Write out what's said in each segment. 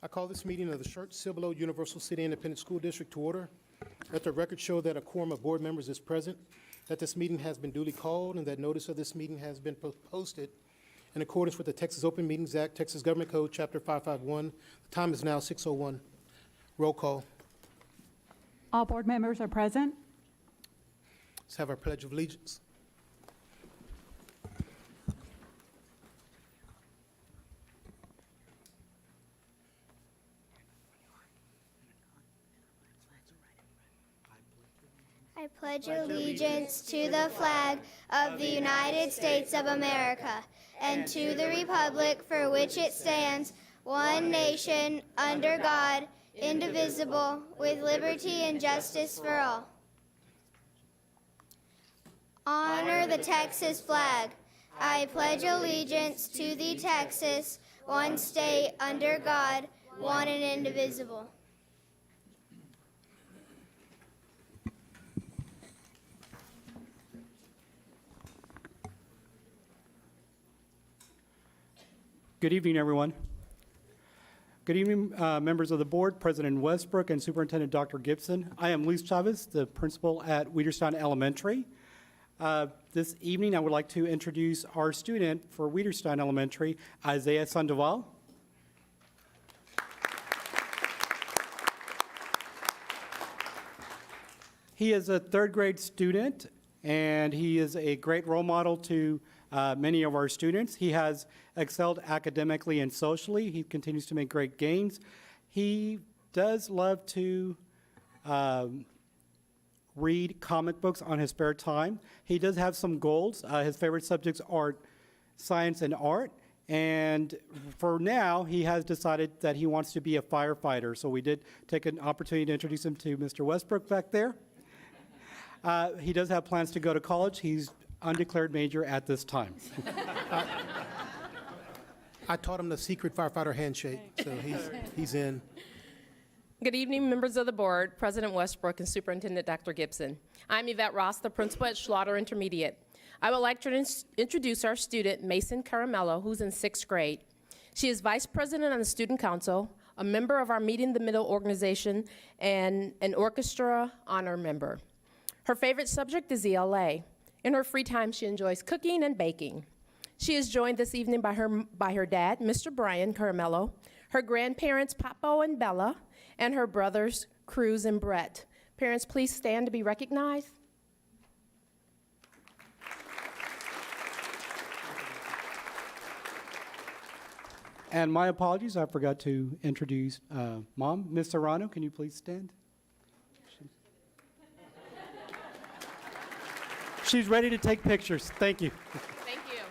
I call this meeting of the Schertz-Cibolo-Universal City Independent School District to order. Let the record show that a quorum of board members is present, that this meeting has been duly called, and that notice of this meeting has been posted in accordance with the Texas Open Meetings Act, Texas Government Code, Chapter 551. The time is now 6:01. Roll call. All board members are present. Let's have our Pledge of Allegiance. I pledge allegiance to the flag of the United States of America and to the republic for which it stands, one nation, under God, indivisible, with liberty and justice for all. Honor the Texas flag. I pledge allegiance to the Texas, one state, under God, one and indivisible. Good evening, everyone. Good evening, members of the board, President Westbrook and Superintendent Dr. Gibson. I am Luis Chavez, the principal at Wheaterstown Elementary. This evening, I would like to introduce our student for Wheaterstown Elementary, Isaiah Sandoval. He is a third grade student, and he is a great role model to many of our students. He has excelled academically and socially. He continues to make great gains. He does love to read comic books on his spare time. He does have some goals. His favorite subjects are science and art. And for now, he has decided that he wants to be a firefighter. So we did take an opportunity to introduce him to Mr. Westbrook back there. He does have plans to go to college. He's undeclared major at this time. I taught him the secret firefighter handshake, so he's in. Good evening, members of the board, President Westbrook, and Superintendent Dr. Gibson. I'm Yvette Ross, the principal at Schlatter Intermediate. I would like to introduce our student, Mason Caramello, who's in 6th grade. She is vice president on the student council, a member of our Meeting the Middle organization, and an orchestra honor member. Her favorite subject is ELA. In her free time, she enjoys cooking and baking. She is joined this evening by her dad, Mr. Brian Caramello, her grandparents, Papo and Bella, and her brothers, Cruz and Brett. Parents, please stand to be recognized. And my apologies, I forgot to introduce Mom. Ms. Serrano, can you please stand? She's ready to take pictures. Thank you. Thank you.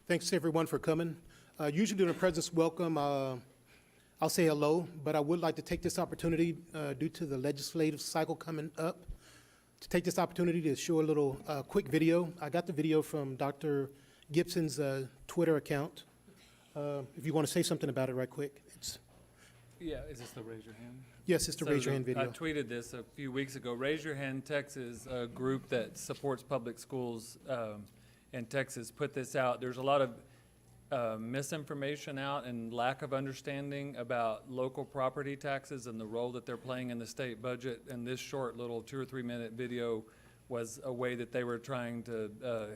Thanks everyone for coming. Usually during the President's welcome, I'll say hello, but I would like to take this opportunity due to the legislative cycle coming up to take this opportunity to show a little quick video. I got the video from Dr. Gibson's Twitter account. If you want to say something about it right quick. Yeah, is this the raise your hand? Yes, it's the raise your hand video. I tweeted this a few weeks ago. Raise Your Hand Texas, a group that supports public schools in Texas, put this out. There's a lot of misinformation out and lack of understanding about local property taxes and the role that they're playing in the state budget. And this short little 2 or 3 minute video was a way that they were trying to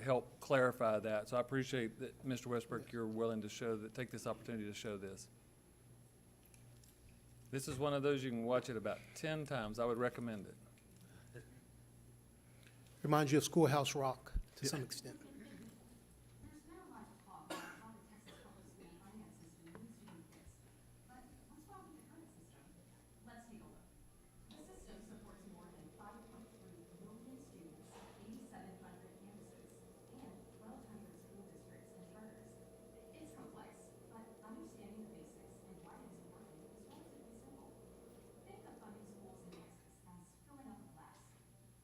help clarify that. So I appreciate that, Mr. Westbrook, you're willing to take this opportunity to show this. This is one of those you can watch it about 10 times. I would recommend it. Reminds you of Schoolhouse Rock to some extent. There's been a lot of talk about how the Texas public school finance system needs to be fixed. But what's wrong with the current system? Let's take a look. The system supports more than 5.3 million students, 8,700 campuses, and 1,200 school districts and charters. It's complex, but understanding the basics and why it is working is relatively simple. Think of funding schools in Texas as filling up a glass.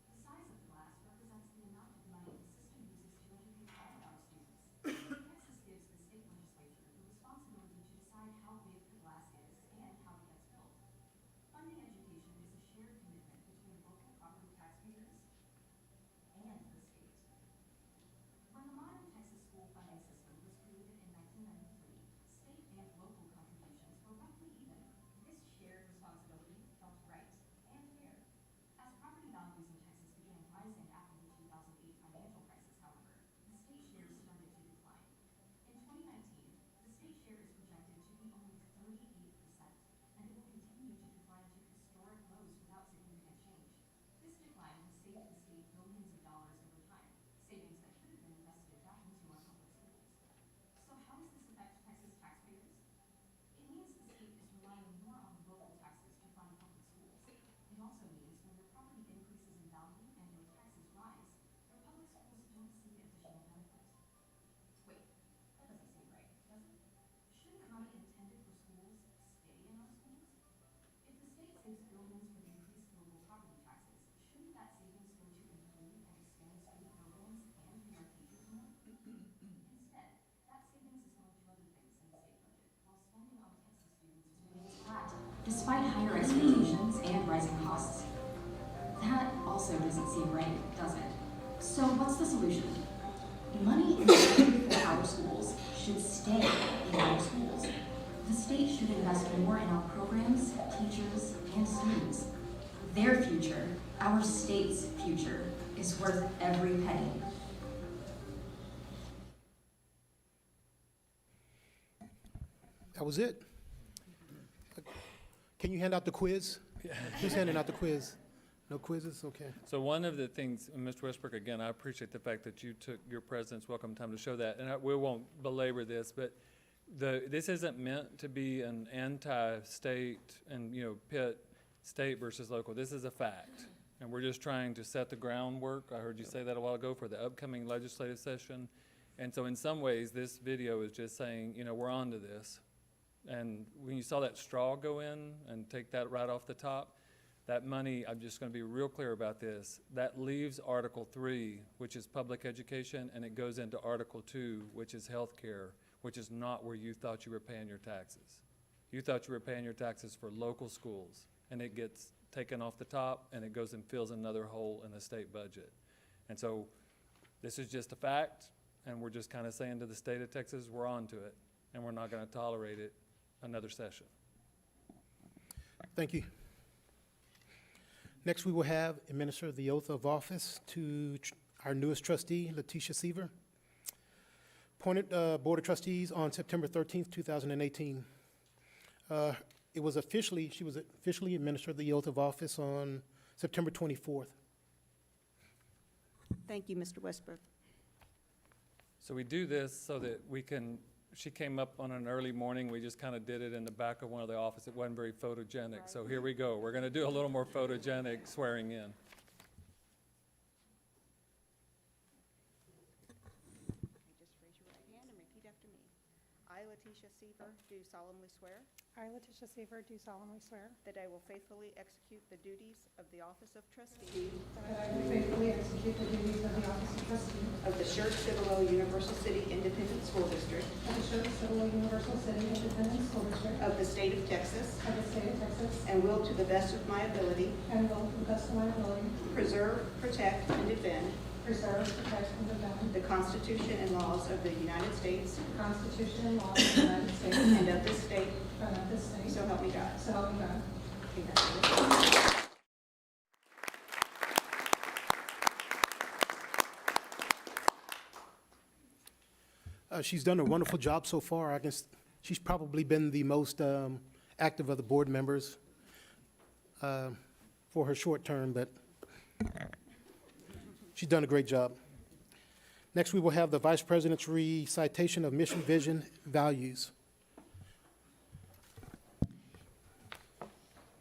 The size of the glass represents the amount of money the system uses to despite higher expectations and rising costs. That also doesn't seem right, does it? So what's the solution? Money invested for our schools should stay in our schools. The state should invest more in our programs, teachers, and students. Their future, our state's future, is worth every penny. That was it. Can you hand out the quiz? Who's handing out the quiz? No quizzes? Okay. So one of the things, and Mr. Westbrook, again, I appreciate the fact that you took your President's Welcome time to show that, and we won't belabor this, but this isn't meant to be an anti-state and, pit state versus local. This is a fact, and we're just trying to set the groundwork. I heard you say that a while ago for the upcoming legislative session, and so in some ways, this video is just saying, we're on to this. And when you saw that straw go in and take that right off the top, that money, I'm just going to be real clear about this, that leaves Article 3, which is public education, and it goes into Article 2, which is healthcare, which is not where you thought you were paying your taxes. You thought you were paying your taxes for local schools, and it gets taken off the top, and it goes and fills another hole in the state budget. And so this is just a fact, and we're just kind of saying to the state of Texas, we're on to it, and we're not going to tolerate it another session. Thank you. Next, we will have administer the oath of office to our newest trustee, Letitia Seaver. Appointed Board of Trustees on September 13th, 2018. She was officially administered the oath of office on September 24th. Thank you, Mr. Westbrook. So we do this so that we can, she came up on an early morning, we just kind of did it in the back of one of the offices. It wasn't very photogenic, so here we go. We're going to do a little more photogenic swearing in. Just raise your right hand and repeat after me. I, Letitia Seaver, do solemnly swear I, Letitia Seaver, do solemnly swear that I will faithfully execute the duties of the office of trustee that I will faithfully execute the duties of the office of trustee of the Schertz-Cibolo-Universal City Independent School District of the Schertz-Cibolo-Universal City Independent School District of the state of Texas, of the state of Texas, and will to the best of my ability and will, to the best of my ability, preserve, protect, and defend preserve, protect, and defend the Constitution and laws of the United States the Constitution and laws of the United States and of this state, and of this state. so help me God. So help me God. Congratulations. She's done a wonderful job so far. She's probably been the most active of the board members for her short term, but she's done a great job. Next, we will have the Vice President's recitation of mission, vision, values.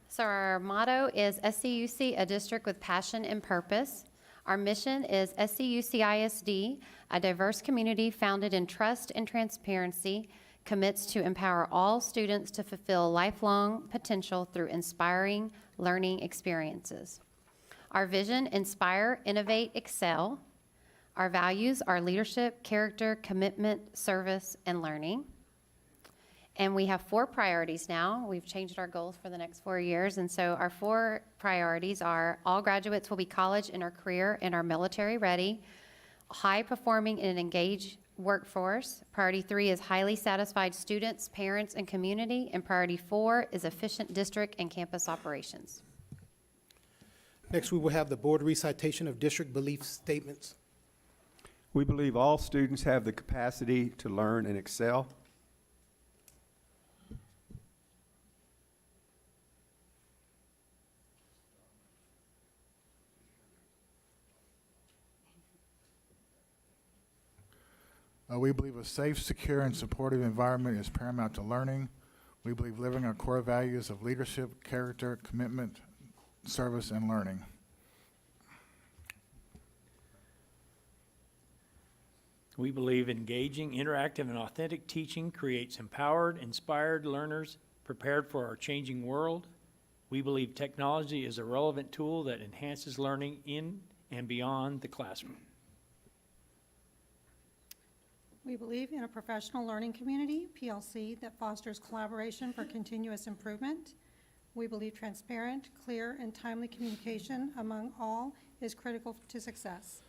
So our motto is SCUC, a district with passion and purpose. Our mission is SCUCISD, a diverse community founded in trust and transparency, commits to empower all students to fulfill lifelong potential through inspiring learning experiences. Our vision, inspire, innovate, excel. Our values are leadership, character, commitment, service, and learning. And we have 4 priorities now. We've changed our goals for the next 4 years. And so our 4 priorities are all graduates will be college and or career and are military ready, high performing and engaged workforce. Priority 3 is highly satisfied students, parents, and community. And priority 4 is efficient district and campus operations. Next, we will have the board recitation of district belief statements. We believe all students have the capacity to learn and excel. We believe a safe, secure, and supportive environment is paramount to learning. We believe living our core values of leadership, character, commitment, service, and learning. We believe engaging, interactive, and authentic teaching creates empowered, inspired learners prepared for our changing world. We believe technology is a relevant tool that enhances learning in and beyond the classroom. We believe in a professional learning community, PLC, that fosters collaboration for continuous improvement. We believe transparent, clear, and timely communication among all is critical to success.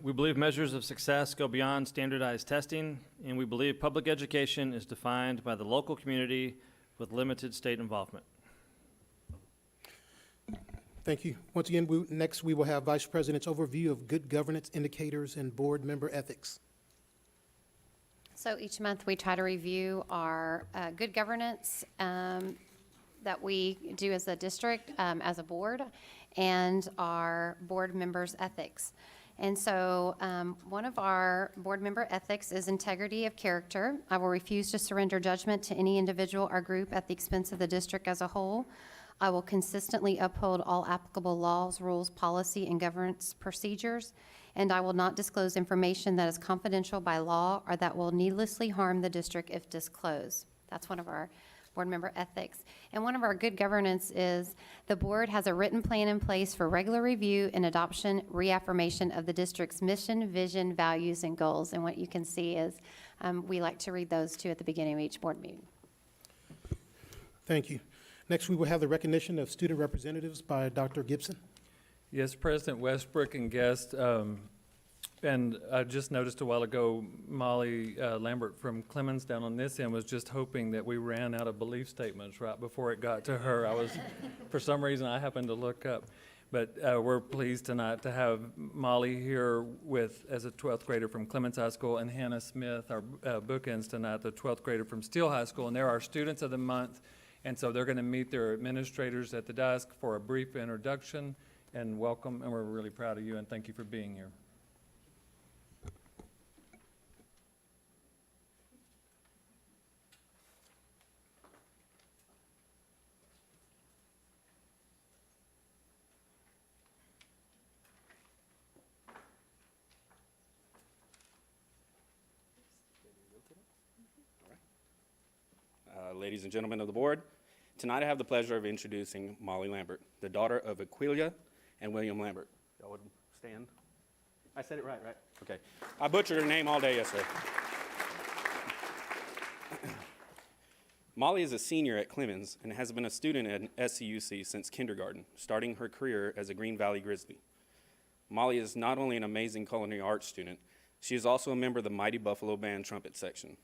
We believe measures of success go beyond standardized testing, and we believe public education is defined by the local community with limited state involvement. Thank you. Once again, next we will have Vice President's overview of good governance indicators and board member ethics. So each month, we try to review our good governance that we do as a district, as a board, and our board members' ethics. And so one of our board member ethics is integrity of character. I will refuse to surrender judgment to any individual or group at the expense of the district as a whole. I will consistently uphold all applicable laws, rules, policy, and governance procedures, and I will not disclose information that is confidential by law or that will needlessly harm the district if disclosed. That's one of our board member ethics. And one of our good governance is the board has a written plan in place for regular review and adoption, reaffirmation of the district's mission, vision, values, and goals. And what you can see is we like to read those too at the beginning of each board meeting. Thank you. Next, we will have the recognition of student representatives by Dr. Gibson. Yes, President Westbrook and guest, and I just noticed a while ago, Molly Lambert from Clemens down on this end was just hoping that we ran out of belief statements right before it got to her. For some reason, I happened to look up. But we're pleased tonight to have Molly here as a 12th grader from Clemens High School, and Hannah Smith, our bookends tonight, the 12th grader from Steele High School. And they're our students of the month. And so they're going to meet their administrators at the desk for a brief introduction and welcome. And we're really proud of you and thank you for being here. Ladies and gentlemen of the board, tonight I have the pleasure of introducing Molly Lambert, the daughter of Aquilia and William Lambert. Y'all would stand? I said it right? Okay. I butchered her name all day yesterday. Molly is a senior at Clemens and has been a student at SCUC since kindergarten, starting her career as a Green Valley Grizzly. Molly is not only an amazing culinary arts student, she is also a member of the Mighty Buffalo Band trumpet section.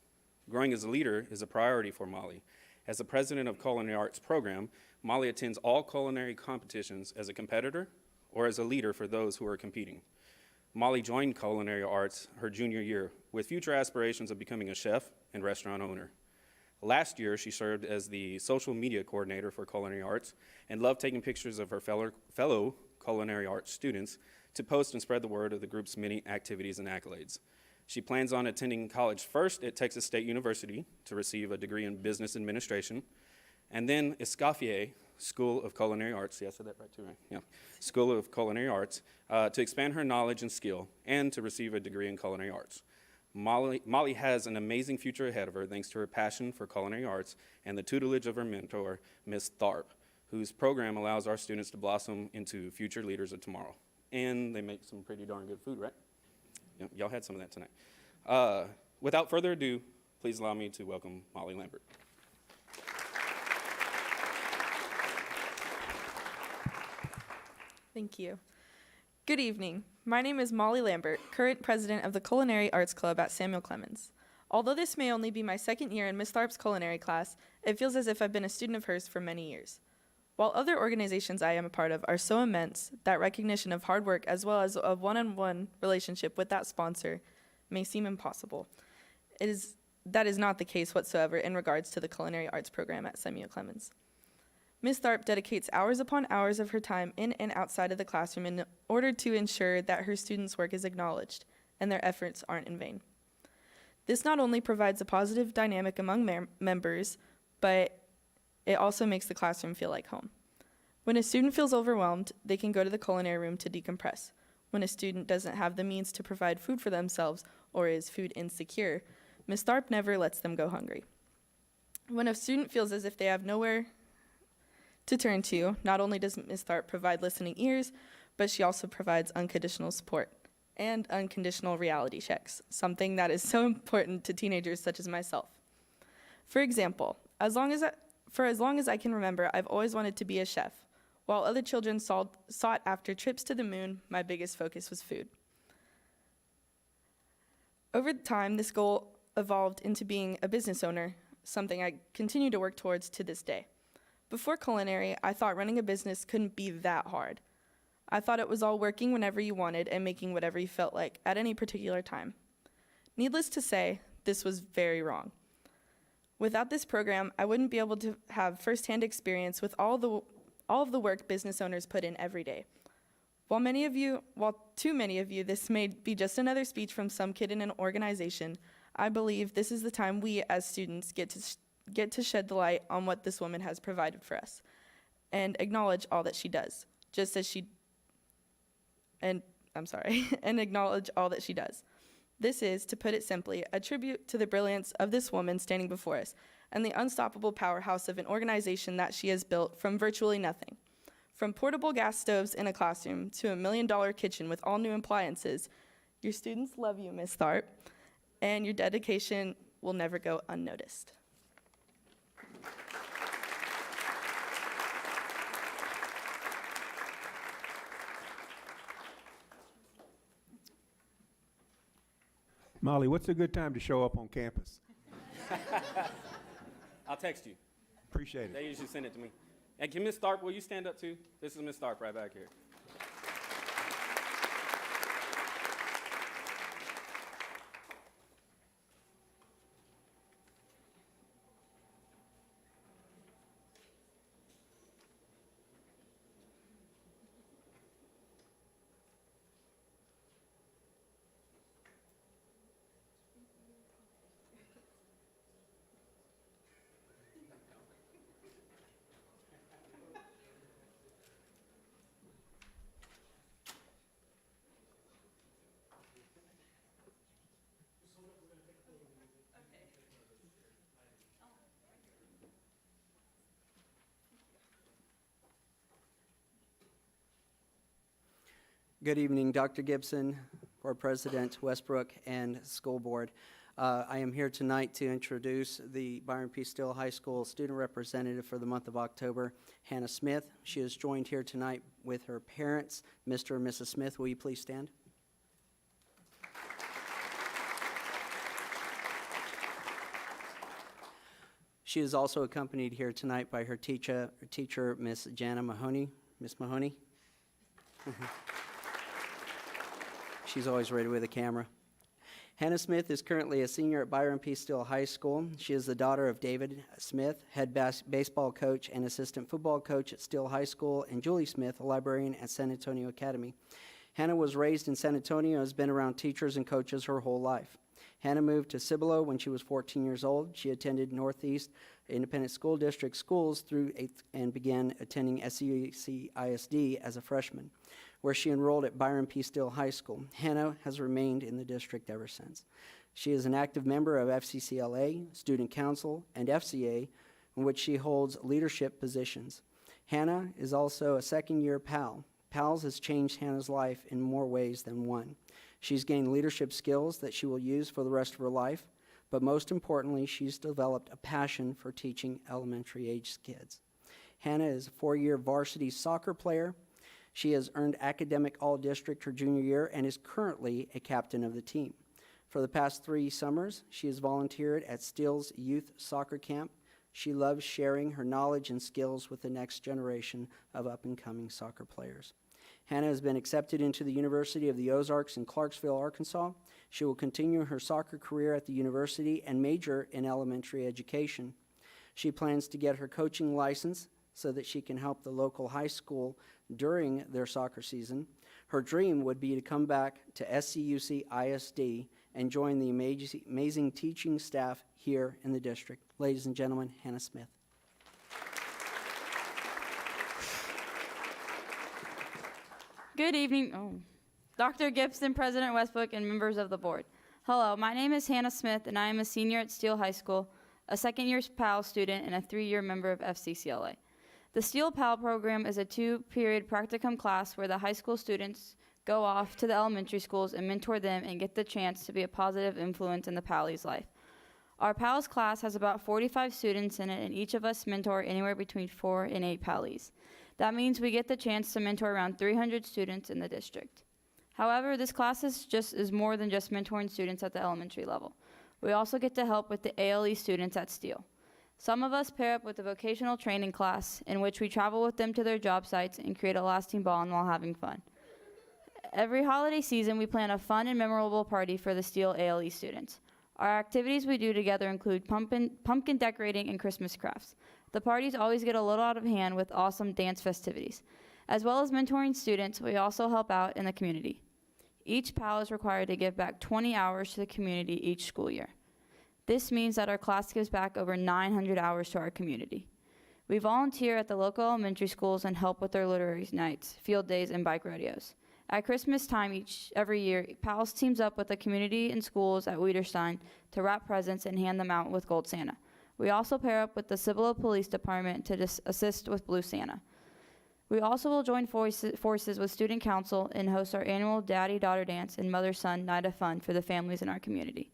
Growing as a leader is a priority for Molly. As the president of Culinary Arts Program, Molly attends all culinary competitions as a competitor or as a leader for those who are competing. Molly joined Culinary Arts her junior year with future aspirations of becoming a chef and restaurant owner. Last year, she served as the social media coordinator for Culinary Arts and loved taking pictures of her fellow Culinary Arts students to post and spread the word of the group's many activities and accolades. She plans on attending college first at Texas State University to receive a degree in business administration, and then Escoffier School of Culinary Arts, I said that right too, right? Yeah, School of Culinary Arts, to expand her knowledge and skill, and to receive a degree in culinary arts. Molly has an amazing future ahead of her thanks to her passion for culinary arts and the tutelage of her mentor, Ms. Tharp, whose program allows our students to blossom into future leaders of tomorrow. And they make some pretty darn good food, right? Y'all had some of that tonight. Without further ado, please allow me to welcome Molly Lambert. Thank you. Good evening. My name is Molly Lambert, current president of the Culinary Arts Club at Samuel Clemens. Although this may only be my second year in Ms. Tharp's culinary class, it feels as if I've been a student of hers for many years. While other organizations I am a part of are so immense that recognition of hard work as well as a one-on-one relationship with that sponsor may seem impossible, that is not the case whatsoever in regards to the Culinary Arts Program at Samuel Clemens. Ms. Tharp dedicates hours upon hours of her time in and outside of the classroom in order to ensure that her students' work is acknowledged and their efforts aren't in vain. This not only provides a positive dynamic among members, but it also makes the classroom feel like home. When a student feels overwhelmed, they can go to the culinary room to decompress. When a student doesn't have the means to provide food for themselves or is food insecure, Ms. Tharp never lets them go hungry. When a student feels as if they have nowhere to turn to, not only does Ms. Tharp provide listening ears, but she also provides unconditional support and unconditional reality checks, something that is so important to teenagers such as myself. For example, as long as For as long as I can remember, I've always wanted to be a chef. While other children sought after trips to the moon, my biggest focus was food. Over time, this goal evolved into being a business owner, something I continue to work towards to this day. Before culinary, I thought running a business couldn't be that hard. I thought it was all working whenever you wanted and making whatever you felt like at any particular time. Needless to say, this was very wrong. Without this program, I wouldn't be able to have firsthand experience with all of the work business owners put in every day. While too many of you, this may be just another speech from some kid in an organization, I believe this is the time we as students get to shed the light on what this woman has provided for us and acknowledge all that she does, and acknowledge all that she does. This is, to put it simply, a tribute to the brilliance of this woman standing before us and the unstoppable powerhouse of an organization that she has built from virtually nothing. From portable gas stoves in a classroom to a $1 million kitchen with all new appliances, your students love you, Ms. Tharp, and your dedication will never go unnoticed. Molly, what's a good time to show up on campus? I'll text you. Appreciate it. They usually send it to me. And can Ms. Tharp, will you stand up too? This is Ms. Tharp right back here. Good evening, Dr. Gibson, Board President, Westbrook, and School Board. I am here tonight to introduce the Byron P. Still High School student representative for the month of October, Hannah Smith. She is joined here tonight with her parents. Mr. and Mrs. Smith, will you please stand? She is also accompanied here tonight by her teacher Miss Jana Mahoney. Miss Mahoney? She's always ready with a camera. Hannah Smith is currently a senior at Byron P. Still High School. She is the daughter of David Smith, head baseball coach and assistant football coach at Still High School, and Julie Smith, a librarian at San Antonio Academy. Hannah was raised in San Antonio and has been around teachers and coaches her whole life. Hannah moved to Cibolo when she was 14 years old. She attended Northeast Independent School District schools through 8th and began attending SCUCISD as a freshman, where she enrolled at Byron P. Still High School. Hannah has remained in the district ever since. She is an active member of FCCLA, Student Council, and FCA, in which she holds leadership positions. Hannah is also a second-year PAL. PALS has changed Hannah's life in more ways than one. She's gained leadership skills that she will use for the rest of her life, but most importantly, she's developed a passion for teaching elementary-aged kids. Hannah is a 4-year varsity soccer player. She has earned academic all-district her junior year and is currently a captain of the team. For the past 3 summers, she has volunteered at Still's Youth Soccer Camp. She loves sharing her knowledge and skills with the next generation of up-and-coming soccer players. Hannah has been accepted into the University of the Ozarks in Clarksville, Arkansas. She will continue her soccer career at the university and major in elementary education. She plans to get her coaching license so that she can help the local high school during their soccer season. Her dream would be to come back to SCUCISD and join the amazing teaching staff here in the district. Ladies and gentlemen, Hannah Smith. Good evening, Dr. Gibson, President Westbrook, and members of the board. Hello, my name is Hannah Smith, and I am a senior at Steele High School, a second-year PAL student, and a 3-year member of FCCLA. The Steele PAL program is a 2-period practicum class where the high school students go off to the elementary schools and mentor them and get the chance to be a positive influence in the PALY's life. Our PALS class has about 45 students in it, and each of us mentor anywhere between 4 and 8 PALEs. That means we get the chance to mentor around 300 students in the district. However, this class is more than just mentoring students at the elementary level. We also get to help with the ALE students at Steele. Some of us pair up with a vocational training class in which we travel with them to their job sites and create a lasting bond while having fun. Every holiday season, we plan a fun and memorable party for the Steele ALE students. Our activities we do together include pumpkin decorating and Christmas crafts. The parties always get a little out of hand with awesome dance festivities. As well as mentoring students, we also help out in the community. Each PAL is required to give back 20 hours to the community each school year. This means that our class gives back over 900 hours to our community. We volunteer at the local elementary schools and help with their literary nights, field days, and bike rodeos. At Christmas time every year, PALS teams up with the community and schools at Wiederstein to wrap presents and hand them out with Gold Santa. We also pair up with the Cibolo Police Department to assist with Blue Santa. We also will join forces with Student Council and host our annual Daddy-Daughter Dance and Mother-Son Night of Fun for the families in our community.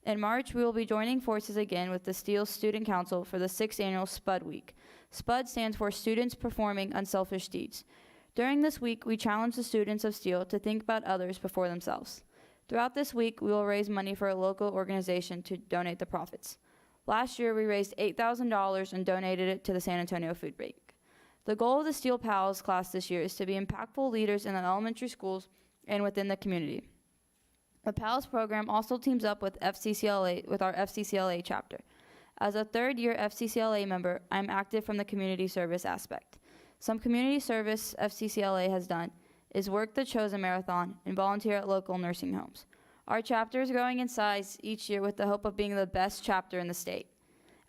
In March, we will be joining forces again with the Steele Student Council for the 6th annual SPUD Week. SPUD stands for Students Performing Unselfish Deeds. During this week, we challenge the students of Steele to think about others before themselves. Throughout this week, we will raise money for a local organization to donate the profits. Last year, we raised $8,000 and donated it to the San Antonio Food Bank. The goal of the Steele PALS class this year is to be impactful leaders in the elementary schools and within the community. The PALS program also teams up with our FCCLA chapter. As a third-year FCCLA member, I'm active from the community service aspect. Some community service FCCLA has done is work the Chosen Marathon and volunteer at local nursing homes. Our chapter is growing in size each year with the hope of being the best chapter in the state.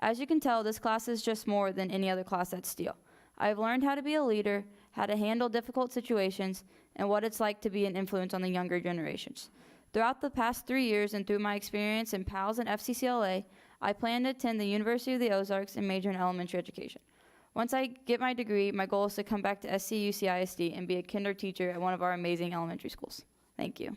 As you can tell, this class is just more than any other class at Steele. I've learned how to be a leader, how to handle difficult situations, and what it's like to be an influence on the younger generations. Throughout the past 3 years and through my experience in PALS and FCCLA, I plan to attend the University of the Ozarks and major in elementary education. Once I get my degree, my goal is to come back to SCUCISD and be a kinder teacher at one of our amazing elementary schools. Thank you.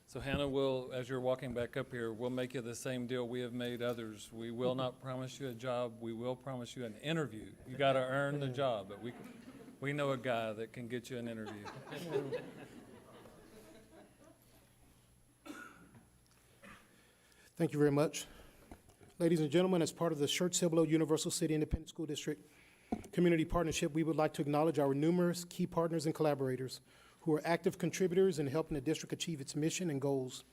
So Hannah, as you're walking back up here, we'll make you the same deal we have made others. We will not promise you a job. We will promise you an interview. You got to earn the job, but we know a guy that can get you an interview. Thank you very much. Ladies and gentlemen, as part of the Schertz-Cibolo-Universal City Independent School District Community Partnership, we would like to acknowledge our numerous key partners and collaborators who are active contributors in helping the district achieve its mission and goals.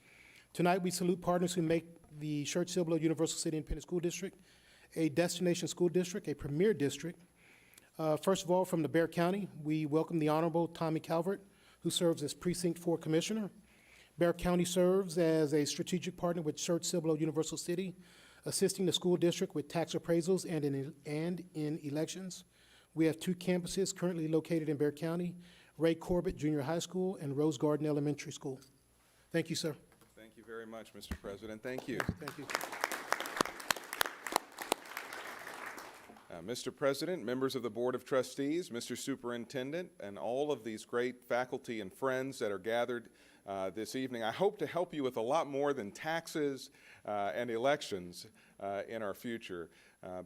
Tonight, we salute partners who make the Schertz-Cibolo-Universal City Independent School District a destination school district, a premier district. First of all, from the Bexar County, we welcome the Honorable Tommy Calvert, who serves as Precinct 4 Commissioner. Bexar County serves as a strategic partner with Schertz-Cibolo-Universal City, assisting the school district with tax appraisals and in elections. We have 2 campuses currently located in Bexar County, Ray Corbett Junior High School and Rose Garden Elementary School. Thank you, sir. Thank you very much, Mr. President. Thank you. Thank you. Mr. President, members of the Board of Trustees, Mr. Superintendent, and all of these great faculty and friends that are gathered this evening, I hope to help you with a lot more than taxes and elections in our future.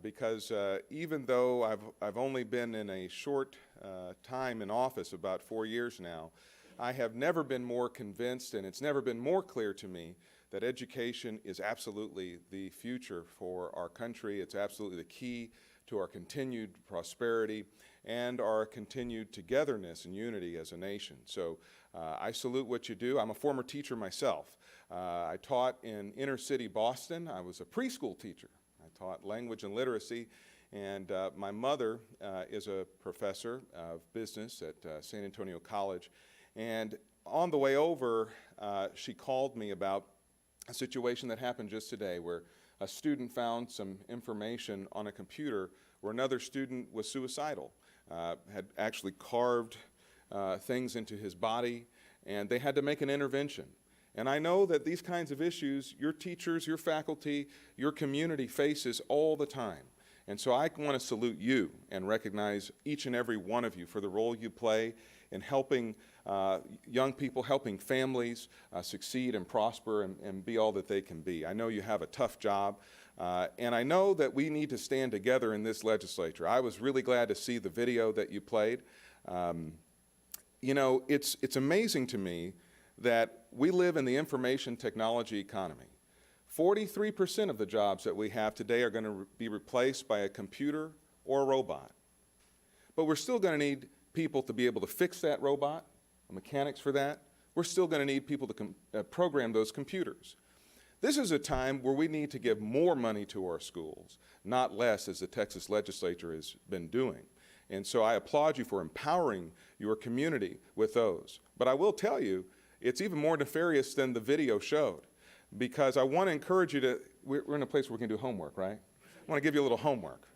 because even though I've only been in a short time in office, about 4 years now, I have never been more convinced, and it's never been more clear to me, that education is absolutely the future for our country. It's absolutely the key to our continued prosperity and our continued togetherness and unity as a nation. So I salute what you do. I'm a former teacher myself. I taught in inner city Boston. I was a preschool teacher. I taught language and literacy, and my mother is a professor of business at San Antonio College. And on the way over, she called me about a situation that happened just today where a student found some information on a computer where another student was suicidal, had actually carved things into his body, and they had to make an intervention. And I know that these kinds of issues, your teachers, your faculty, your community faces all the time. And so I want to salute you and recognize each and every one of you for the role you play in helping young people, helping families succeed and prosper and be all that they can be. I know you have a tough job, and I know that we need to stand together in this legislature. I was really glad to see the video that you played. You know, it's amazing to me that we live in the information technology economy. 43% of the jobs that we have today are going to be replaced by a computer or a robot. But we're still going to need people to be able to fix that robot, mechanics for that. We're still going to need people to program those computers. This is a time where we need to give more money to our schools, not less, as the Texas legislature has been doing. And so I applaud you for empowering your community with those. But I will tell you, it's even more nefarious than the video showed, because I want to encourage you to, we're in a place where we can do homework, right? I want to give you a little homework.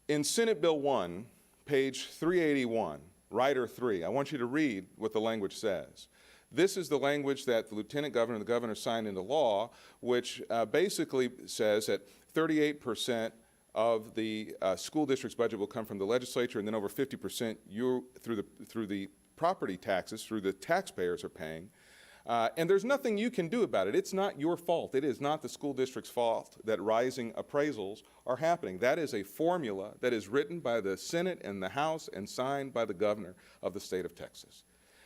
In Senate Bill 1, page 381, Rider 3, I want you to read what the language says. This is the language that the Lieutenant Governor and the Governor signed into law, which basically says that 38% of the school district's budget will come from the legislature, and then over 50% through the property taxes, through the taxpayers are paying. And there's nothing you can do about it. It's not your fault. It is not the school district's fault that rising appraisals are happening. That is a formula that is written by the Senate and the House and signed by the governor of the state of Texas.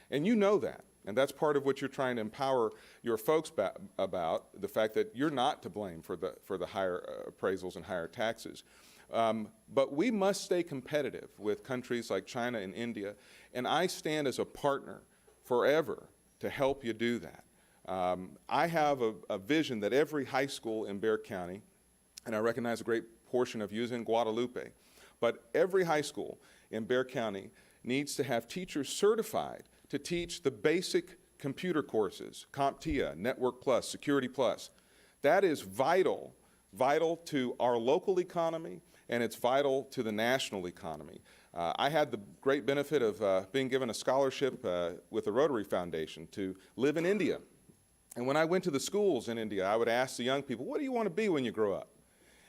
And you know that. And that's part of what you're trying to empower your folks about, the fact that you're not to blame for the higher appraisals and higher taxes. But we must stay competitive with countries like China and India. And I stand as a partner forever to help you do that. I have a vision that every high school in Bexar County, and I recognize a great portion of you is in Guadalupe, but every high school in Bexar County needs to have teachers certified to teach the basic computer courses, CompTIA, Network Plus, Security Plus. That is vital to our local economy, and it's vital to the national economy. I had the great benefit of being given a scholarship with the Rotary Foundation to live in India. And when I went to the schools in India, I would ask the young people, what do you want to be when you grow up?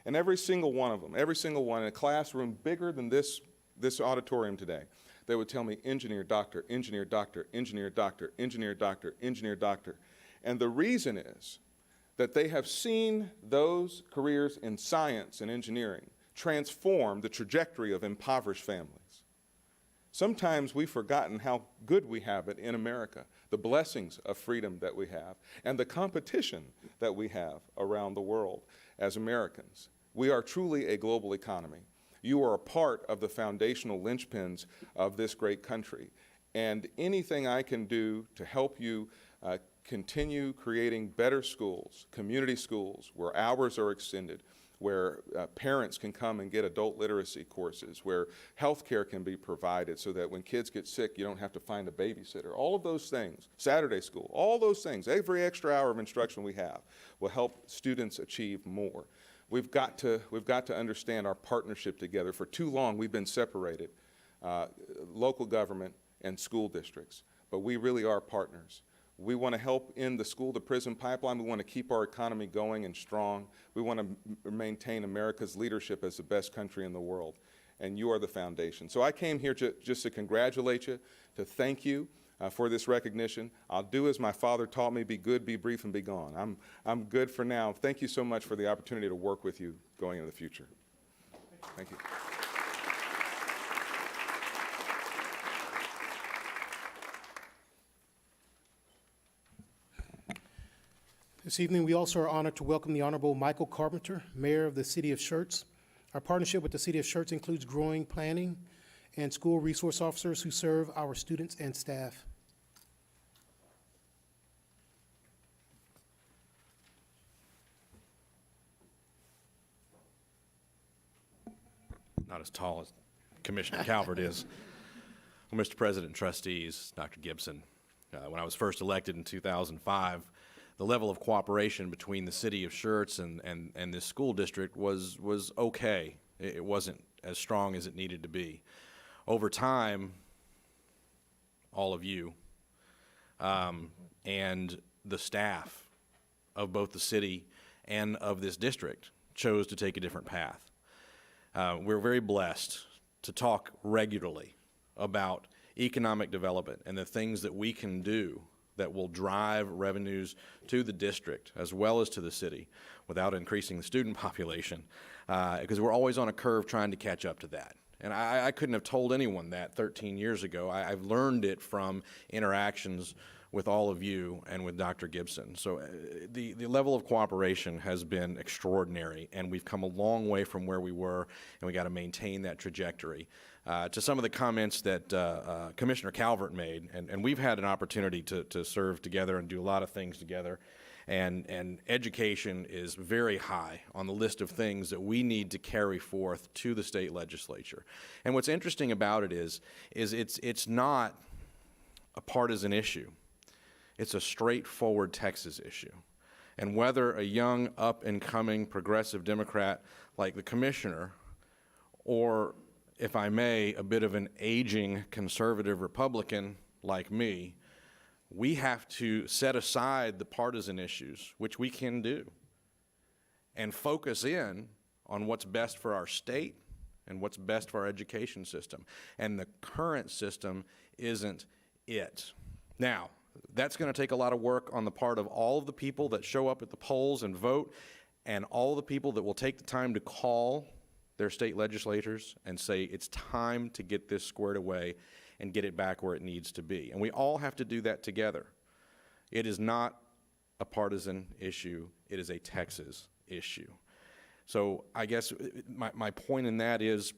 And every single one of them, every single one in a classroom bigger than this auditorium today, they would tell me engineer, doctor, engineer, doctor, engineer, doctor, engineer, doctor, engineer, doctor. And the reason is that they have seen those careers in science and engineering transform the trajectory of impoverished families. Sometimes we've forgotten how good we have it in America, the blessings of freedom that we have, and the competition that we have around the world as Americans. We are truly a global economy. You are a part of the foundational linchpins of this great country. And anything I can do to help you continue creating better schools, community schools, where hours are extended, where parents can come and get adult literacy courses, where health care can be provided so that when kids get sick, you don't have to find a babysitter. All of those things, Saturday school, all those things, every extra hour of instruction we have will help students achieve more. We've got to understand our partnership together. For too long, we've been separated, local government and school districts, but we really are partners. We want to help end the school-to-prison pipeline. We want to keep our economy going and strong. We want to maintain America's leadership as the best country in the world, and you are the foundation. So I came here just to congratulate you, to thank you for this recognition. I'll do as my father taught me, be good, be brief, and be gone. I'm good for now. Thank you so much for the opportunity to work with you going into the future. Thank you. This evening, we also are honored to welcome the Honorable Michael Carpenter, Mayor of the City of Schertz. Our partnership with the City of Schertz includes growing planning and school resource officers who serve our students and staff. Not as tall as Commissioner Calvert is. Well, Mr. President and trustees, Dr. Gibson, when I was first elected in 2005, the level of cooperation between the City of Schertz and this school district was okay. It wasn't as strong as it needed to be. Over time, all of you and the staff of both the city and of this district chose to take a different path. We're very blessed to talk regularly about economic development and the things that we can do that will drive revenues to the district as well as to the city without increasing the student population, because we're always on a curve trying to catch up to that. And I couldn't have told anyone that 13 years ago. I've learned it from interactions with all of you and with Dr. Gibson. So the level of cooperation has been extraordinary, and we've come a long way from where we were, and we got to maintain that trajectory. To some of the comments that Commissioner Calvert made, and we've had an opportunity to serve together and do a lot of things together, and education is very high on the list of things that we need to carry forth to the state legislature. And what's interesting about it is it's not a partisan issue. It's a straightforward Texas issue. And whether a young, up-and-coming progressive Democrat like the commissioner, or, if I may, a bit of an aging conservative Republican like me, we have to set aside the partisan issues, which we can do, and focus in on what's best for our state and what's best for our education system. And the current system isn't it. Now, that's going to take a lot of work on the part of all of the people that show up at the polls and vote, and all the people that will take the time to call their state legislators and say it's time to get this squared away and get it back where it needs to be. And we all have to do that together. It is not a partisan issue. It is a Texas issue. So I guess my point in that is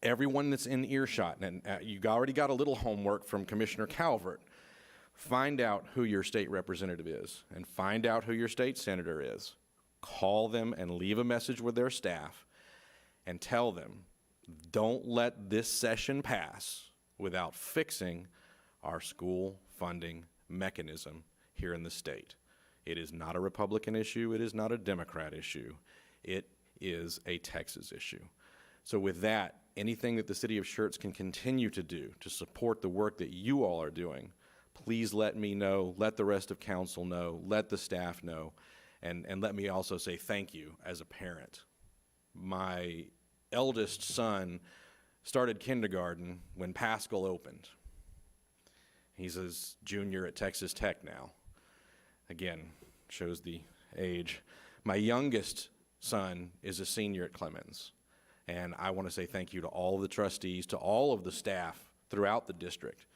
everyone that's in earshot, and you already got a little homework from Commissioner Calvert, find out who your state representative is and find out who your state senator is. Call them and leave a message with their staff and tell them, don't let this session pass without fixing our school funding mechanism here in the state. It is not a Republican issue. It is not a Democrat issue. It is a Texas issue. So with that, anything that the City of Schertz can continue to do to support the work that you all are doing, please let me know, let the rest of council know, let the staff know, and let me also say thank you as a parent. My eldest son started kindergarten when Pascal opened. He's a junior at Texas Tech now. Again, shows the age. My youngest son is a senior at Clemens. And I want to say thank you to all of the trustees, to all of the staff throughout the district,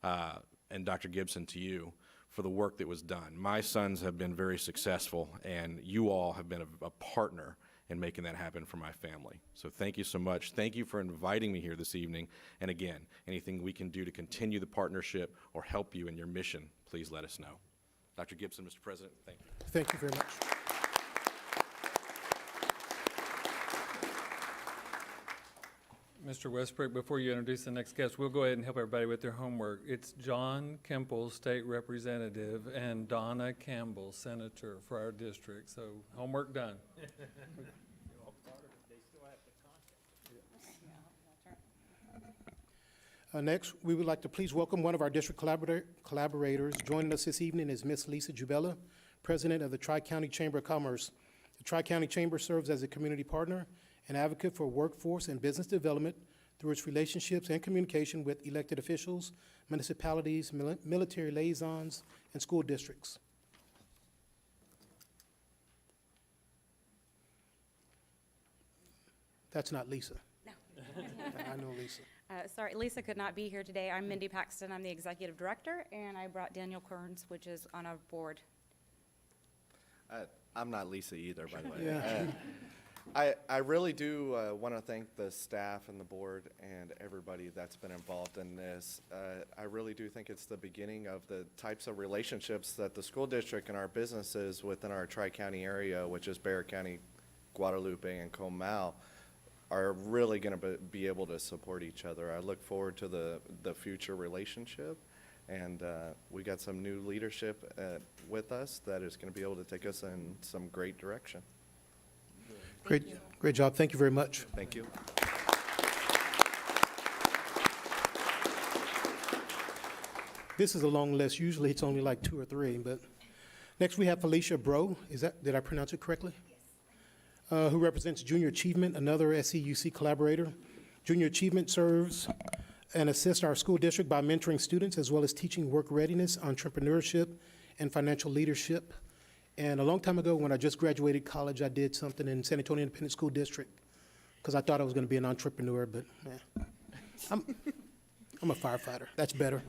and Dr. Gibson, to you, for the work that was done. My sons have been very successful, and you all have been a partner in making that happen for my family. So thank you so much. Thank you for inviting me here this evening. And again, anything we can do to continue the partnership or help you in your mission, please let us know. Dr. Gibson, Mr. President, thank you. Thank you very much. Mr. Westbrook, before you introduce the next guest, we'll go ahead and help everybody with their homework. It's John Kemple, State Representative, and Donna Campbell, Senator for our district. So homework done. Next, we would like to please welcome one of our district collaborators. Joining us this evening is Ms. Lisa Jubella, President of the Tri-County Chamber of Commerce. The Tri-County Chamber serves as a community partner and advocate for workforce and business development through its relationships and communication with elected officials, municipalities, military liaisons, and school districts. That's not Lisa. No. I know Lisa. Sorry, Lisa could not be here today. I'm Mindy Paxton. I'm the executive director, and I brought Daniel Kearns, which is on our board. I'm not Lisa either, by the way. Yeah. I really do want to thank the staff and the board and everybody that's been involved in this. I really do think it's the beginning of the types of relationships that the school district and our businesses within our Tri-County area, which is Bexar County, Guadalupe, and Comal, are really going to be able to support each other. I look forward to the future relationship, and we got some new leadership with us that is going to be able to take us in some great direction. Great job. Thank you very much. Thank you. This is a long list. Usually it's only like 2 or 3, but next we have Felicia Bro. Did I pronounce it correctly? Yes. Who represents Junior Achievement, another SCUC collaborator. Junior Achievement serves and assists our school district by mentoring students as well as teaching work readiness, entrepreneurship, and financial leadership. And a long time ago, when I just graduated college, I did something in San Antonio Independent School District because I thought I was going to be an entrepreneur, but I'm a firefighter. That's better.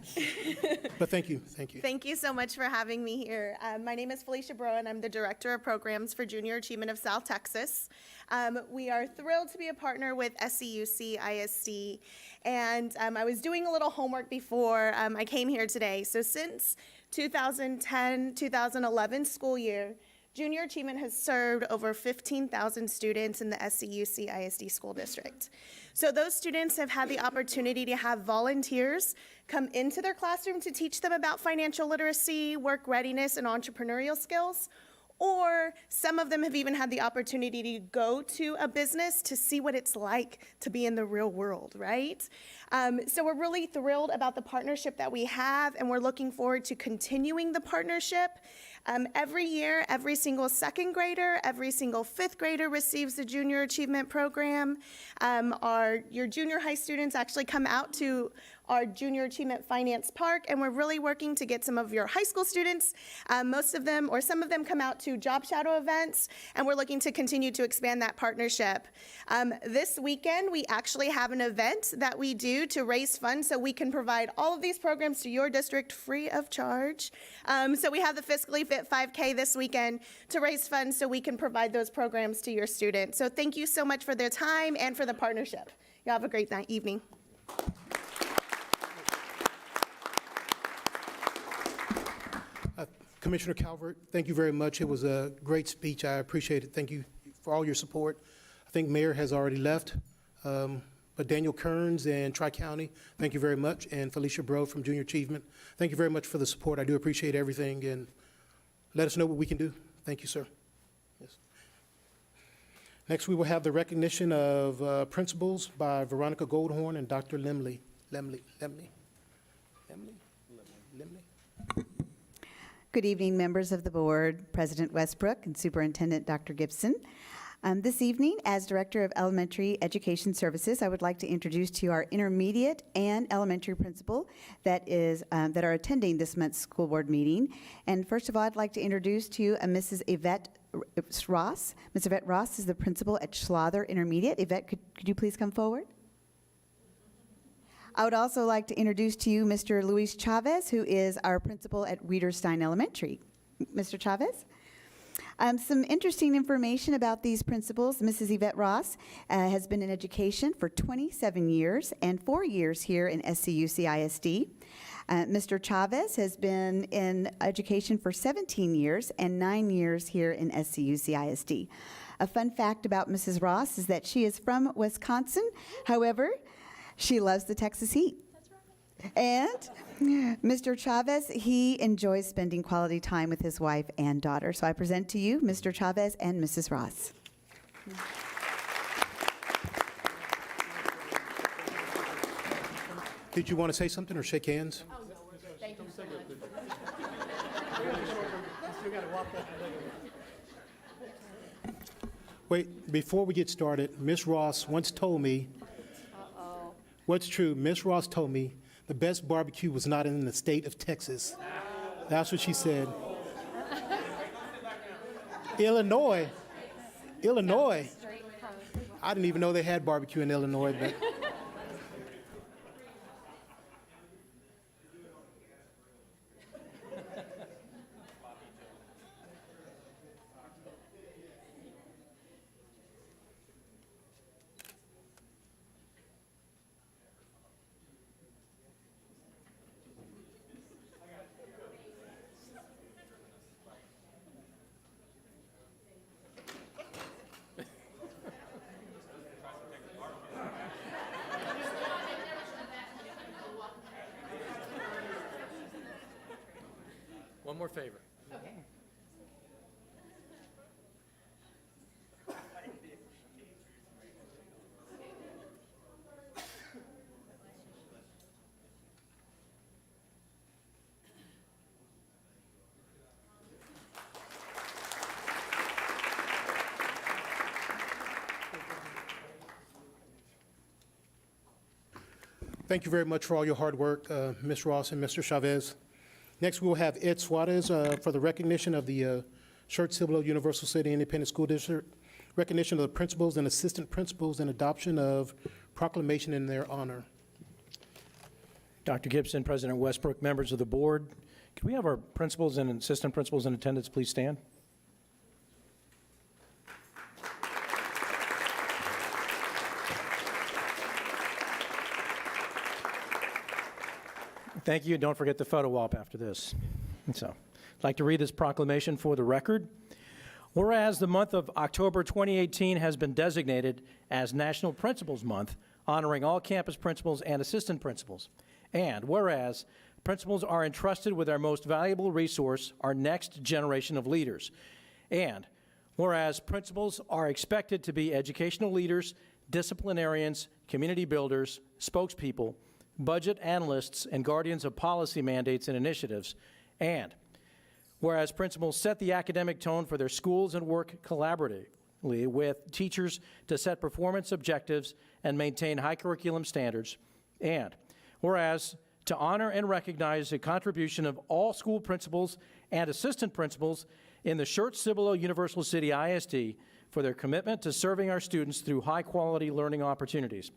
But thank you. Thank you so much for having me here. My name is Felicia Bro, and I'm the Director of Programs for Junior Achievement of South Texas. We are thrilled to be a partner with SCUCISD, and I was doing a little homework before I came here today. So since 2010-2011 school year, Junior Achievement has served over 15,000 students in the SCUCISD school district. So those students have had the opportunity to have volunteers come into their classroom to teach them about financial literacy, work readiness, and entrepreneurial skills. Or some of them have even had the opportunity to go to a business to see what it's like to be in the real world, right? So we're really thrilled about the partnership that we have, and we're looking forward to continuing the partnership. Every year, every single second grader, every single fifth grader receives the Junior Achievement Program. Your junior high students actually come out to our Junior Achievement Finance Park, and we're really working to get some of your high school students, most of them or some of them come out to job shadow events, and we're looking to continue to expand that partnership. This weekend, we actually have an event that we do to raise funds so we can provide all of these programs to your district free of charge. So we have the Fiscally Fit 5K this weekend to raise funds so we can provide those programs to your students. So thank you so much for their time and for the partnership. You have a great evening. Commissioner Calvert, thank you very much. It was a great speech. I appreciate it. Thank you for all your support. I think Mayor has already left, but Daniel Kearns and Tri-County, thank you very much, and Felicia Bro from Junior Achievement, thank you very much for the support. I do appreciate everything, and let us know what we can do. Thank you, sir. Yes. Next, we will have the recognition of principals by Veronica Goldhorn and Dr. Lemley. Good evening, members of the board, President Westbrook and Superintendent Dr. Gibson. This evening, as Director of Elementary Education Services, I would like to introduce to you our intermediate and elementary principal that are attending this month's school board meeting. And first of all, I'd like to introduce to you Mrs. Yvette Ross. Ms. Yvette Ross is the principal at Schlother Intermediate. Yvette, could you please come forward? I would also like to introduce to you Mr. Luis Chavez, who is our principal at Weiderstein Elementary. Mr. Chavez? Some interesting information about these principals. Mrs. Yvette Ross has been in education for 27 years and 4 years here in SCUCISD. Mr. Chavez has been in education for 17 years and 9 years here in SCUCISD. A fun fact about Mrs. Ross is that she is from Wisconsin. However, she loves the Texas heat. And Mr. Chavez, he enjoys spending quality time with his wife and daughter. So I present to you Mr. Chavez and Mrs. Ross. Did you want to say something or shake hands? Oh, no, we're good. Thank you so much. Wait, before we get started, Ms. Ross once told me What's true, Miss Ross told me the best barbecue was not in the state of Texas. That's what she said. Illinois. I didn't even know they had barbecue in Illinois, but. One more favor. Thank you very much for all your hard work, Ms. Ross and Mr. Chavez. Next, we will have Ed Suarez for the recognition of the Schertz-Cibolo-Universal City Independent School District, recognition of the principals and assistant principals, and adoption of proclamation in their honor. Dr. Gibson, President Westbrook, members of the board, can we have our principals and assistant principals in attendance please stand? Thank you. Don't forget the photo op after this. So, I'd like to read this proclamation for the record. Whereas the month of October 2018 has been designated as National Principals Month, honoring all campus principals and assistant principals. And whereas principals are entrusted with our most valuable resource, our next generation of leaders. And whereas principals are expected to be educational leaders, disciplinarians, community builders, spokespeople, budget analysts, and guardians of policy mandates and initiatives. And whereas principals set the academic tone for their schools and work collaboratively with teachers to set performance objectives and maintain high curriculum standards. And whereas to honor and recognize the contribution of all school principals and assistant principals in the Schertz-Cibolo-Universal City ISD for their commitment to serving our students through high-quality learning opportunities.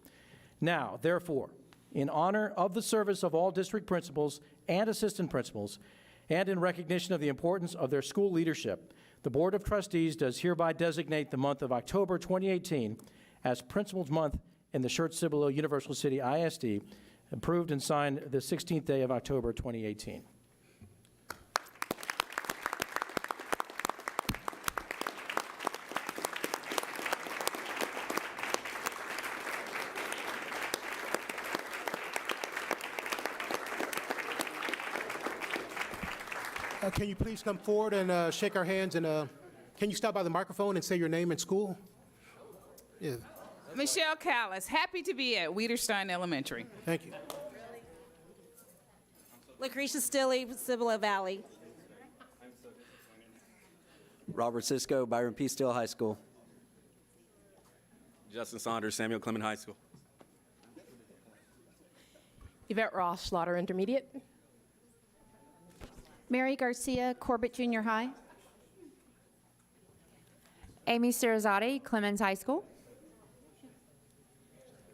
Now, therefore, in honor of the service of all district principals and assistant principals, and in recognition of the importance of their school leadership, the Board of Trustees does hereby designate the month of October 2018 as Principals Month in the Schertz-Cibolo-Universal City ISD, approved and signed the 16th day of October 2018. Can you please come forward and shake our hands, and can you stop by the microphone and say your name and school? Yeah. Michelle Callis, happy to be at Wiederstein Elementary. Thank you. Lucretia Stilley, Cibolo Valley. Robert Cisco, Byron P. Steele High School. Justin Saunders, Samuel Clemens High School. Yvette Ross, Slaughter Intermediate. Mary Garcia, Corbett Junior High. Amy Cirizati, Clemens High School.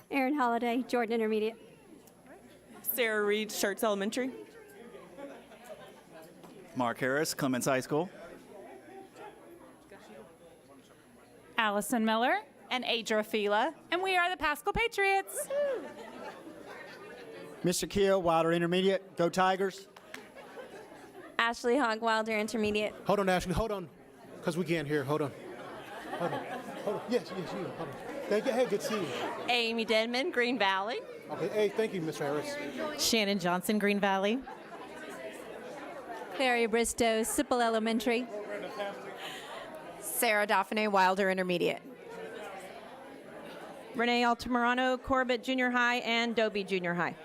Erin Holliday, Jordan Intermediate. Sarah Reed, Schertz Elementary. Mark Harris, Clemens High School. Allison Miller and Adra Fila, and we are the Pascal Patriots. Mr. Keel, Wilder Intermediate. Go Tigers. Ashley Hogg, Wilder Intermediate. Hold on, Ashley, hold on, because we can't hear. Hold on. Hold on. Hold on. Yes, you. Hold on. Thank you. Hey, good to see you. Amy Denman, Green Valley. Okay, hey, thank you, Mr. Harris. Shannon Johnson, Green Valley. Clary Bristow, Sipple Elementary. Sarah Daphne, Wilder Intermediate. Renee Altamirano, Corbett Junior High and Dobie Junior High.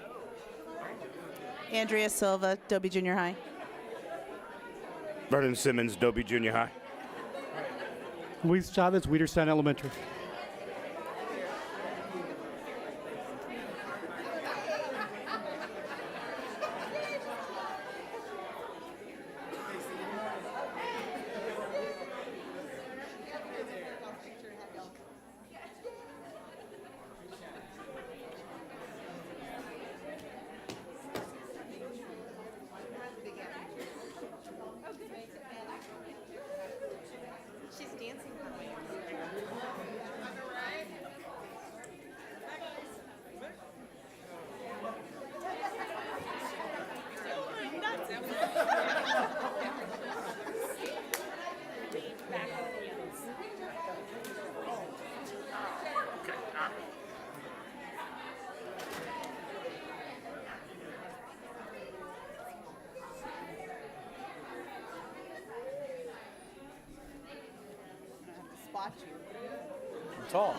Andrea Silva, Dobie Junior High. Vernon Simmons, Dobie Junior High. Luis Chavez, Wiederstein Elementary. watch you. I'm tall.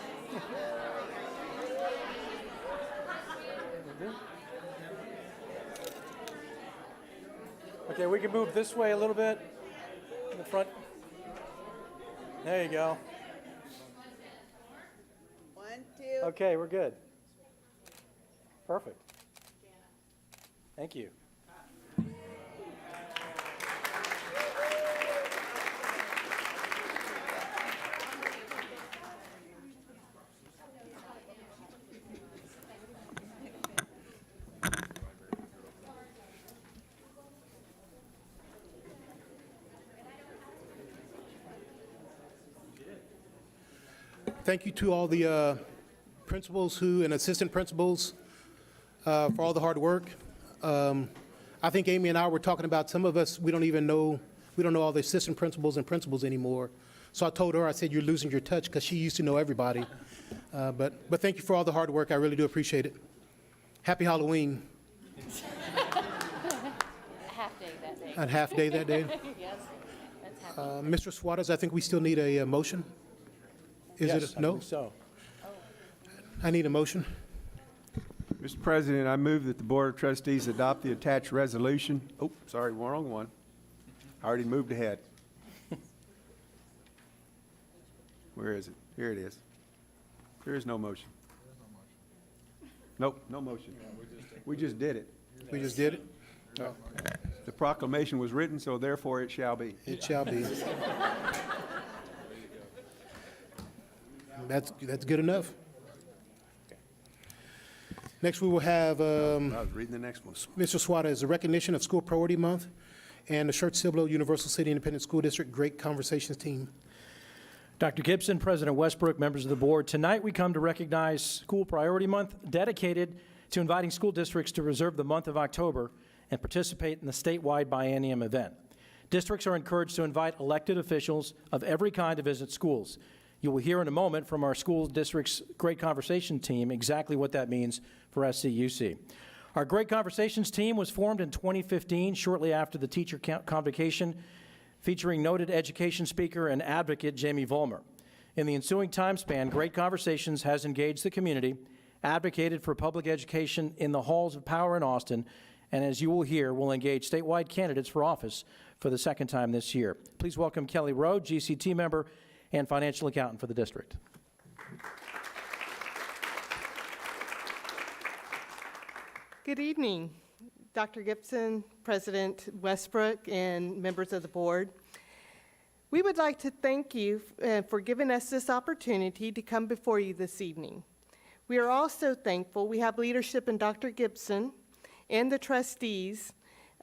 Okay, we can move this way a little bit in the front. There you go. 1, 2. Okay, we're good. Perfect. Thank you. Thank you to all the principals and assistant principals for all the hard work. I think Amy and I were talking about some of us, we don't know all the assistant principals and principals anymore. So I told her, I said, you're losing your touch because she used to know everybody. But thank you for all the hard work. I really do appreciate it. Happy Halloween. Half day that day. A half day that day? Yes, that's happy. Mr. Suarez, I think we still need a motion. Yes, it no? I think so. I need a motion. Mr. President, I move that the Board of Trustees adopt the attached resolution. Oh, sorry, wrong one. I already moved ahead. Where is it? Here it is. There is no motion. Nope, no motion. We just did it. We just did it? No. The proclamation was written, so therefore it shall be. It shall be. That's good enough. Next, we will have I was reading the next one. Mr. Suarez, the recognition of School Priority Month and the Schertz-Cibolo-Universal City Independent School District Great Conversations Team. Dr. Gibson, President Westbrook, members of the board, tonight we come to recognize School Priority Month, dedicated to inviting school districts to reserve the month of October and participate in the statewide biennium event. Districts are encouraged to invite elected officials of every kind to visit schools. You will hear in a moment from our school district's Great Conversation team exactly what that means for SCUC. Our Great Conversations team was formed in 2015, shortly after the teacher convocation, featuring noted education speaker and advocate Jamie Vollmer. In the ensuing time span, Great Conversations has engaged the community, advocated for public education in the halls of power in Austin, and as you will hear, will engage statewide candidates for office for the second time this year. Please welcome Kelly Rowe, GCT member and financial accountant for the district. Good evening, Dr. Gibson, President Westbrook, and members of the board. We would like to thank you for giving us this opportunity to come before you this evening. We are also thankful we have leadership in Dr. Gibson and the trustees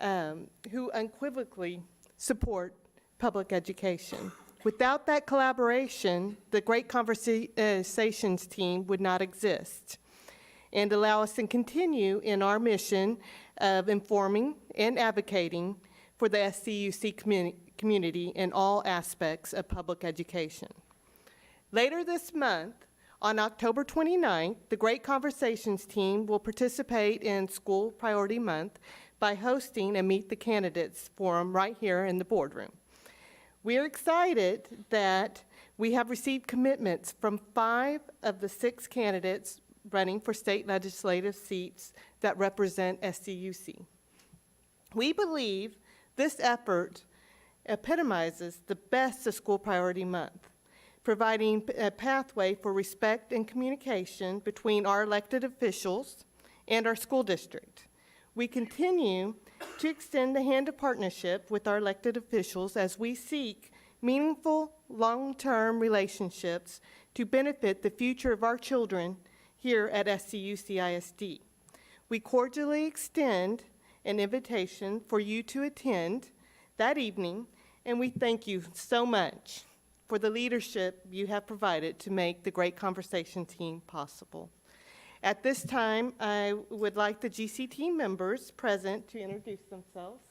who unequivocally support public education. Without that collaboration, the Great Conversations team would not exist and allow us to continue in our mission of informing and advocating for the SCUC community in all aspects of public education. Later this month, on October 29th, the Great Conversations team will participate in School Priority Month by hosting a Meet the Candidates forum right here in the boardroom. We are excited that we have received commitments from 5 of the 6 candidates running for state legislative seats that represent SCUC. We believe this effort epitomizes the best of School Priority Month, providing a pathway for respect and communication between our elected officials and our school district. We continue to extend the hand of partnership with our elected officials as we seek meaningful, long-term relationships to benefit the future of our children here at SCUCISD. We cordially extend an invitation for you to attend that evening, and we thank you so much for the leadership you have provided to make the Great Conversation team possible. At this time, I would like the GCT members present to introduce themselves.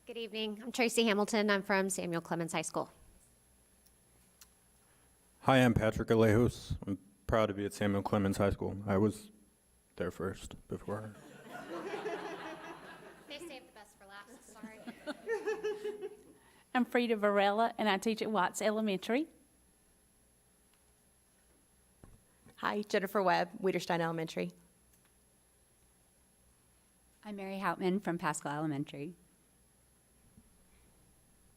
Good evening. I'm Tracy Hamilton. I'm from Samuel Clemens High School. Hi, I'm Patrick Alejos. I'm proud to be at Samuel Clemens High School. I was there first before her. They saved the best for last, sorry. I'm Frida Varela, and I teach at Watts Elementary. Hi, Jennifer Webb, Wiederstein Elementary. I'm Mary Houtman from Pascal Elementary.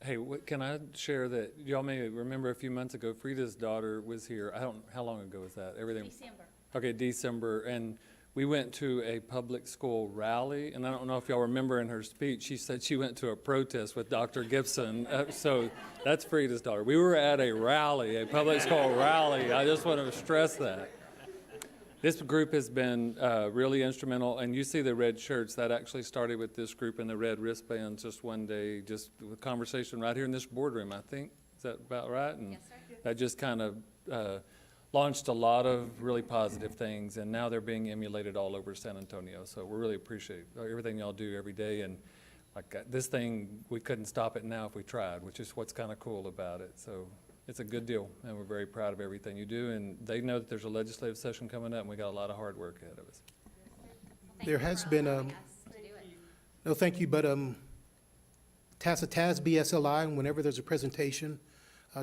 Hey, can I share that y'all may remember a few months ago, Frida's daughter was here. How long ago was that? December. Okay, December, and we went to a public school rally, and I don't know if y'all remember in her speech, she said she went to a protest with Dr. Gibson. So that's Frida's daughter. We were at a rally, a public school rally. I just want to stress that. This group has been really instrumental, and you see the red shirts. That actually started with this group in the red wristbands just one day, just with conversation right here in this boardroom, I think. Is that about right? And yes, sir. That just kind of launched a lot of really positive things, and now they're being emulated all over San Antonio. So we really appreciate everything y'all do every day. And like this thing, we couldn't stop it now if we tried, which is what's kind of cool about it. So it's a good deal, and we're very proud of everything you do. And they know that there's a legislative session coming up, and we got a lot of hard work ahead of us. There has been, no, thank you, but TAS BSLI, whenever there's a presentation,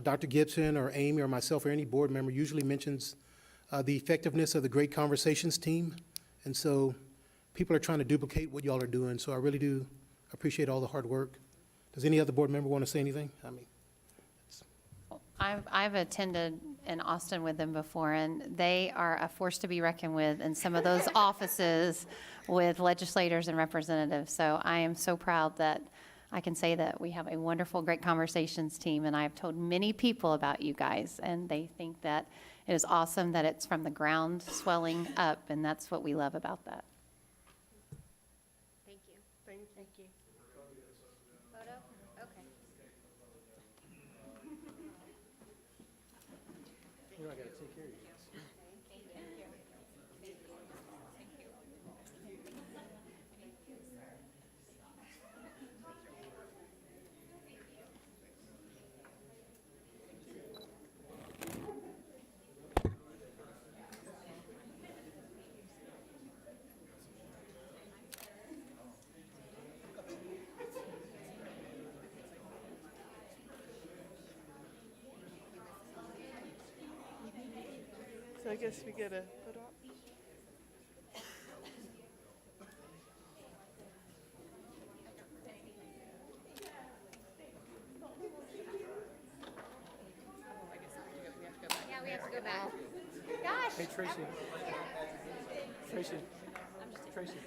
Dr. Gibson or Amy or myself or any board member usually mentions the effectiveness of the Great Conversations team. And so people are trying to duplicate what y'all are doing. So I really do appreciate all the hard work. Does any other board member want to say anything? I mean, I've attended in Austin with them before, and they are a force to be reckoned with in some of those offices with legislators and representatives. So I am so proud that I can say that we have a wonderful Great Conversations team, and I have told many people about you guys, and they think that it is awesome that it's from the ground swelling up, and that's what we love about that. Thank you. Thank you. Photo? Okay. You know, I got to take care of you. So I guess we get a photo op. Yeah, we have to go back. Gosh. Hey, Tracy. Tracy. Tracy.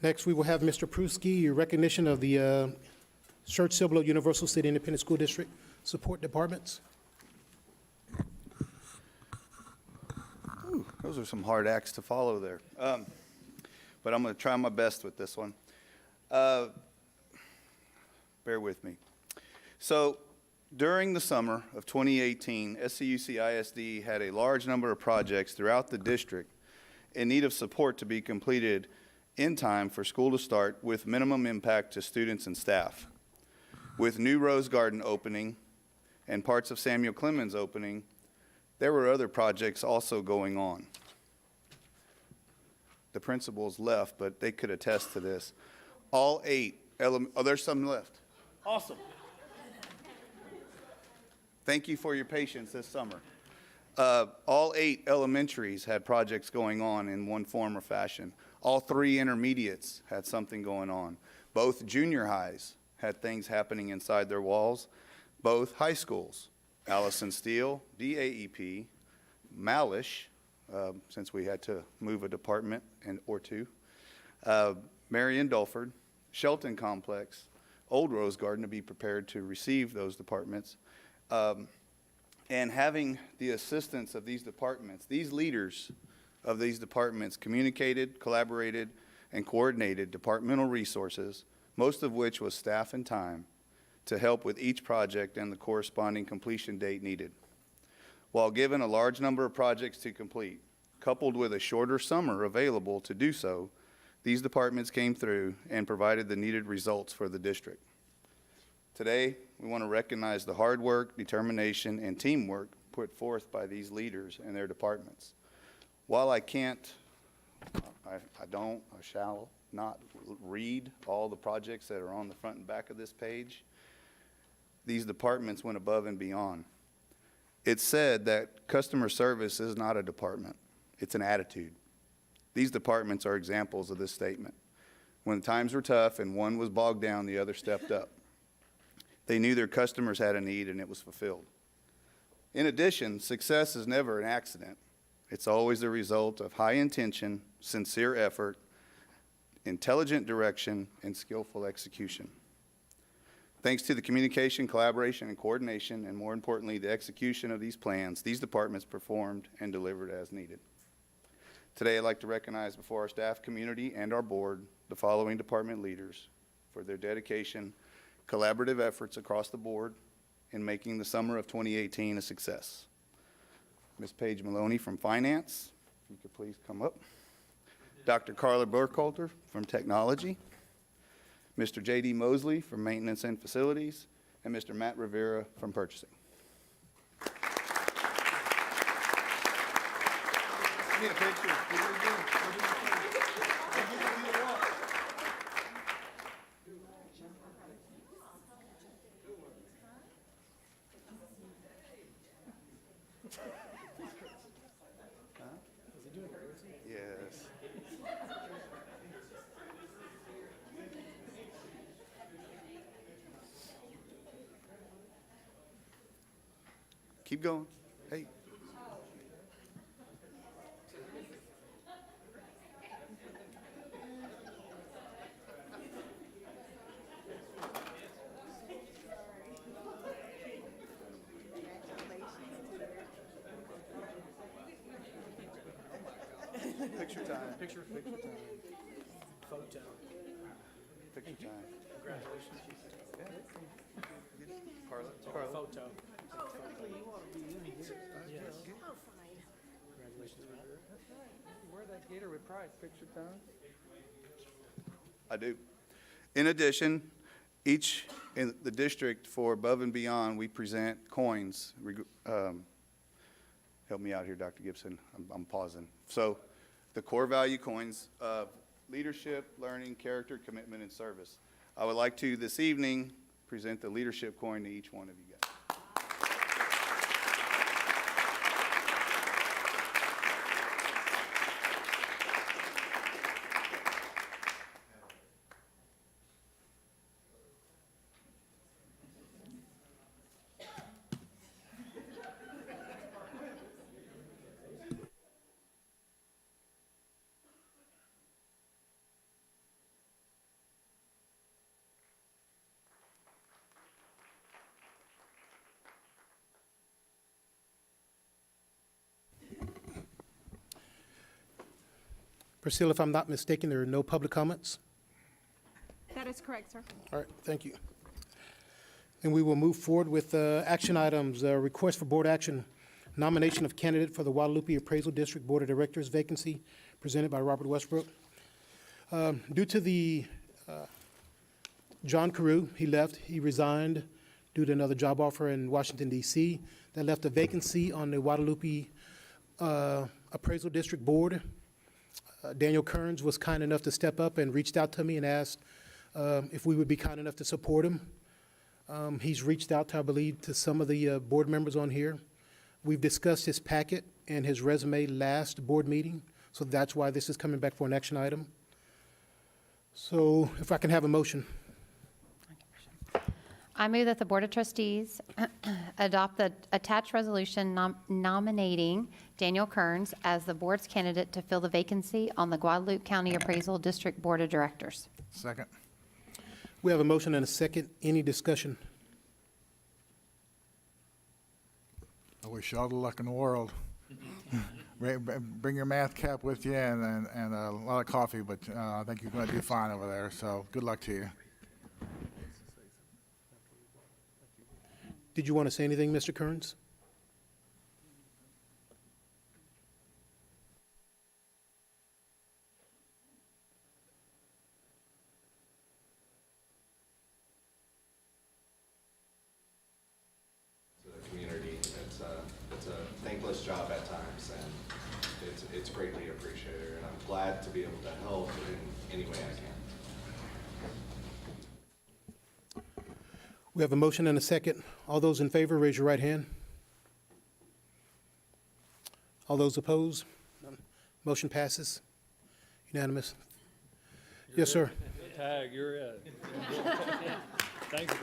Next, we will have Mr. Pruski, your recognition of the Schertz-Cibolo-Universal City Independent School District Support Departments. Ooh, those are some hard acts to follow there. But I'm going to try my best with this one. Bear with me. So during the summer of 2018, SCUCISD had a large number of projects throughout the district in need of support to be completed in time for school to start with minimum impact to students and staff. With new Rose Garden opening and parts of Samuel Clemens opening, there were other projects also going on. The principals left, but they could attest to this. All 8 oh, there's some left. Awesome. Thank you for your patience this summer. All 8 elementaries had projects going on in one form or fashion. All 3 intermediates had something going on. Both junior highs had things happening inside their walls. Both high schools, Allison Steele, DAEP, Malish, since we had to move a department or two, Marion Dulford, Shelton Complex, Old Rose Garden to be prepared to receive those departments. And having the assistance of these departments, these leaders of these departments communicated, collaborated, and coordinated departmental resources most of which was staff and time to help with each project and the corresponding completion date needed. While given a large number of projects to complete, coupled with a shorter summer available to do so, these departments came through and provided the needed results for the district. Today, we want to recognize the hard work, determination, and teamwork put forth by these leaders and their departments. While I shall not read all the projects that are on the front and back of this page, these departments went above and beyond. It's said that customer service is not a department, it's an attitude. These departments are examples of this statement. When times were tough and one was bogged down, the other stepped up. They knew their customers had a need and it was fulfilled. In addition, success is never an accident. It's always the result of high intention, sincere effort, intelligent direction, and skillful execution. Thanks to the communication, collaboration, and coordination, and more importantly, the execution of these plans, these departments performed and delivered as needed. Today, I'd like to recognize before our staff community and our board the following department leaders for their dedication, collaborative efforts across the board in making the summer of 2018 a success. Ms. Paige Maloney from Finance, if you could please come up. Dr. Carla Burkhalter from Technology. Mr. J.D. Mosley from Maintenance and Facilities, and Mr. Matt Rivera from Purchasing. Need a picture. Yes. Keep going. Hey. Picture time. Picture time. Photo. Picture time. Congratulations. Carla. Photo. Wear that gator with pride. Picture time. I do. In addition, each in the district for Above and Beyond, we present coins. Help me out here, Dr. Gibson. I'm pausing. So the core value coins of leadership, learning, character, commitment, and service. I would like to, this evening, present the leadership coin to each one of you guys. Priscilla, if I'm not mistaken, there are no public comments? That is correct, sir. All right, thank you. And we will move forward with action items. Request for board action, nomination of candidate for the Guadalupe Appraisal District Board of Directors vacancy, presented by Robert Westbrook. Due to the John Carew, he left, he resigned due to another job offer in Washington, D.C. That left a vacancy on the Guadalupe Appraisal District Board. Daniel Kearns was kind enough to step up and reached out to me and asked if we would be kind enough to support him. He's reached out to, I believe, to some of the board members on here. We've discussed his packet and his resume last board meeting, so that's why this is coming back for an action item. So if I can have a motion. I move that the Board of Trustees adopt the attached resolution nominating Daniel Kearns as the board's candidate to fill the vacancy on the Guadalupe County Appraisal District Board of Directors. Second. We have a motion and a second. Any discussion? I wish you all the luck in the world. Bring your math cap with you and a lot of coffee, but I think you're going to do fine over there, so good luck to you. Did you want to say anything, Mr. Kearns? The community, it's a thankless job at times, and it's greatly appreciated, and I'm glad to be able to help in any way I can. We have a motion and a second. All those in favor, raise your right hand. All those opposed? Motion passes. Unanimous. Yes, sir. Tag, you're it. Thank you.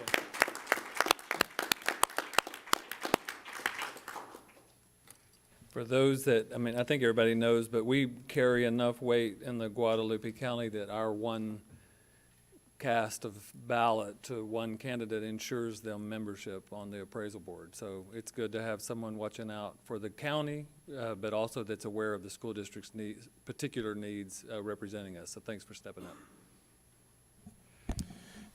For those that, I mean, I think everybody knows, but we carry enough weight in the Guadalupe County that our one cast of ballot to one candidate ensures them membership on the appraisal board. So it's good to have someone watching out for the county, but also that's aware of the school district's needs, particular needs, representing us. So thanks for stepping up.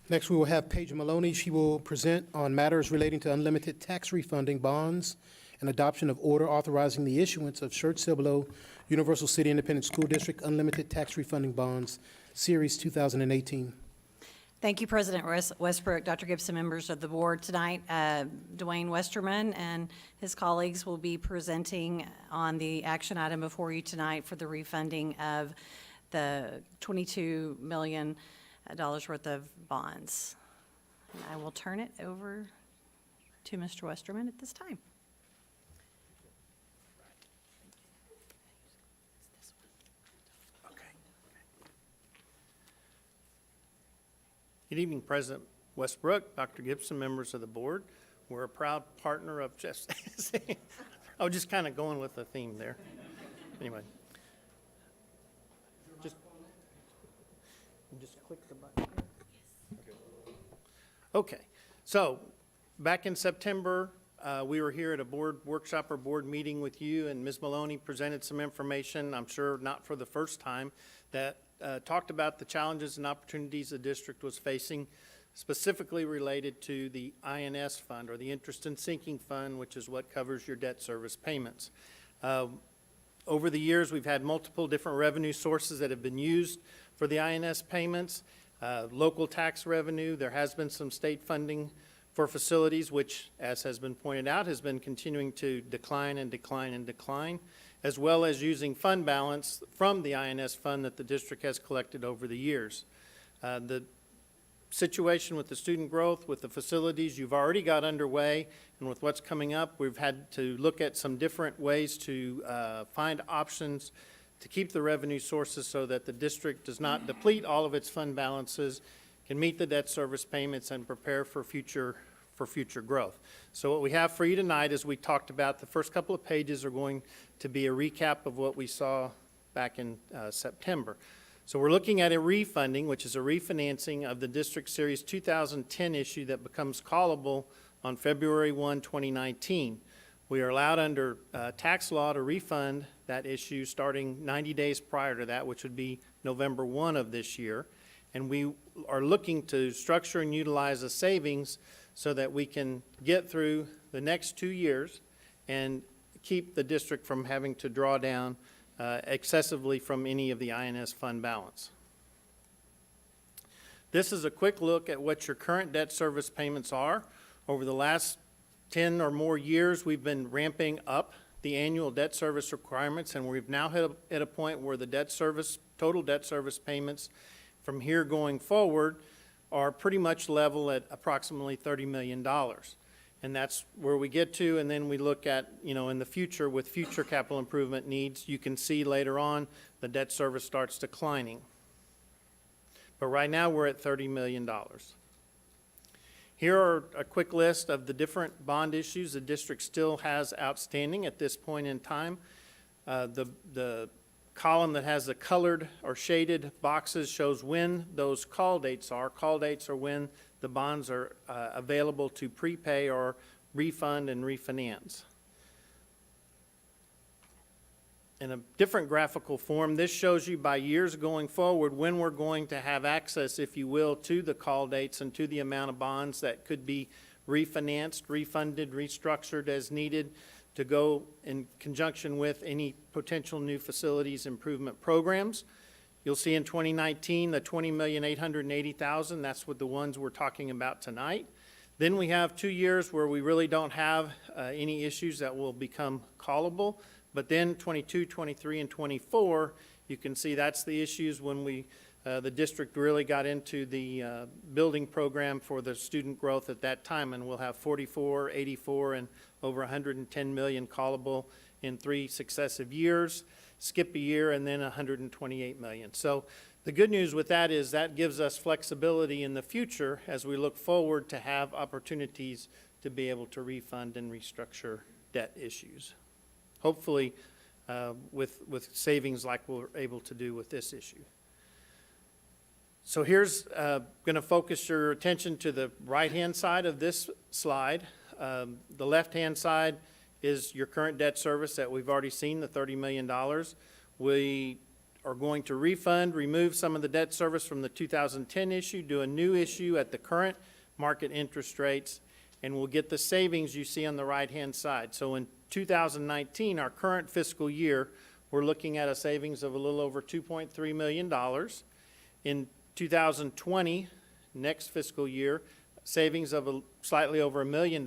Next, we will have Paige Maloney. She will present on matters relating to unlimited tax refunding bonds and adoption of order authorizing the issuance of Schertz-Cibolo-Universal City Independent School District Unlimited Tax Refunding Bonds, Series 2018. Thank you, President Westbrook, Dr. Gibson, members of the board. Tonight, Dwayne Westerman and his colleagues will be presenting on the action item before you tonight for the refunding of the $22 million worth of bonds. And I will turn it over to Mr. Westerman at this time. Good evening, President Westbrook, Dr. Gibson, members of the board. We're a proud partner of just, I was just kind of going with the theme there. Anyway. Just click the button. Okay, so back in September, we were here at a board workshop or board meeting with you, and Ms. Maloney presented some information, I'm sure not for the first time, that talked about the challenges and opportunities the district was facing, specifically related to the INS fund, or the Interest and Sinking Fund, which is what covers your debt service payments. Over the years, we've had multiple different revenue sources that have been used for the INS payments. Local tax revenue, there has been some state funding for facilities, which, as has been pointed out, has been continuing to decline and decline and decline, as well as using fund balance from the INS fund that the district has collected over the years. The situation with the student growth, with the facilities you've already got underway, and with what's coming up, we've had to look at some different ways to find options to keep the revenue sources so that the district does not deplete all of its fund balances, can meet the debt service payments, and prepare for future growth. So what we have for you tonight, as we talked about, the first couple of pages are going to be a recap of what we saw back in September. So we're looking at a refunding, which is a refinancing of the District Series 2010 issue that becomes callable on February 1, 2019. We are allowed under tax law to refund that issue starting 90 days prior to that, which would be November 1 of this year. And we are looking to structure and utilize the savings so that we can get through the next 2 years and keep the district from having to draw down excessively from any of the INS fund balance. This is a quick look at what your current debt service payments are. Over the last 10 or more years, we've been ramping up the annual debt service requirements, and we've now hit at a point where the total debt service payments from here going forward are pretty much level at approximately $30 million. And that's where we get to, and then we look at, in the future, with future capital improvement needs, you can see later on the debt service starts declining. But right now we're at $30 million. Here are a quick list of the different bond issues the district still has outstanding at this point in time. The column that has the colored or shaded boxes shows when those call dates are. Call dates are when the bonds are available to prepay or refund and refinance. In a different graphical form, this shows you by years going forward when we're going to have access, if you will, to the call dates and to the amount of bonds that could be refinanced, refunded, restructured as needed to go in conjunction with any potential new facilities improvement programs. You'll see in 2019, the $20,880,000, that's what the ones we're talking about tonight. Then we have 2 years where we really don't have any issues that will become callable. But then 22, 23, and 24, you can see that's the issues when the district really got into the building program for the student growth at that time, and we'll have 44, 84, and over 110 million callable in 3 successive years. Skip a year, and then 128 million. So the good news with that is that gives us flexibility in the future as we look forward to have opportunities to be able to refund and restructure debt issues. Hopefully with savings like we're able to do with this issue. So here's going to focus your attention to the right-hand side of this slide. The left-hand side is your current debt service that we've already seen, the $30 million. We are going to remove some of the debt service from the 2010 issue, do a new issue at the current market interest rates, and we'll get the savings you see on the right-hand side. So in 2019, our current fiscal year, we're looking at a savings of a little over $2.3 million. In 2020, next fiscal year, savings of slightly over $1 million.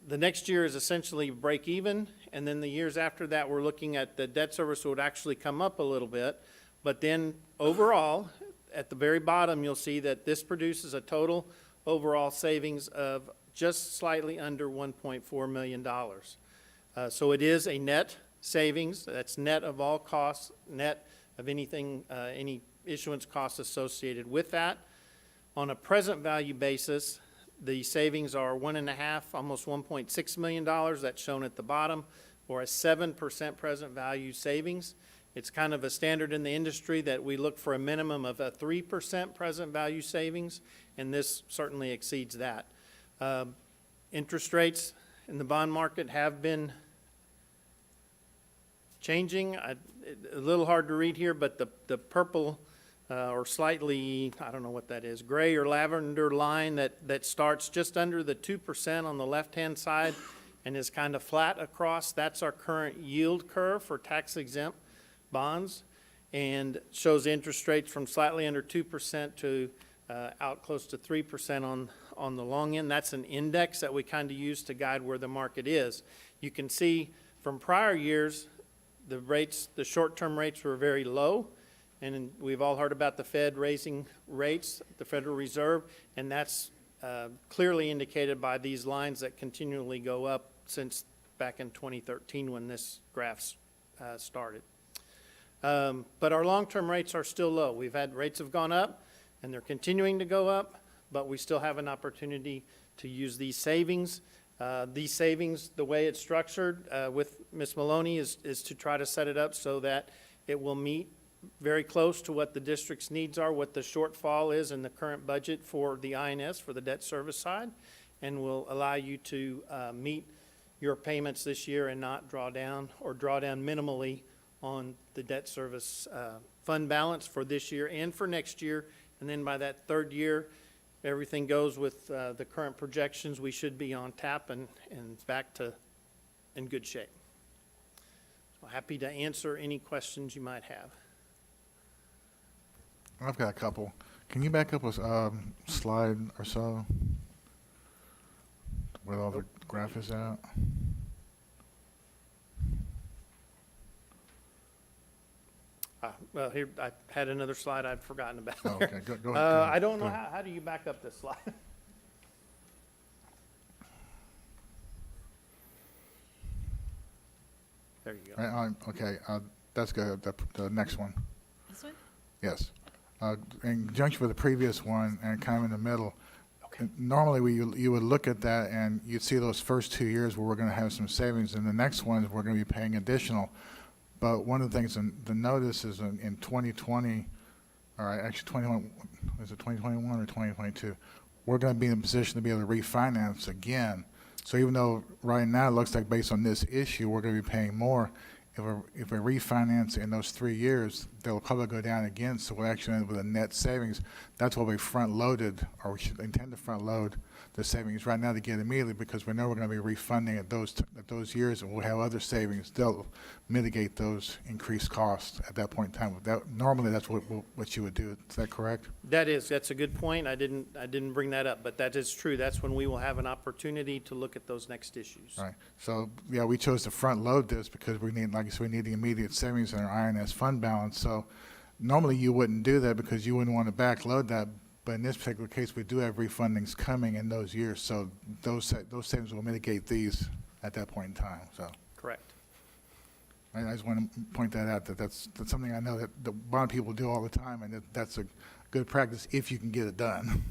The next year is essentially break even, and then the years after that, we're looking at the debt service would actually come up a little bit. But then overall, at the very bottom, you'll see that this produces a total overall savings of just slightly under $1.4 million. So it is a net savings. That's net of all costs, net of anything, any issuance costs associated with that. On a present value basis, the savings are $1.5, almost $1.6 million. That's shown at the bottom, or a 7% present value savings. It's kind of a standard in the industry that we look for a minimum of a 3% present value savings, and this certainly exceeds that. Interest rates in the bond market have been changing. A little hard to read here, but the purple or slightly, I don't know what that is, gray or lavender line that starts just under the 2% on the left-hand side and is kind of flat across. That's our current yield curve for tax-exempt bonds, and shows interest rates from slightly under 2% to out close to 3% on the long end. That's an index that we kind of use to guide where the market is. You can see from prior years, the short-term rates were very low, and we've all heard about the Fed raising rates, the Federal Reserve, and that's clearly indicated by these lines that continually go up since back in 2013 when this graph started. But our long-term rates are still low. We've had rates have gone up, and they're continuing to go up, but we still have an opportunity to use these savings. These savings, the way it's structured with Ms. Maloney is to try to set it up so that it will meet very close to what the district's needs are, what the shortfall is in the current budget for the INS, for the debt service side, and will allow you to meet your payments this year and not draw down or draw down minimally on the debt service fund balance for this year and for next year. And then by that third year, everything goes with the current projections, we should be on tap and back to in good shape. So happy to answer any questions you might have. I've got a couple. Can you back up a slide or so where all the graph is at? Well, here, I had another slide I'd forgotten about. Oh, okay, go ahead. I don't know, how do you back up this slide? There you go. Okay, that's good. The next one. This one? Yes. In conjunction with the previous one and kind of in the middle, normally you would look at that and you'd see those first 2 years where we're going to have some savings, and the next ones we're going to be paying additional. But one of the things to notice is in 2020, or actually 21, is it 2021 or 2022, we're going to be in a position to be able to refinance again. So even though right now it looks like based on this issue, we're going to be paying more, if we refinance in those 3 years, they'll probably go down again, so we'll actually end up with a net savings. That's what we front-loaded, or we should intend to front-load the savings right now to get immediately, because we know we're going to be refunding at those years, and we'll have other savings that'll mitigate those increased costs at that point in time. Normally, that's what you would do. Is that correct? That's a good point. I didn't bring that up, but that is true. That's when we will have an opportunity to look at those next issues. Right. So, yeah, we chose to front load this because we need, like I said, we need the immediate savings in our INS fund balance. So normally you wouldn't do that because you wouldn't want to backload that. But in this particular case, we do have refundings coming in those years. So those savings will mitigate these at that point in time. So Correct. I just want to point that out, that's something I know that the bond people do all the time, and that's a good practice if you can get it done.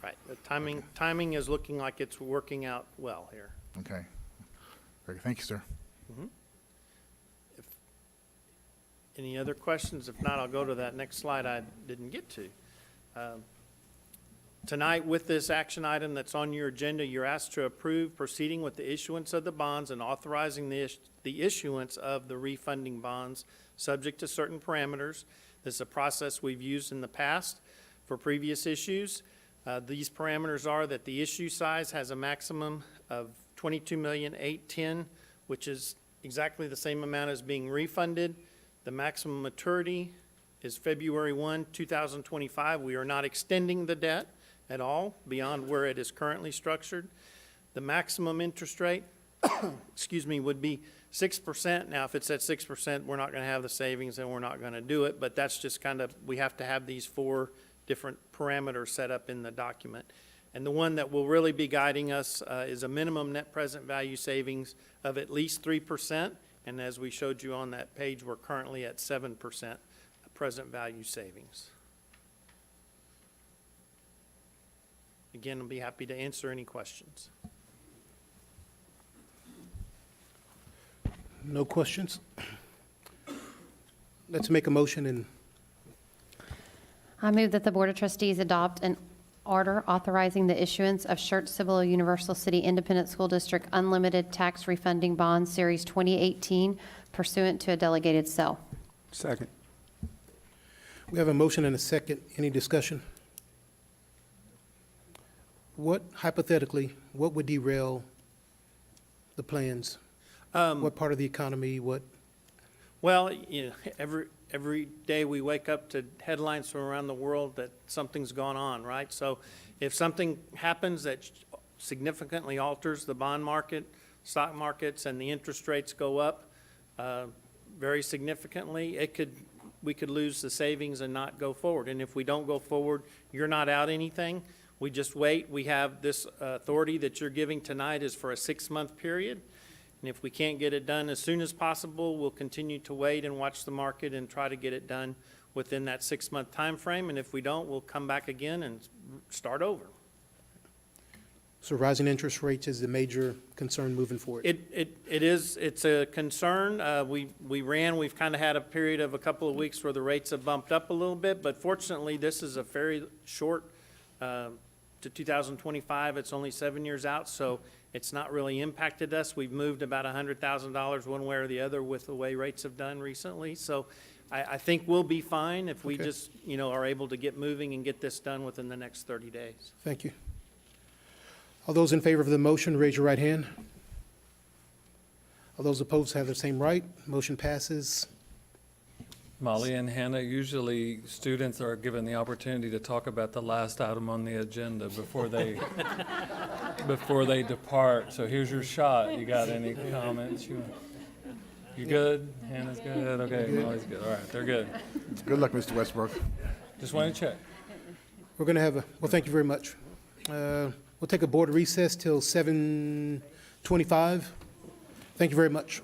Right. The timing is looking like it's working out well here. Okay. Very good. Thank you, sir. Any other questions? If not, I'll go to that next slide I didn't get to. Tonight, with this action item that's on your agenda, you're asked to approve proceeding with the issuance of the bonds and authorizing the issuance of the refunding bonds, subject to certain parameters. This is a process we've used in the past for previous issues. These parameters are that the issue size has a maximum of $22,810,000, which is exactly the same amount as being refunded. The maximum maturity is February 1, 2025. We are not extending the debt at all beyond where it is currently structured. The maximum interest rate, excuse me, would be 6%. Now, if it's at 6%, we're not going to have the savings and we're not going to do it, but that's just kind of, we have to have these 4 different parameters set up in the document. And the one that will really be guiding us is a minimum net present value savings of at least 3%. And as we showed you on that page, we're currently at 7% present value savings. Again, I'll be happy to answer any questions. No questions? Let's make a motion and I move that the Board of Trustees adopt an order authorizing the issuance of Schertz-Cibolo-Universal City Independent School District Unlimited Tax Refunding Bonds Series 2018 pursuant to a delegated sale. Second. we have a motion and a second. Any discussion? What, hypothetically, what would derail the plans? What part of the economy, what? Well, you know, every day we wake up to headlines from around the world that something's gone on, right? So if something happens that significantly alters the bond market, stock markets, and the interest rates go up very significantly, we could lose the savings and not go forward. And if we don't go forward, you're not out anything. We just wait. We have this authority that you're giving tonight is for a 6-month period. And if we can't get it done as soon as possible, we'll continue to wait and watch the market and try to get it done within that 6-month time frame. And if we don't, we'll come back again and start over. So rising interest rates is the major concern moving forward? It is. It's a concern. We've kind of had a period of a couple of weeks where the rates have bumped up a little bit, but fortunately, this is a very short to 2025. It's only 7 years out, so it's not really impacted us. We've moved about $100,000 one way or the other with the way rates have done recently. So I think we'll be fine if we just, are able to get moving and get this done within the next 30 days. Thank you. All those in favor of the motion, raise your right hand. All those opposed have the same right. Motion passes. Molly and Hannah, usually students are given the opportunity to talk about the last item on the agenda before they depart. So here's your shot. You got any comments? You good? Hannah's good? Okay, Molly's good. All right, they're good. Good luck, Mr. Westbrook. Just want to check. We're going to have well, thank you very much. We'll take a board recess till 7:25. Thank you very much.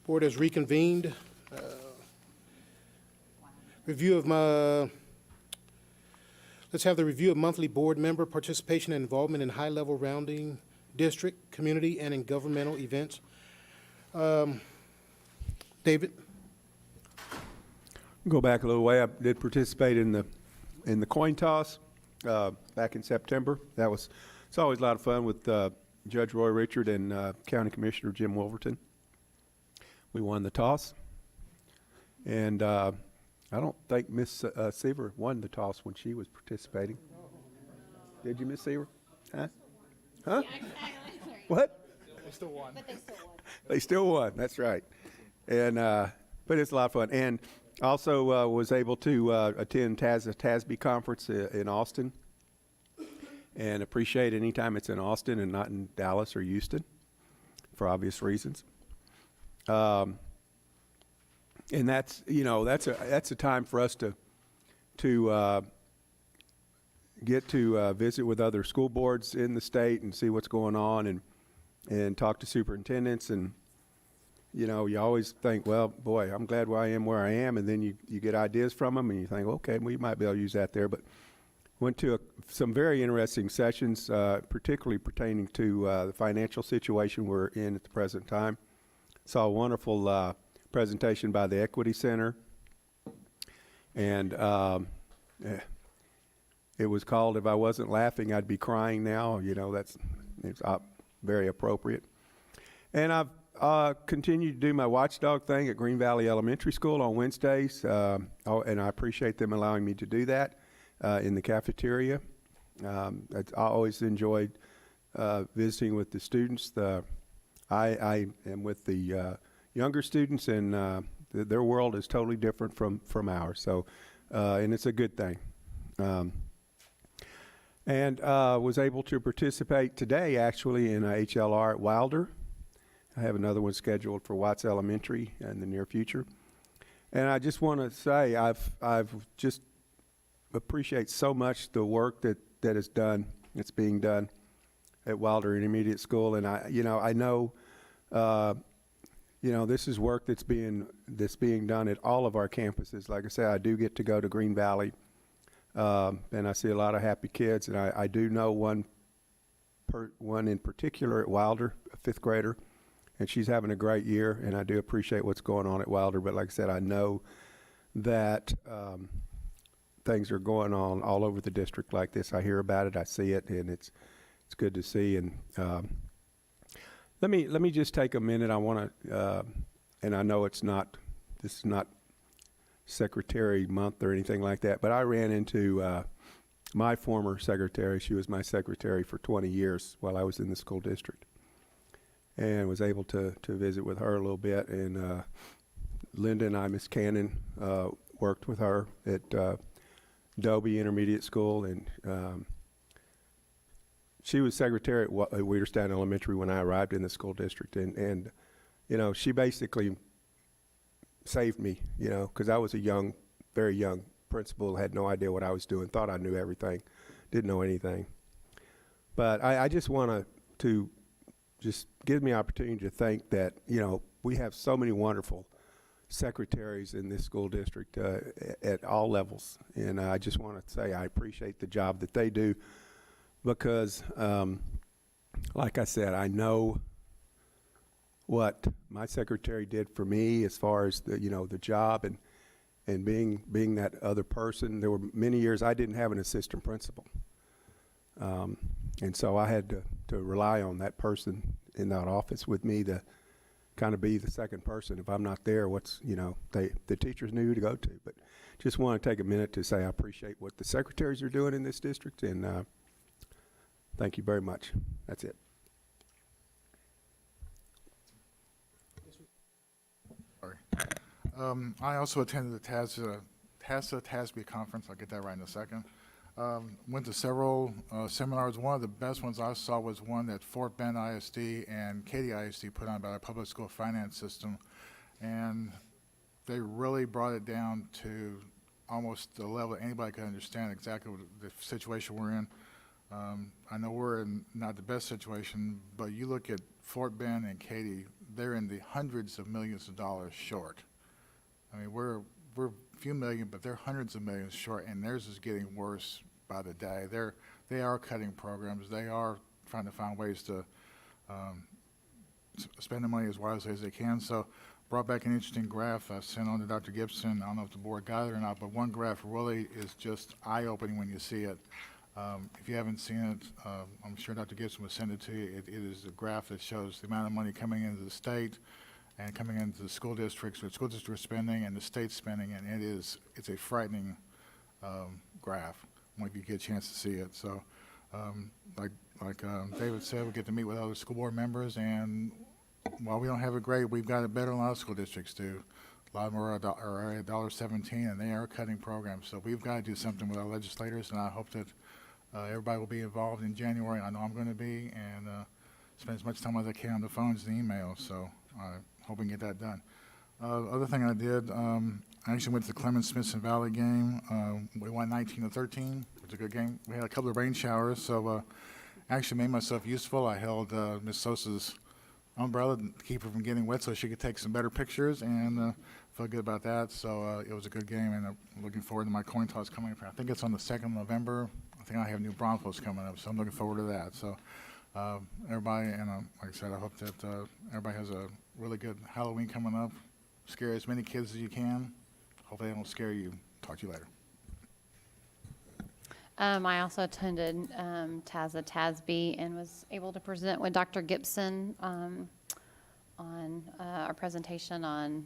Board has reconvened. Review of let's have the review of monthly board member participation and involvement in high-level rounding, district, community, and in governmental events. David? Go back a little way. I did participate in the coin toss back in September. It's always a lot of fun with Judge Roy Richard and County Commissioner Jim Wolverton. We won the toss, and I don't think Miss Seaver won the toss when she was participating. Did you, Miss Seaver? Huh? Huh? What? They still won. They still won. That's right. And but it's a lot of fun. And also was able to attend TASB conference in Austin, and appreciate any time it's in Austin and not in Dallas or Houston, for obvious reasons. And that's a time for us to get to visit with other school boards in the state and see what's going on, and talk to superintendents. And you always think, well, boy, I'm glad I am where I am, and then you get ideas from them, and you think, okay, we might be able to use that there. But went to some very interesting sessions, particularly pertaining to the financial situation we're in at the present time. Saw a wonderful presentation by the Equity Center, and it was called "If I Wasn't Laughing, I'd Be Crying Now." It's very appropriate. And I've continued to do my watchdog thing at Green Valley Elementary School on Wednesdays, and I appreciate them allowing me to do that in the cafeteria. I always enjoyed visiting with the students. I am with the younger students, and their world is totally different from ours. So, and it's a good thing. And was able to participate today, actually, in a HLR at Wilder. I have another one scheduled for Watts Elementary in the near future. And I just want to say I've just appreciate so much the work that's being done at Wilder Intermediate School. And I know this is work that's being done at all of our campuses. Like I said, I do get to go to Green Valley, and I see a lot of happy kids. And I do know one in particular at Wilder, a 5th grader, and she's having a great year. And I do appreciate what's going on at Wilder. But like I said, I know that things are going on all over the district like this. I hear about it, I see it, and it's good to see. And let me just take a minute. I want to, and I know this is not Secretary Month or anything like that, but I ran into my former secretary. She was my secretary for 20 years while I was in the school district, and was able to visit with her a little bit. And Linda and I, Miss Cannon, worked with her at Dobie Intermediate School, and she was secretary at Weederstein Elementary when I arrived in the school district, and she basically saved me, because I was a very young principal, had no idea what I was doing, thought I knew everything, didn't know anything. But I just want to just give me opportunity to think that, we have so many wonderful secretaries in this school district at all levels. And I just want to say I appreciate the job that they do, because, like I said, I know what my secretary did for me as far as the job and being that other person. There were many years I didn't have an assistant principal. And so I had to rely on that person in that office with me to kind of be the second person. If I'm not there, the teachers knew who to go to. But just want to take a minute to say I appreciate what the secretaries are doing in this district, and thank you very much. That's it. Sorry. I also attended the TASB conference. I'll get that right in a second. Went to several seminars. One of the best ones I saw was one that Fort Bend ISD and Katy ISD put on about our public school finance system. And they really brought it down to almost the level that anybody could understand exactly what the situation we're in. I know we're in not the best situation, but you look at Fort Bend and Katy, they're in the hundreds of millions of dollars short. I mean, we're a few million, but they're hundreds of millions short, and theirs is getting worse by the day. They are cutting programs. They are trying to find ways to spend the money as wisely as they can. So brought back an interesting graph I sent on to Dr. Gibson. I don't know if the board got it or not, but one graph really is just eye-opening when you see it. If you haven't seen it, I'm sure Dr. Gibson will send it to you. It is a graph that shows the amount of money coming into the state and coming into the school districts, what school districts are spending and the state's spending, and it's a frightening graph when you get a chance to see it. So like David said, we get to meet with other school board members, and while we don't have it great, we've got it better than a lot of school districts do. A lot of them are at $1.17, and they are cutting programs. So we've got to do something with our legislators, and I hope that everybody will be involved in January. I know I'm going to be, and spend as much time as I can on the phones and emails. So I hope we can get that done. Other thing I did, I actually went to the Clemens-Smithson Valley game. We won 19-13. It was a good game. We had a couple of rain showers, so actually made myself useful. I held Miss Sosa's umbrella to keep her from getting wet so she could take some better pictures, and felt good about that. So it was a good game, and I'm looking forward to my coin toss coming up. I think it's on the 2nd of November. I think I have new Broncos coming up, so I'm looking forward to that. So everybody, and like I said, I hope that everybody has a really good Halloween coming up. Scare as many kids as you can. Hopefully they don't scare you. Talk to you later. I also attended TASB and was able to present with Dr. Gibson on our presentation on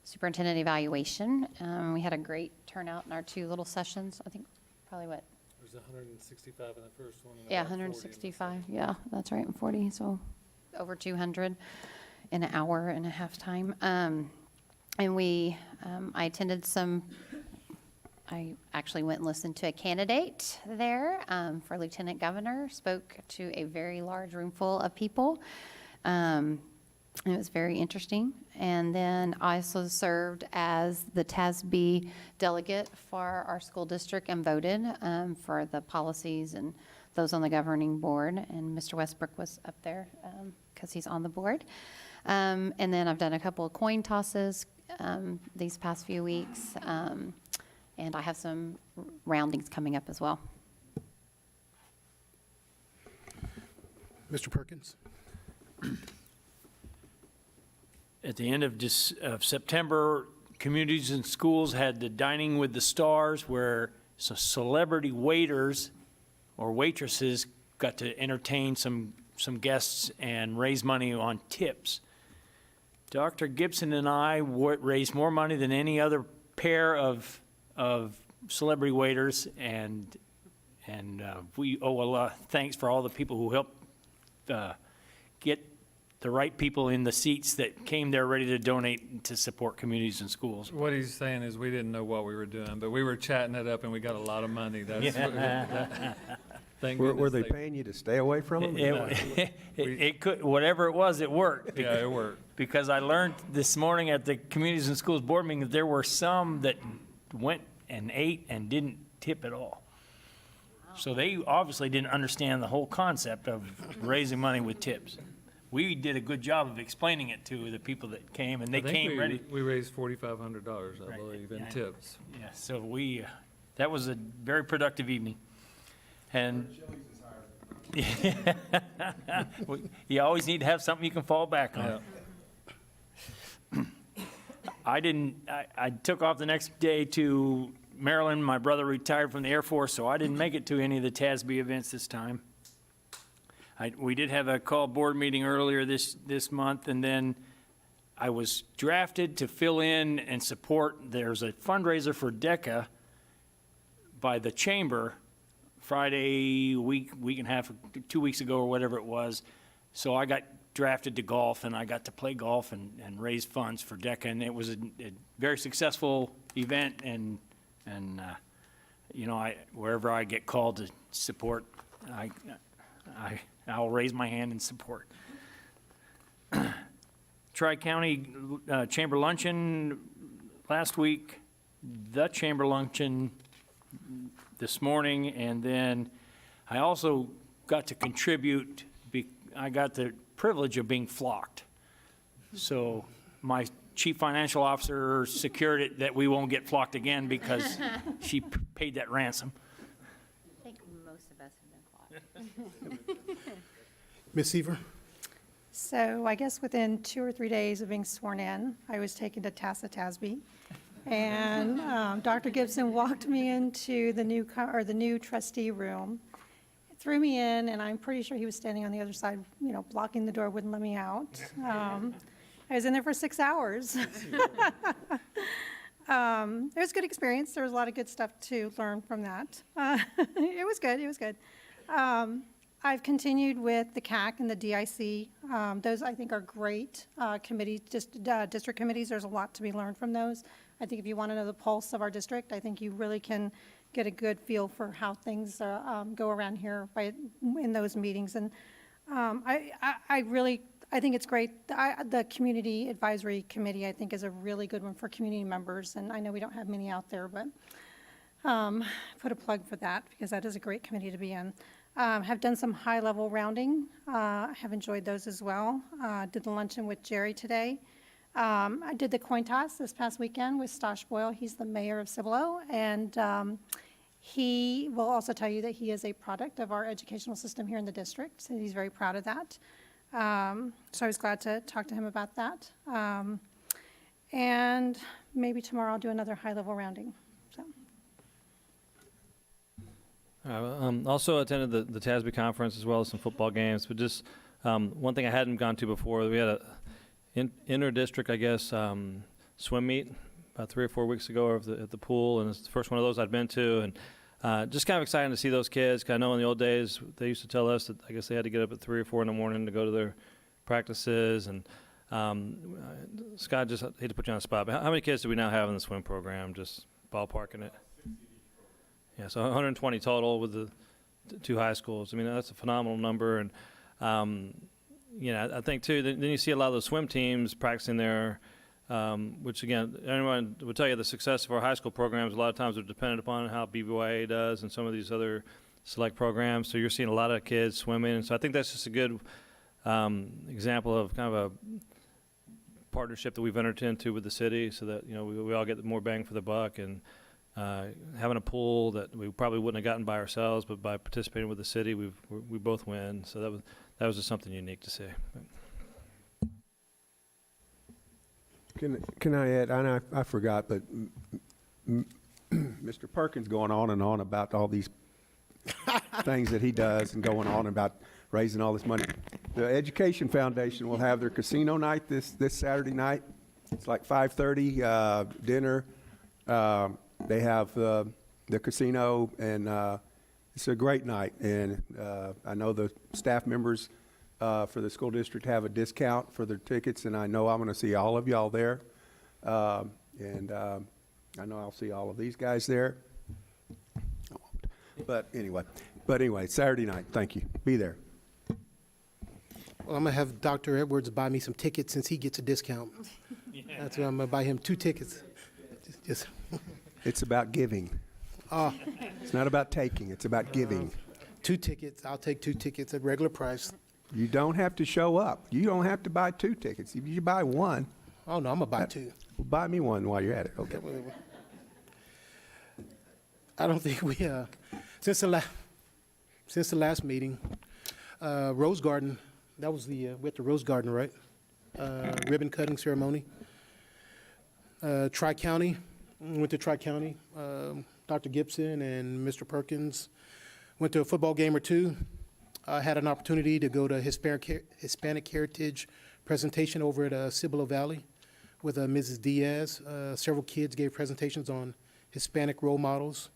superintendent evaluation. We had a great turnout in our 2 little sessions. I think probably what? There's 165 in the first one. Yeah, 165. Yeah, that's right, and 40. So over 200 in an hour and a half time. And I attended I actually went and listened to a candidate there for lieutenant governor, spoke to a very large room full of people. It was very interesting. And then I also served as the TASB delegate for our school district and voted for the policies and those on the governing board. And Mr. Westbrook was up there because he's on the board. And then I've done a couple of coin tosses these past few weeks. And I have some roundings coming up as well. Mr. Perkins? At the end of September, communities and schools had the Dining with the Stars, where celebrity waiters or waitresses got to entertain some guests and raise money on tips. Dr. Gibson and I raised more money than any other pair of celebrity waiters, and we owe a lot of thanks for all the people who helped get the right people in the seats that came there ready to donate to support communities and schools. What he's saying is we didn't know what we were doing, but we were chatting it up and we got a lot of money. That's Were they paying you to stay away from them? It could, whatever it was, it worked. Yeah, it worked. Because I learned this morning at the Communities and Schools Board meeting that there were some that went and ate and didn't tip at all. So they obviously didn't understand the whole concept of raising money with tips. We did a good job of explaining it to the people that came, and they came ready. We raised $4,500, I believe, in tips. Yeah, so that was a very productive evening. And you always need to have something you can fall back on. Yeah. I took off the next day to Maryland. My brother retired from the Air Force, so I didn't make it to any of the TASB events this time. We did have a call board meeting earlier this month, and then I was drafted to fill in and support. There's a fundraiser for DECA by the chamber Friday, week and a half, 2 weeks ago or whatever it was. So I got drafted to golf, and I got to play golf and raise funds for DECA, and it was a very successful event. And wherever I get called to support, I'll raise my hand in support. Tri-County Chamber Luncheon last week, the Chamber Luncheon this morning, and then I also got to contribute. I got the privilege of being flocked. So my chief financial officer secured it that we won't get flocked again because she paid that ransom. I think most of us have been flocked. Ms. Seaver? So I guess within 2 or 3 days of being sworn in, I was taken to Tassa Tasby. And Dr. Gibson walked me into the new trustee room, threw me in, and I'm pretty sure he was standing on the other side, blocking the door, wouldn't let me out. I was in there for 6 hours. It was a good experience. There was a lot of good stuff to learn from that. It was good. It was good. I've continued with the CAC and the DIC. Those, I think, are great committees, district committees. There's a lot to be learned from those. I think if you want to know the pulse of our district, I think you really can get a good feel for how things go around here in those meetings. And I think it's great. The Community Advisory Committee, I think, is a really good one for community members. And I know we don't have many out there, but put a plug for that because that is a great committee to be in. Have done some high-level rounding. Have enjoyed those as well. Did the luncheon with Jerry today. I did the coin toss this past weekend with Stosh Boyle. He's the mayor of Cibolo, and he will also tell you that he is a product of our educational system here in the district, so he's very proud of that. So I was glad to talk to him about that. And maybe tomorrow I'll do another high-level rounding. Also attended the TASB conference as well as some football games, but just one thing I hadn't gone to before, we had a inter-district, I guess, swim meet about 3 or 4 weeks ago at the pool, and it's the first one of those I'd been to, and just kind of exciting to see those kids. 'Cause I know in the old days they used to tell us that I guess they had to get up at 3 or 4 in the morning to go to their practices, and Scott, just hate to put you on the spot, but how many kids do we now have in the swim program, just ballparking it? Yeah, so 120 total with the 2 high schools. I mean, that's a phenomenal number, and I think too. Then you see a lot of those swim teams practicing there, which again, anyone would tell you the success of our high school programs a lot of times are dependent upon how BBYA does and some of these other select programs. So you're seeing a lot of kids swimming, and so I think that's just a good example of kind of a partnership that we've entered into with the city, so that we all get more bang for the buck, and having a pool that we probably wouldn't have gotten by ourselves, but by participating with the city, we both win. So that was just something unique to see. Can I add? And I forgot, but Mr. Perkins going on and on about all these things that he does, and going on about raising all this money. The Education Foundation will have their casino night this Saturday night. It's like 5:30 dinner. They have the casino, and it's a great night. And I know the staff members for the school district have a discount for their tickets, and I know I'm going to see all of y'all there. And I know I'll see all of these guys there. But anyway, Saturday night. Thank you. Be there. Well, I'm going to have Dr. Edwards buy me some tickets since he gets a discount. That's why I'm going to buy him 2 tickets. Just It's about giving. It's not about taking. It's about giving. 2 tickets. I'll take 2 tickets at regular price. You don't have to show up. You don't have to buy 2 tickets. If you buy 1. Oh, no, I'm going to buy 2. Well, buy me 1 while you're at it. Okay. I don't think we, since the last meeting, Rose Garden, that was we at the Rose Garden, right? Ribbon cutting ceremony. Tri-County, went to Tri-County. Dr. Gibson and Mr. Perkins went to a football game or 2. I had an opportunity to go to Hispanic Heritage presentation over at Cibolo Valley with Mrs. Diaz. Several kids gave presentations on Hispanic role models.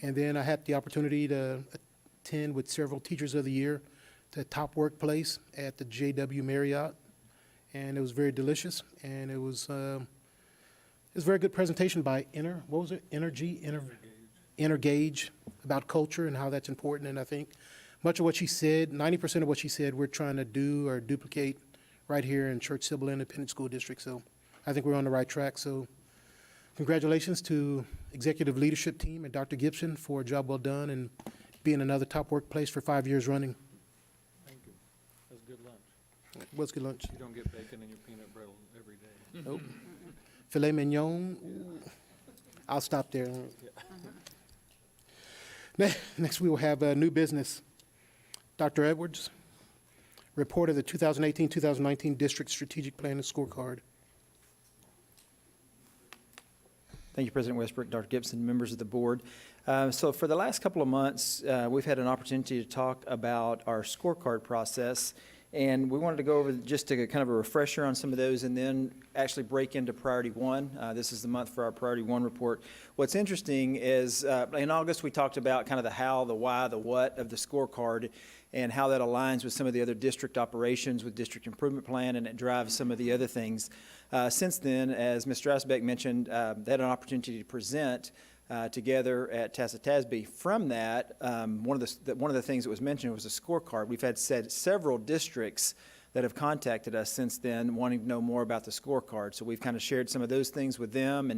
And then I had the opportunity to attend with several Teachers of the Year to Top Workplace at the JW Marriott. And it was very delicious. And it was a very good presentation by Intergage, about culture and how that's important. And I think much of what she said, 90% of what she said, we're trying to do or duplicate right here in Schertz-Cibolo Independent School District. So I think we're on the right track. So congratulations to executive leadership team and Dr. Gibson for a job well done and being another top workplace for 5 years running. Thank you. That was good lunch. What's good lunch? You don't get bacon in your peanut brittle every day. Nope. Filet mignon. Ooh. I'll stop there. Next, we will have new business. Dr. Edwards, report of the 2018-2019 District Strategic Plan and Scorecard. Thank you, President Westbrook, Dr. Gibson, members of the board. So for the last couple of months, we've had an opportunity to talk about our scorecard process, and we wanted to go over just a kind of a refresher on some of those and then actually break into Priority 1. This is the month for our Priority 1 report. What's interesting is in August we talked about kind of the how, the why, the what of the scorecard and how that aligns with some of the other district operations with district improvement plan, and it drives some of the other things. Since then, as Mr. Asbeck mentioned, they had an opportunity to present together at Schertz-Cibolo-Universal. From that, one of the things that was mentioned was a scorecard. We've had several districts that have contacted us since then wanting to know more about the scorecard. So we've kind of shared some of those things with them,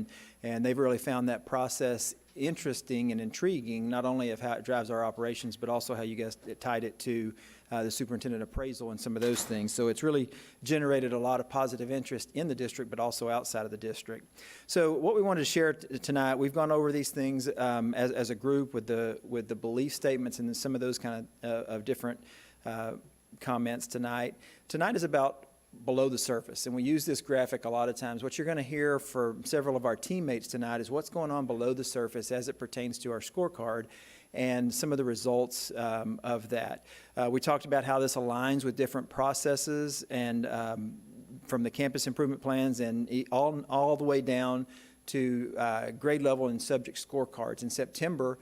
and they've really found that process interesting and intriguing, not only of how it drives our operations, but also how you guys tied it to the superintendent appraisal and some of those things. So it's really generated a lot of positive interest in the district, but also outside of the district. So what we wanted to share tonight, we've gone over these things as a group with the belief statements and some of those kind of different comments tonight. Tonight is about below the surface, and we use this graphic a lot of times. What you're going to hear from several of our teammates tonight is what's going on below the surface as it pertains to our scorecard and some of the results of that. We talked about how this aligns with different processes and from the campus improvement plans and all the way down to grade level and subject scorecards. In September,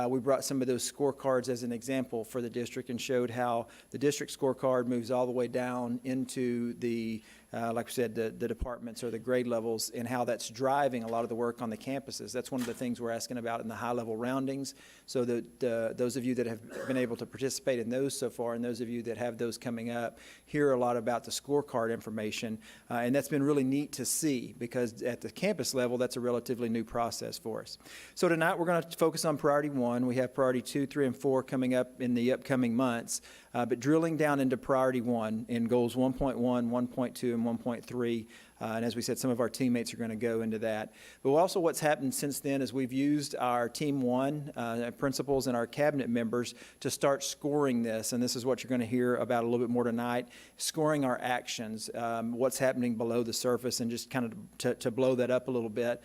we brought some of those scorecards as an example for the district and showed how the district scorecard moves all the way down into the, like we said, the departments or the grade levels, and how that's driving a lot of the work on the campuses. That's one of the things we're asking about in the high-level roundings. So that those of you that have been able to participate in those so far, and those of you that have those coming up, hear a lot about the scorecard information. And that's been really neat to see, because at the campus level, that's a relatively new process for us. So tonight, we're going to focus on Priority 1. We have Priority 2, 3, and 4 coming up in the upcoming months. But drilling down into Priority 1 in goals 1.1, 1.2, and 1.3. And as we said, some of our teammates are going to go into that. But also what's happened since then is we've used our Team 1 principals and our cabinet members to start scoring this. And this is what you're going to hear about a little bit more tonight, scoring our actions, what's happening below the surface, and just kind of to blow that up a little bit.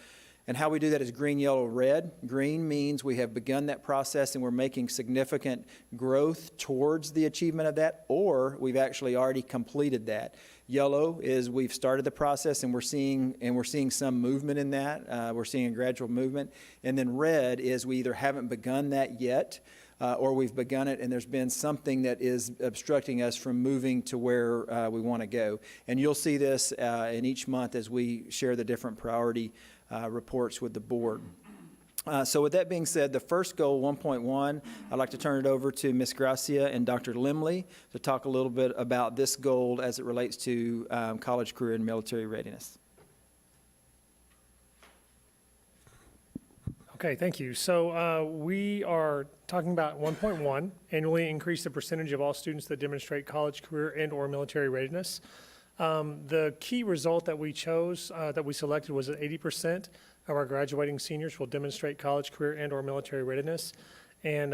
And how we do that is green, yellow, red. Green means we have begun that process and we're making significant growth towards the achievement of that, or we've actually already completed that. Yellow is we've started the process and we're seeing some movement in that. We're seeing a gradual movement. And then red is we either haven't begun that yet, or we've begun it and there's been something that is obstructing us from moving to where we want to go. And you'll see this in each month as we share the different priority reports with the board. So with that being said, the first goal, 1.1, I'd like to turn it over to Ms. Gracia and Dr. Limley to talk a little bit about this goal as it relates to college, career, and military readiness. Okay, thank you. So we are talking about 1.1, annually increase the percentage of all students that demonstrate college, career, and or military readiness. The key result that we chose, that we selected, was that 80% of our graduating seniors will demonstrate college, career, and or military readiness. And,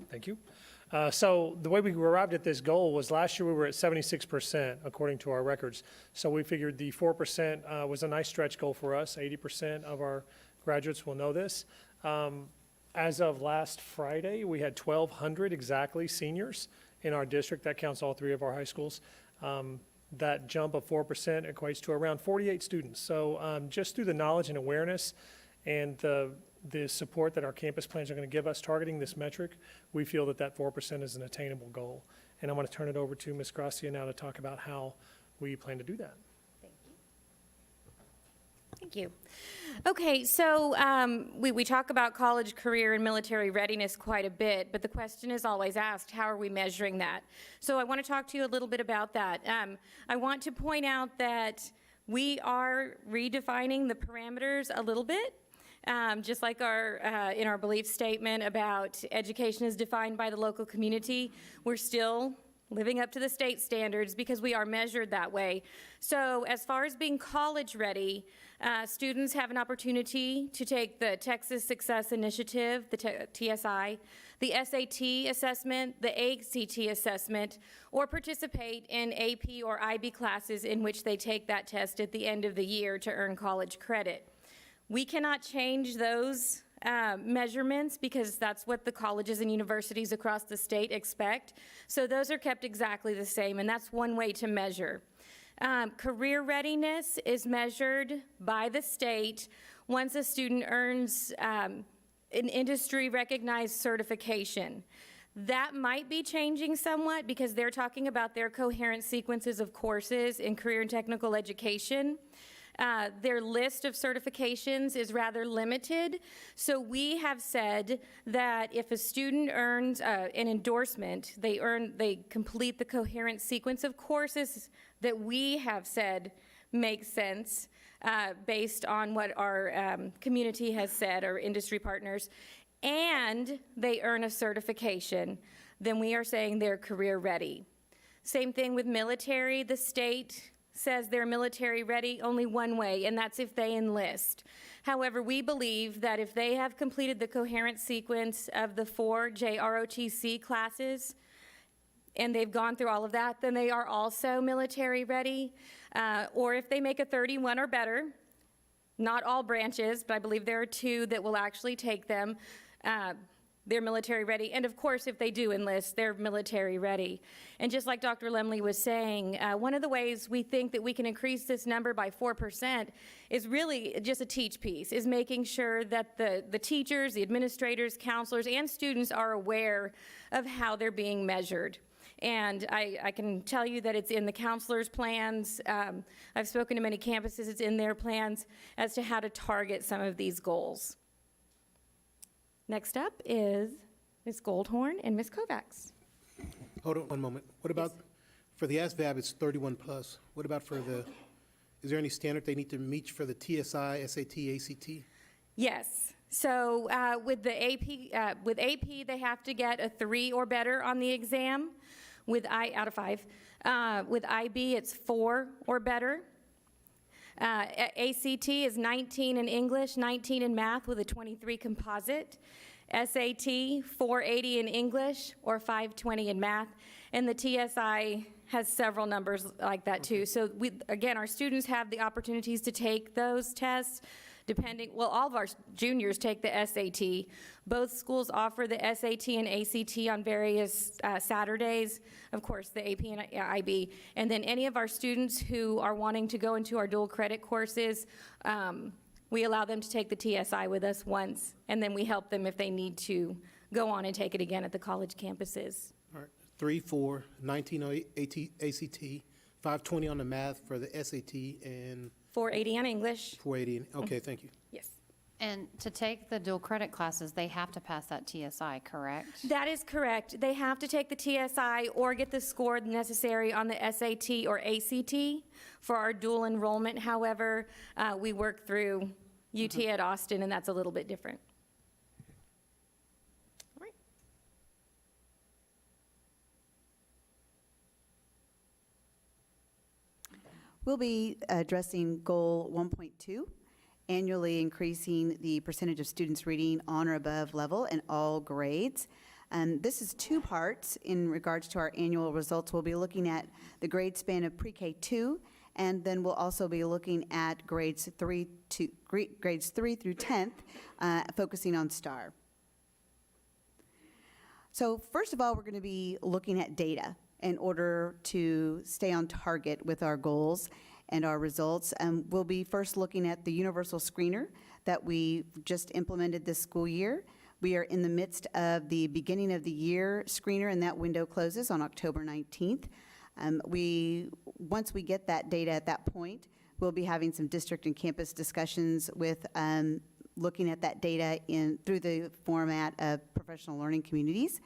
thank you. So the way we arrived at this goal was last year we were at 76% according to our records. So we figured the 4% was a nice stretch goal for us. 80% of our graduates will know this. As of last Friday, we had 1,200 exactly seniors in our district. That counts all 3 of our high schools. That jump of 4% equates to around 48 students. So just through the knowledge and awareness and the support that our campus plans are going to give us targeting this metric, we feel that that 4% is an attainable goal. And I'm going to turn it over to Ms. Gracia now to talk about how we plan to do that. Thank you. Okay, so we talk about college, career, and military readiness quite a bit, but the question is always asked, how are we measuring that? So I want to talk to you a little bit about that. I want to point out that we are redefining the parameters a little bit. Just like in our belief statement about education is defined by the local community, we're still living up to the state standards because we are measured that way. So as far as being college ready, students have an opportunity to take the Texas Success Initiative, the TSI, the SAT assessment, the ACT assessment, or participate in AP or IB classes in which they take that test at the end of the year to earn college credit. We cannot change those measurements because that's what the colleges and universities across the state expect. So those are kept exactly the same, and that's one way to measure. Career readiness is measured by the state once a student earns an industry-recognized certification. That might be changing somewhat because they're talking about their coherent sequences of courses in career and technical education. Their list of certifications is rather limited, so we have said that if a student earns an endorsement, they complete the coherent sequence of courses that we have said makes sense based on what our community has said, our industry partners, and they earn a certification, then we are saying they're career ready. Same thing with military. The state says they're military ready only one way, and that's if they enlist. However, we believe that if they have completed the coherent sequence of the 4 JROTC classes, and they've gone through all of that, then they are also military ready. Or if they make a 31 or better, not all branches, but I believe there are 2 that will actually take them, they're military ready. And of course, if they do enlist, they're military ready. And just like Dr. Lemley was saying, one of the ways we think that we can increase this number by 4% is really just a teach piece, is making sure that the teachers, the administrators, counselors, and students are aware of how they're being measured. And I can tell you that it's in the counselors' plans. I've spoken to many campuses, it's in their plans as to how to target some of these goals. Next up is Ms. Goldhorn and Ms. Kovacs. Hold on one moment. What about, for the ASVAB, it's 31 plus. What about for is there any standard they need to meet for the TSI, SAT, ACT? Yes. So with AP, they have to get a 3 or better on the exam out of 5. With IB, it's 4 or better. ACT is 19 in English, 19 in math with a 23 composite. SAT, 480 in English or 520 in math. And the TSI has several numbers like that too. So again, our students have the opportunities to take those tests all of our juniors take the SAT. Both schools offer the SAT and ACT on various Saturdays, of course, the AP and IB. And then any of our students who are wanting to go into our dual credit courses, we allow them to take the TSI with us once, and then we help them if they need to go on and take it again at the college campuses. All right, 3, 4, 19 on ACT, 520 on the math for the SAT, and 480 on English. 480, okay, thank you. Yes. And to take the dual credit classes, they have to pass that TSI, correct? That is correct. They have to take the TSI or get the score necessary on the SAT or ACT for our dual enrollment. However, we work through UT at Austin, and that's a little bit different. All right. We'll be addressing Goal 1.2, annually increasing the percentage of students reading on or above level in all grades. This is 2 parts in regards to our annual results. We'll be looking at the grade span of pre-K 2, and then we'll also be looking at grades 3 through 10th, focusing on STAR. So first of all, we're going to be looking at data in order to stay on target with our goals and our results. We'll be first looking at the universal screener that we just implemented this school year. We are in the midst of the beginning of the year screener, and that window closes on October 19th. Once we get that data at that point, we'll be having some district and campus discussions with looking at that data through the format of professional learning communities.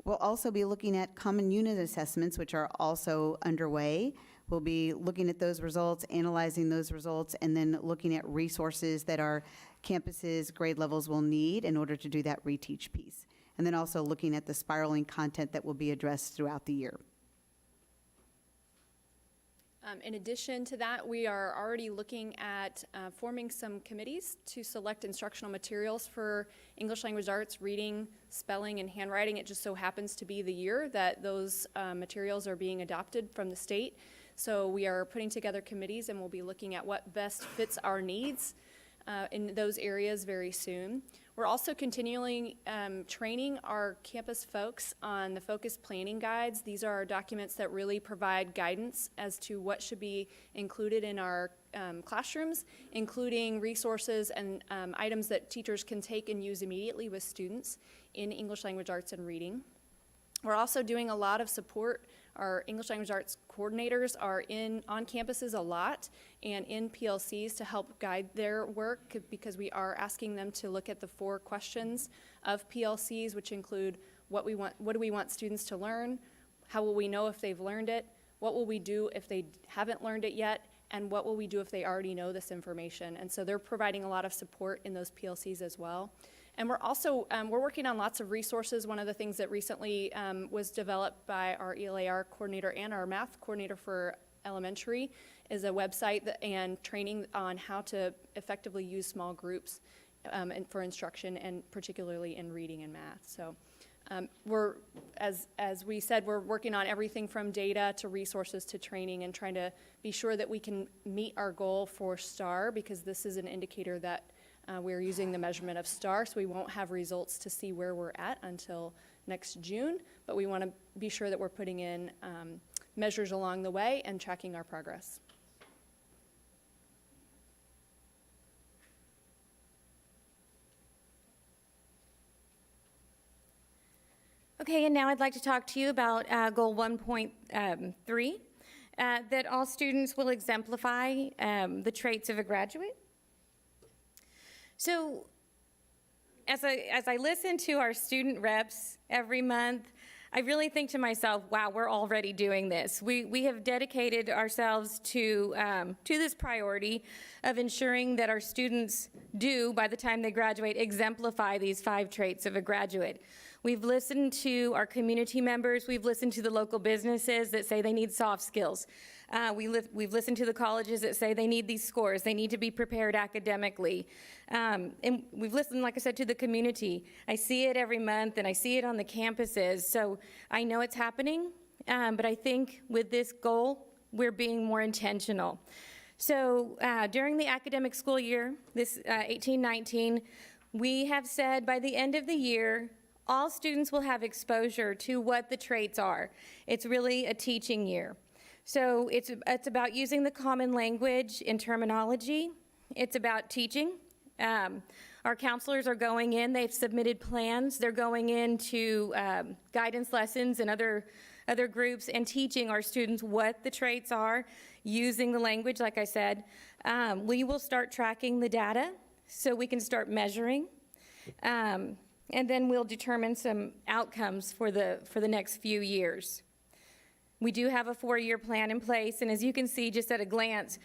We'll also be looking at common unit assessments, which are also underway. We'll be looking at those results, analyzing those results, and then looking at resources that our campuses, grade levels will need in order to do that reteach piece. And then also looking at the spiraling content that will be addressed throughout the year. In addition to that, we are already looking at forming some committees to select instructional materials for English language arts, reading, spelling, and handwriting. It just so happens to be the year that those materials are being adopted from the state. So we are putting together committees, and we'll be looking at what best fits our needs in those areas very soon. We're also continuing training our campus folks on the focus planning guides. These are documents that really provide guidance as to what should be included in our classrooms, including resources and items that teachers can take and use immediately with students in English language arts and reading. We're also doing a lot of support. Our English language arts coordinators are on campuses a lot and in PLCs to help guide their work, because we are asking them to look at the 4 questions of PLCs, which include what do we want students to learn, how will we know if they've learned it, what will we do if they haven't learned it yet, and what will we do if they already know this information. And so they're providing a lot of support in those PLCs as well. And we're also, we're working on lots of resources. One of the things that recently was developed by our ELAR coordinator and our math coordinator for elementary is a website and training on how to effectively use small groups for instruction, and particularly in reading and math. So we're, as we said, we're working on everything from data to resources to training, and trying to be sure that we can meet our goal for STAR, because this is an indicator that we're using the measurement of STAR, so we won't have results to see where we're at until next June, but we want to be sure that we're putting in measures along the way and tracking our progress. Okay, and now I'd like to talk to you about Goal 1.3, that all students will exemplify the traits of a graduate. So as I listen to our student reps every month, I really think to myself, wow, we're already doing this. We have dedicated ourselves to this priority of ensuring that our students do, by the time they graduate, exemplify these 5 traits of a graduate. We've listened to our community members. We've listened to the local businesses that say they need soft skills. We've listened to the colleges that say they need these scores. They need to be prepared academically. And we've listened, like I said, to the community. I see it every month, and I see it on the campuses. So I know it's happening, but I think with this goal, we're being more intentional. So during the academic school year, this 18-19, we have said by the end of the year, all students will have exposure to what the traits are. It's really a teaching year. So it's about using the common language and terminology. It's about teaching. Our counselors are going in. They've submitted plans. They're going into guidance lessons and other groups and teaching our students what the traits are, using the language, like I said. We will start tracking the data so we can start measuring. And then we'll determine some outcomes for the next few years. We do have a 4-year plan in place, and as you can see just at a glance,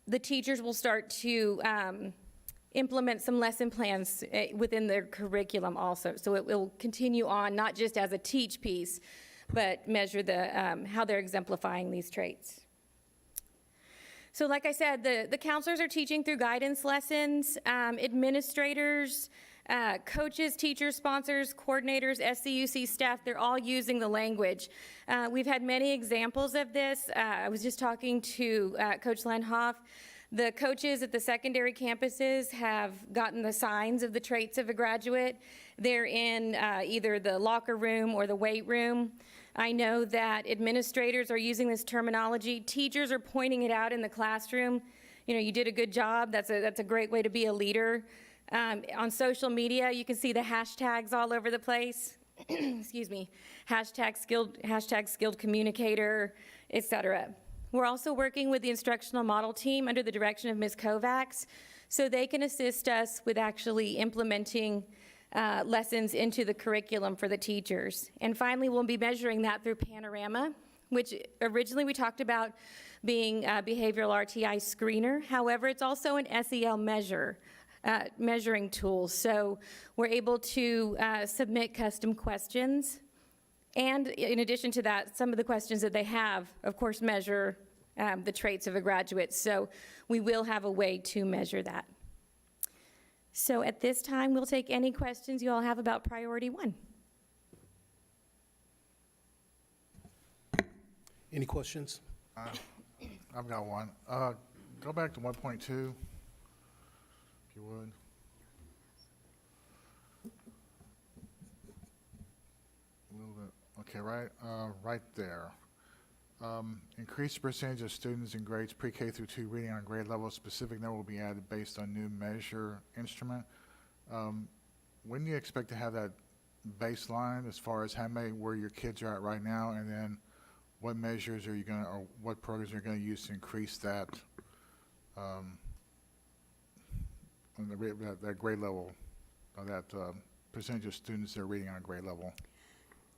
the teachers will start to implement some lesson plans within their curriculum also. So it will continue on, not just as a teach piece, but measure how they're exemplifying these traits. So like I said, the counselors are teaching through guidance lessons, administrators, coaches, teachers, sponsors, coordinators, SCUC staff, they're all using the language. We've had many examples of this. I was just talking to Coach Lenhoff. The coaches at the secondary campuses have gotten the signs of the traits of a graduate. They're in either the locker room or the weight room. I know that administrators are using this terminology. Teachers are pointing it out in the classroom. You know, you did a good job. That's a great way to be a leader. On social media, you can see the hashtags all over the place. Excuse me. Hashtag skilled communicator, etc. We're also working with the instructional model team under the direction of Ms. Kovacs, so they can assist us with actually implementing lessons into the curriculum for the teachers. And finally, we'll be measuring that through Panorama, which originally we talked about being a behavioral RTI screener. However, it's also an SEL measuring tool. So we're able to submit custom questions. And in addition to that, some of the questions that they have, of course, measure the traits of a graduate. So we will have a way to measure that. So at this time, we'll take any questions you all have about Priority 1. Any questions? I've got one. Go back to 1.2, if you would. A little bit. Okay, right there. Increase percentage of students in grades pre-K through 2 reading on grade level. Specific number will be added based on new measure instrument. When do you expect to have that baseline as far as where your kids are at right now, and then what measures are you going to, or what programs are you going to use to increase that, that grade level, that percentage of students that are reading on grade level?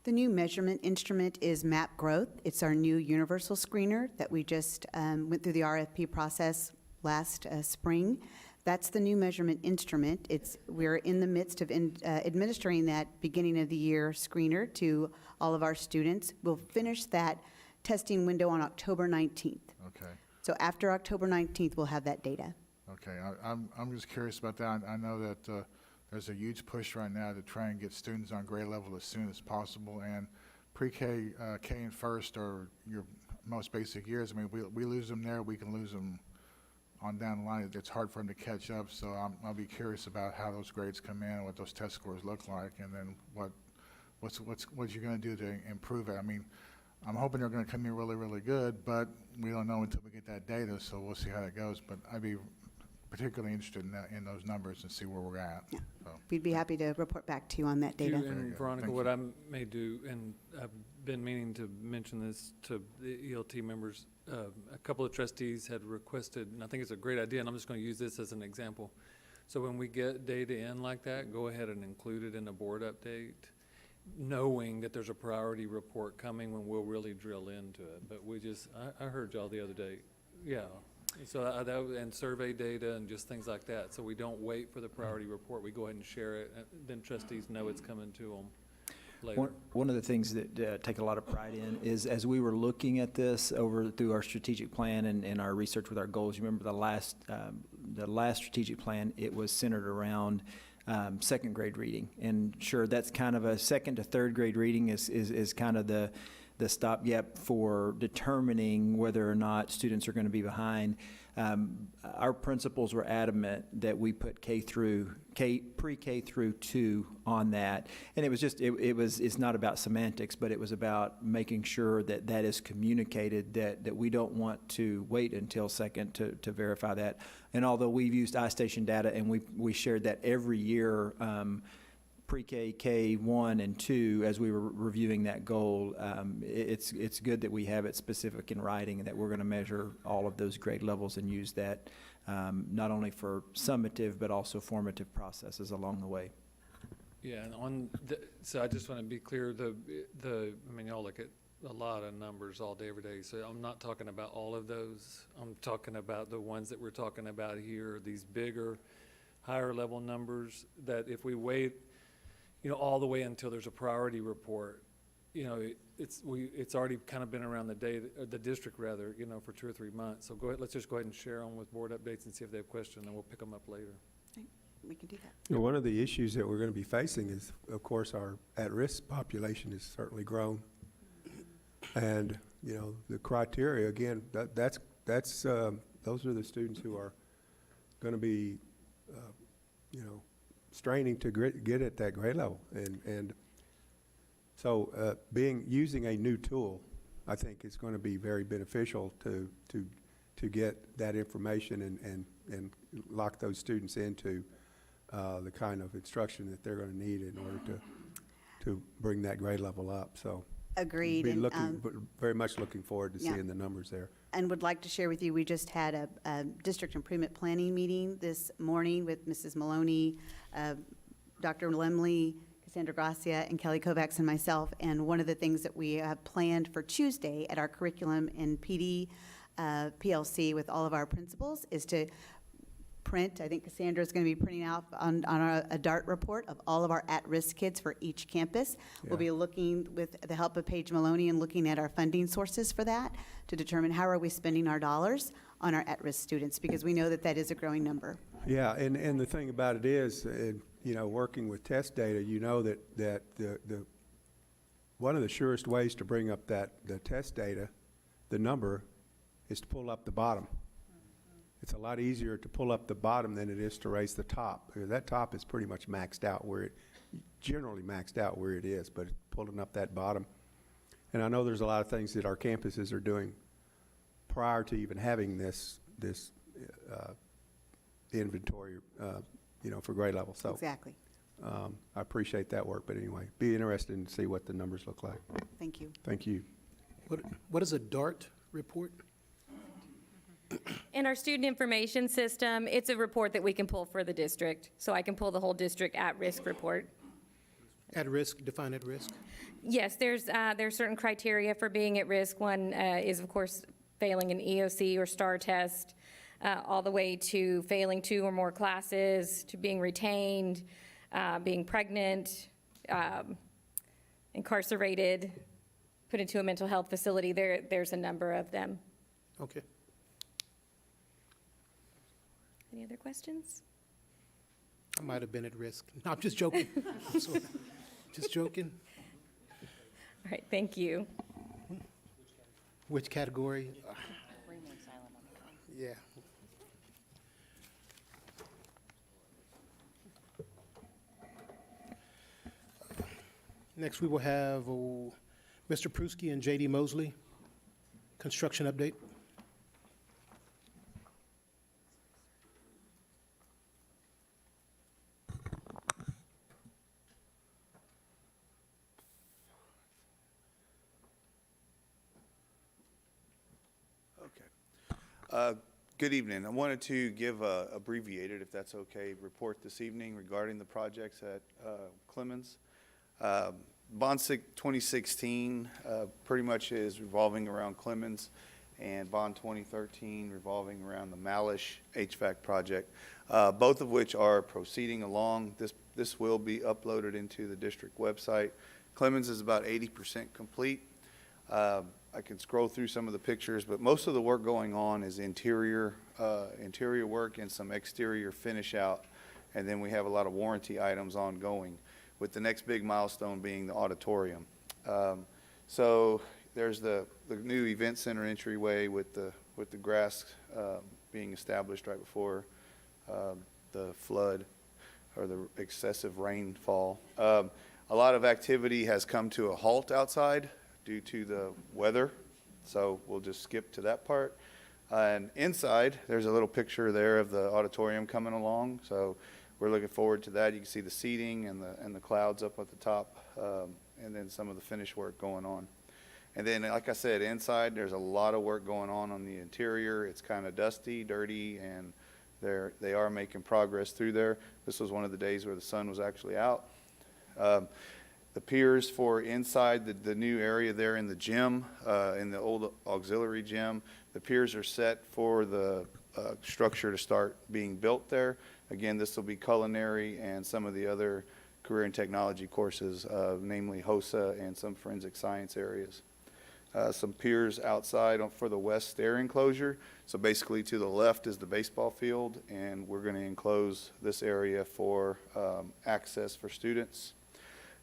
The new measurement instrument is MAP Growth. It's our new universal screener that we just went through the RFP process last spring. That's the new measurement instrument. We're in the midst of administering that beginning of the year screener to all of our students. We'll finish that testing window on October 19th. Okay. So after October 19th, we'll have that data. Okay, I'm just curious about that. I know that there's a huge push right now to try and get students on grade level as soon as possible, and pre-K, K and first are your most basic years. I mean, we lose them there, we can lose them on down the line. It's hard for them to catch up, so I'll be curious about how those grades come in, what those test scores look like, and then what you're going to do to improve it. I mean, I'm hoping they're going to come in really, really good, but we don't know until we get that data, so we'll see how that goes. But I'd be particularly interested in those numbers and see where we're at. Yeah. So. We'd be happy to report back to you on that data. And Veronica, what I may do, and I've been meaning to mention this to the ELT members, a couple of trustees had requested, and I think it's a great idea, and I'm just going to use this as an example. So when we get data in like that, go ahead and include it in a board update, knowing that there's a priority report coming when we'll really drill into it. But we just, I heard y'all the other day, yeah. So and survey data and just things like that. So we don't wait for the priority report. We go ahead and share it. Then trustees know it's coming to them later. One of the things that take a lot of pride in is as we were looking at this through our strategic plan and our research with our goals, you remember the last strategic plan, it was centered around second grade reading. And sure, that's kind of a second to third grade reading is kind of the stopgap for determining whether or not students are going to be behind. Our principals were adamant that we put pre-K through 2 on that. And it was just, it's not about semantics, but it was about making sure that that is communicated, that we don't want to wait until second to verify that. And although we've used iStation data and we shared that every year, pre-K, K1 and 2, as we were reviewing that goal, it's good that we have it specific in writing and that we're going to measure all of those grade levels and use that not only for summative but also formative processes along the way. Yeah, and so I just want to be clear, I mean, y'all look at a lot of numbers all day, every day, so I'm not talking about all of those. I'm talking about the ones that we're talking about here, these bigger, higher level numbers that if we wait, all the way until there's a priority report, it's already kind of been around the district rather, for 2 or 3 months. So let's just go ahead and share them with board updates and see if they have questions, and we'll pick them up later. We can do that. One of the issues that we're going to be facing is, of course, our at-risk population has certainly grown. And, the criteria, again, those are the students who are going to be, straining to get at that grade level, and so using a new tool, I think is going to be very beneficial to get that information and lock those students into the kind of instruction that they're going to need in order to bring that grade level up. So agreed. Very much looking forward to seeing the numbers there. And would like to share with you, we just had a district improvement planning meeting this morning with Mrs. Maloney, Dr. Lemley, Cassandra Gracia and Kelly Kovacs and myself. And one of the things that we have planned for Tuesday at our curriculum and PD PLC with all of our principals is to print, I think Cassandra is going to be printing out on a DART report of all of our at-risk kids for each campus. Yeah. We'll be looking with the help of Paige Maloney and looking at our funding sources for that to determine how are we spending our dollars on our at-risk students, because we know that that is a growing number. Yeah, and the thing about it is, you know, working with test data, you know that the one of the surest ways to bring up the test data, the number, is to pull up the bottom. It's a lot easier to pull up the bottom than it is to raise the top, because that top is pretty much maxed out generally maxed out where it is, but pulling up that bottom. And I know there's a lot of things that our campuses are doing prior to even having this inventory, you know, for grade level. So Exactly. I appreciate that work, but anyway, be interested to see what the numbers look like. Thank you. Thank you. What is a DART report? In our student information system, it's a report that we can pull for the district. So I can pull the whole district at-risk report. At risk, define at risk. Yes, there's certain criteria for being at risk. One is, of course, failing an EOC or STAR test, all the way to failing 2 or more classes, to being retained, being pregnant, incarcerated, put into a mental health facility. There's a number of them. Okay. Any other questions? I might have been at risk. No, I'm just joking. Just joking. All right, thank you. Which category? Yeah. Next, we will have Mr. Pruski and J.D. Mosley, construction update. Good evening. I wanted to give a abbreviated, if that's okay, report this evening regarding the projects at Clemens. Bond 2016 pretty much is revolving around Clemens, and Bond 2013 revolving around the Malish HVAC project, both of which are proceeding along. This will be uploaded into the district website. Clemens is about 80% complete. I can scroll through some of the pictures, but most of the work going on is interior work and some exterior finish out, and then we have a lot of warranty items ongoing, with the next big milestone being the auditorium. So there's the new event center entryway with the grass being established right before the flood or the excessive rainfall. A lot of activity has come to a halt outside due to the weather, so we'll just skip to that part. And inside, there's a little picture there of the auditorium coming along, so we're looking forward to that. You can see the seating and the clouds up at the top, and then some of the finish work going on. And then, like I said, inside, there's a lot of work going on the interior. It's kind of dusty, dirty, and they are making progress through there. This was one of the days where the sun was actually out. The piers for inside the new area there in the gym, in the old auxiliary gym, the piers are set for the structure to start being built there. Again, this will be culinary and some of the other career and technology courses, namely HOSA and some forensic science areas. Some piers outside for the west stair enclosure. So basically to the left is the baseball field, and we're going to enclose this area for access for students.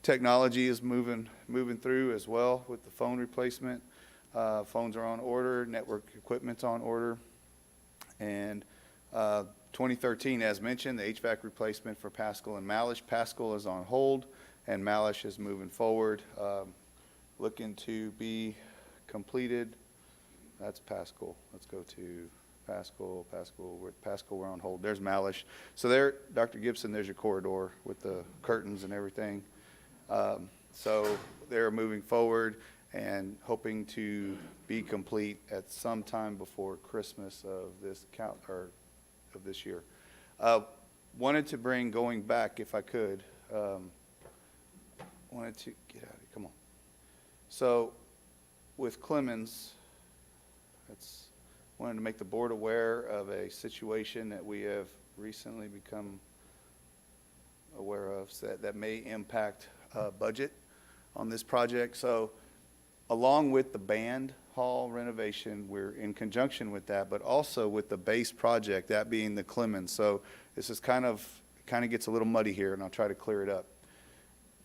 Technology is moving through as well with the phone replacement. Phones are on order, network equipment's on order. And 2013, as mentioned, the HVAC replacement for Pascal and Malish. Pascal is on hold, and Malish is moving forward, looking to be completed. That's Pascal. Let's go to Pascal. Pascal, we're on hold. There's Malish. So there, Dr. Gibson, there's your corridor with the curtains and everything. So they're moving forward and hoping to be complete at some time before Christmas of this year. Wanted to bring, going back if I could, wanted to get out of here, come on. So with Clemens, wanted to make the board aware of a situation that we have recently become aware of that may impact budget on this project. So along with the band hall renovation, we're in conjunction with that, but also with the base project, that being the Clemens. So this is kind of gets a little muddy here, and I'll try to clear it up.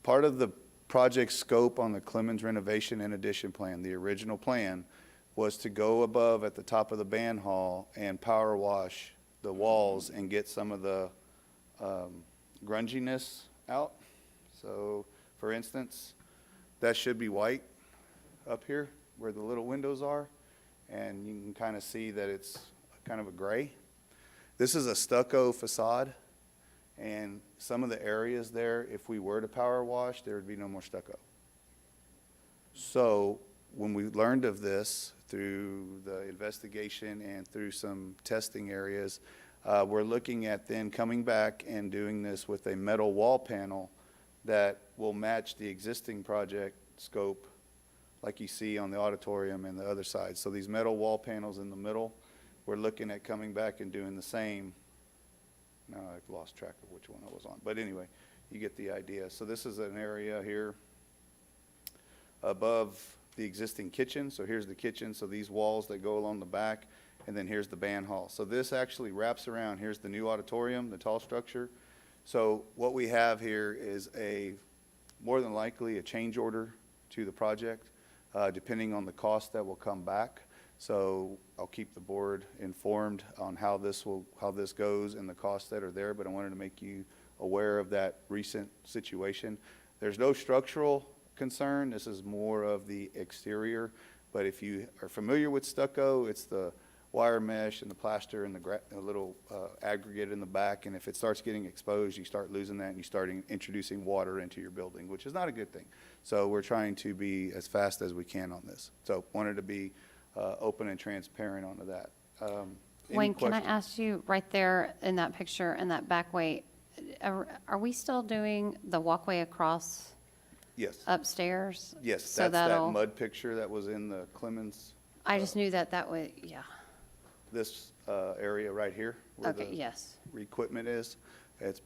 Part of the project scope on the Clemens renovation and addition plan, the original plan, was to go above at the top of the band hall and power wash the walls and get some of the grunginess out. So, for instance, that should be white up here where the little windows are, and you can kind of see that it's kind of a gray. This is a stucco facade, and some of the areas there, if we were to power wash, there would be no more stucco. So when we learned of this through the investigation and through some testing areas, we're looking at then coming back and doing this with a metal wall panel that will match the existing project scope like you see on the auditorium and the other side. So these metal wall panels in the middle, we're looking at coming back and doing the same. Now I've lost track of which one I was on. But anyway, you get the idea. So this is an area here above the existing kitchen. So here's the kitchen. So these walls that go along the back, and then here's the band hall. So this actually wraps around. Here's the new auditorium, the tall structure. So what we have here is more than likely a change order to the project, depending on the cost that will come back. So I'll keep the board informed on how this goes and the costs that are there, but I wanted to make you aware of that recent situation. There's no structural concern. This is more of the exterior, but if you are familiar with stucco, it's the wire mesh and the plaster and the little aggregate in the back, and if it starts getting exposed, you start losing that and you start introducing water into your building, which is not a good thing. So we're trying to be as fast as we can on this. So wanted to be open and transparent onto that. Wayne, can I ask you, right there in that picture, in that back way, are we still doing the walkway across Yes. upstairs? Yes, So that's that that'll- mud picture that was in the Clemens. I just knew that way, yeah. This area right here, where Okay, the yes. equipment is, it's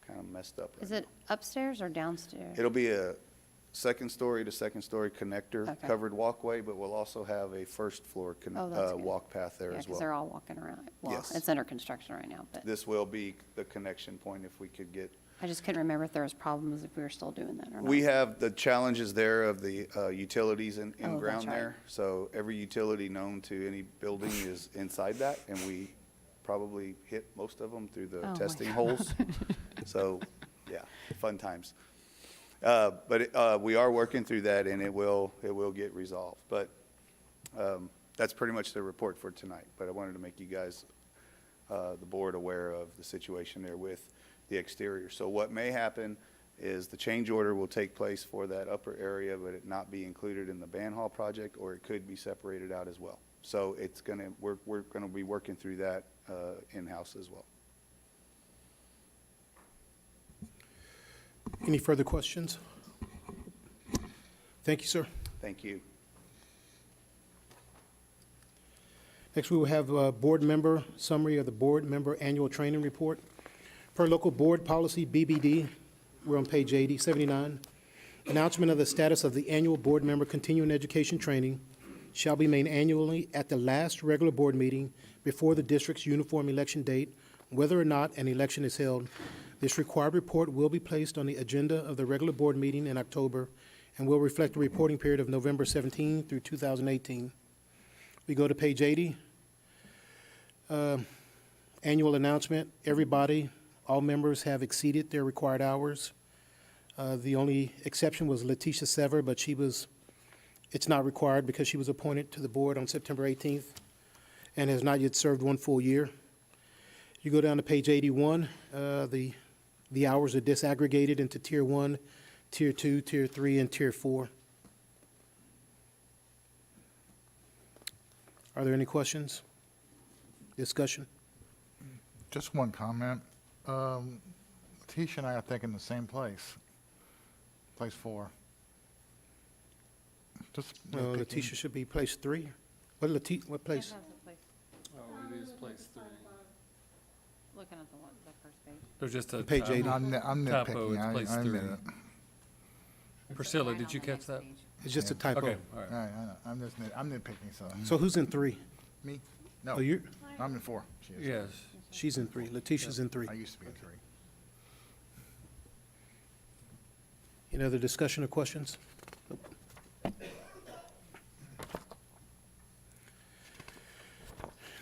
kind of messed up. Is it upstairs or downstairs? It'll be a second story to second story connector Okay. covered walkway, but we'll also have a first floor Oh, that's good. walk path there Yeah, as because they're well. all walking around. Well, Yes. it's under construction right now, but This will be the connection point if we could get. I just couldn't remember if there was problems if we were still doing that or not. We have the challenges there of the utilities in Oh, that's ground right. there. So every utility known to any building is inside that, and we probably hit most of them through the Oh, my testing God. holes. So, yeah, fun times. But we are working through that, and it will get resolved. But that's pretty much the report for tonight. But I wanted to make you guys, the board, aware of the situation there with the exterior. So what may happen is the change order will take place for that upper area, but it not be included in the band hall project, or it could be separated out as well. So we're gonna be working through that in-house as well. Any further questions? Thank you, sir. Thank you. Next, we will have a board member summary of the board member annual training report. Per local board policy BBD, we're on page 79. Announcement of the status of the annual board member continuing education training shall be made annually at the last regular board meeting before the district's uniform election date, whether or not an election is held. This required report will be placed on the agenda of the regular board meeting in October and will reflect the reporting period of November 17 through 2018. We go to page 80. Annual announcement, everybody, all members have exceeded their required hours. The only exception was Letitia Sever, but it's not required because she was appointed to the board on September 18th and has not yet served one full year. You go down to page 81, the hours are disaggregated into Tier 1, Tier 2, Tier 3, and Tier 4. Are there any questions? Discussion? Just one comment. Letitia and I are thinking the same place. Place 4. Just Well, nitpicking. Letitia should be place 3. What place? Oh, it is place 3. Looking at the first page. There's just a Page 80. I'm typo, nitpicking, it's place I 3. admit it. Priscilla, did you catch that? It's just a typo. Okay, all All right. right, I know. I'm nitpicking, so. So who's in 3? Me? No, Oh, you're, I'm in 4. She is. Yes. she's in 3. Letitia's in 3. I used to be in 3. Any other discussion or questions?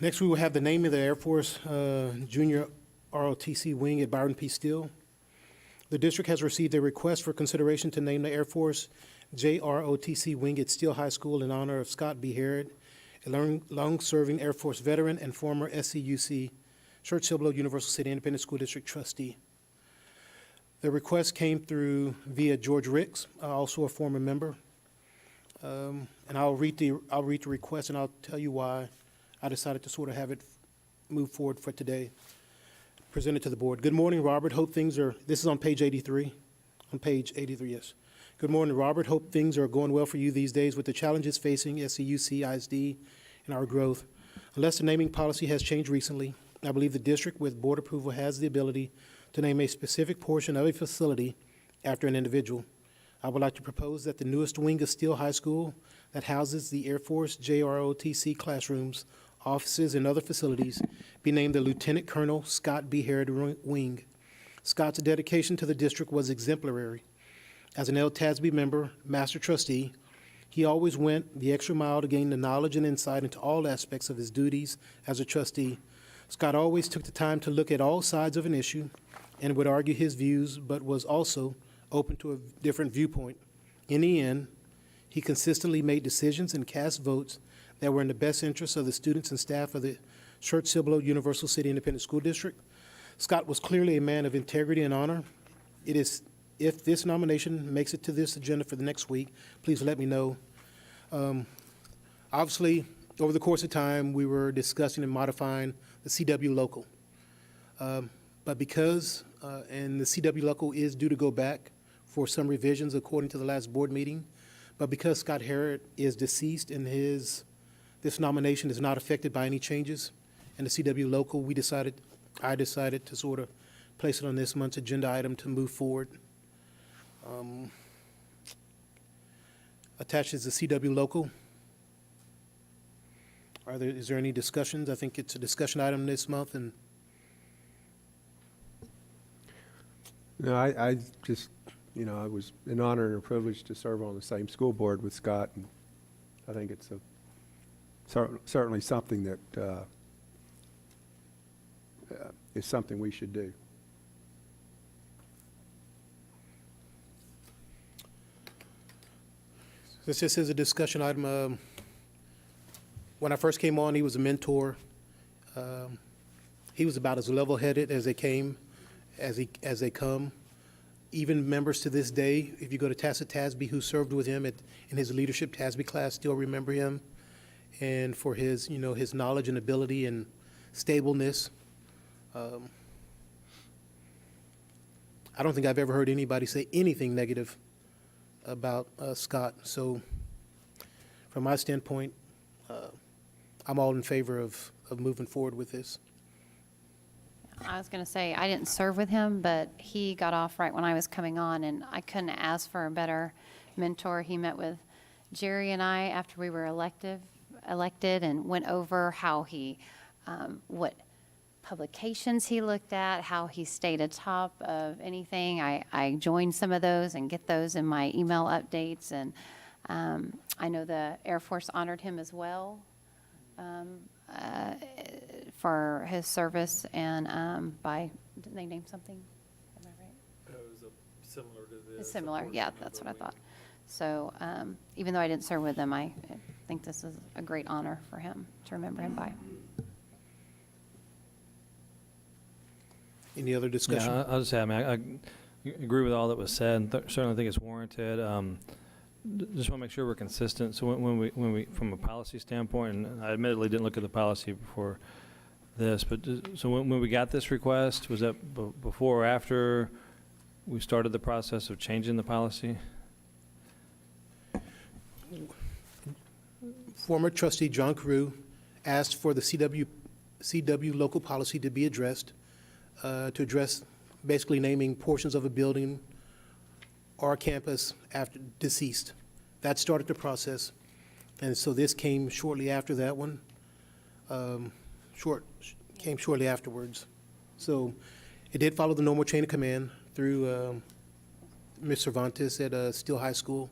Next, we will have the name of the Air Force Junior ROTC Wing at Byron P. Steele. The district has received a request for consideration to name the Air Force JROTC Wing at Steele High School in honor of Scott B. Harrod, a long-serving Air Force veteran and former SCUC, Schertz-Cibolo-Universal City Independent School District trustee. The request came through via George Ricks, also a former member. And I'll read the request, and I'll tell you why I decided to sort of have it move forward for today. Presented to the board. Good morning, Robert. Hope things are, this is on page 83. On page 83, yes. Good morning, Robert. Hope things are going well for you these days with the challenges facing SCUCISD and our growth. Unless the naming policy has changed recently, I believe the district with board approval has the ability to name a specific portion of a facility after an individual. I would like to propose that the newest wing of Steele High School that houses the Air Force JROTC classrooms, offices, and other facilities be named the Lieutenant Colonel Scott B. Harrod Wing. Scott's dedication to the district was exemplary. As an LTASB member, master trustee, he always went the extra mile to gain the knowledge and insight into all aspects of his duties as a trustee. Scott always took the time to look at all sides of an issue and would argue his views, but was also open to a different viewpoint. In the end, he consistently made decisions and cast votes that were in the best interests of the students and staff of the Schertz-Cibolo-Universal City Independent School District. Scott was clearly a man of integrity and honor. If this nomination makes it to this agenda for the next week, please let me know. Obviously, over the course of time, we were discussing and modifying the CW local. But because, and the CW local is due to go back for some revisions according to the last board meeting, but because Scott Harrod is deceased and this nomination is not affected by any changes in the CW local, I decided to sort of place it on this month's agenda item to move forward. Attached is the CW local. Is there any discussions? I think it's a discussion item this month, and No, I just, I was an honor and a privilege to serve on the same school board with Scott, and I think it's certainly something that is something we should do. this just is a discussion item. When I first came on, he was a mentor. He was about as level-headed as they they come. Even members to this day, if you go to Tacit Tasby, who served with him in his leadership Tasby class, still remember him, and for his, his knowledge and ability and stableness. I don't think I've ever heard anybody say anything negative about Scott. So, from my standpoint, I'm all in favor of moving forward with this. I was going to say, I didn't serve with him, but he got off right when I was coming on, and I couldn't ask for a better mentor. He met with Jerry and I after we were elected and went over how what publications he looked at, how he stayed atop of anything. I joined some of those and get those in my email updates, and I know the Air Force honored him as well. For his service, and didn't they name something? Am I right? It was similar to this. It's similar, yeah, that's what I thought. So even though I didn't serve with him, I think this is a great honor for him to remember him by. Any other discussion? Yeah, I'll just say, I agree with all that was said, and certainly think it's warranted. Just want to make sure we're consistent. So when we, from a policy standpoint, and I admittedly didn't look at the policy before this, but so when we got this request, was that before or after we started the process of changing the policy? Former trustee John Carew asked for the CW local policy to be addressed, to address basically naming portions of a building or campus after deceased. That started the process. And so this came shortly after that one, came shortly afterwards. So it did follow the normal chain of command through Ms. Cervantes at Steele High School.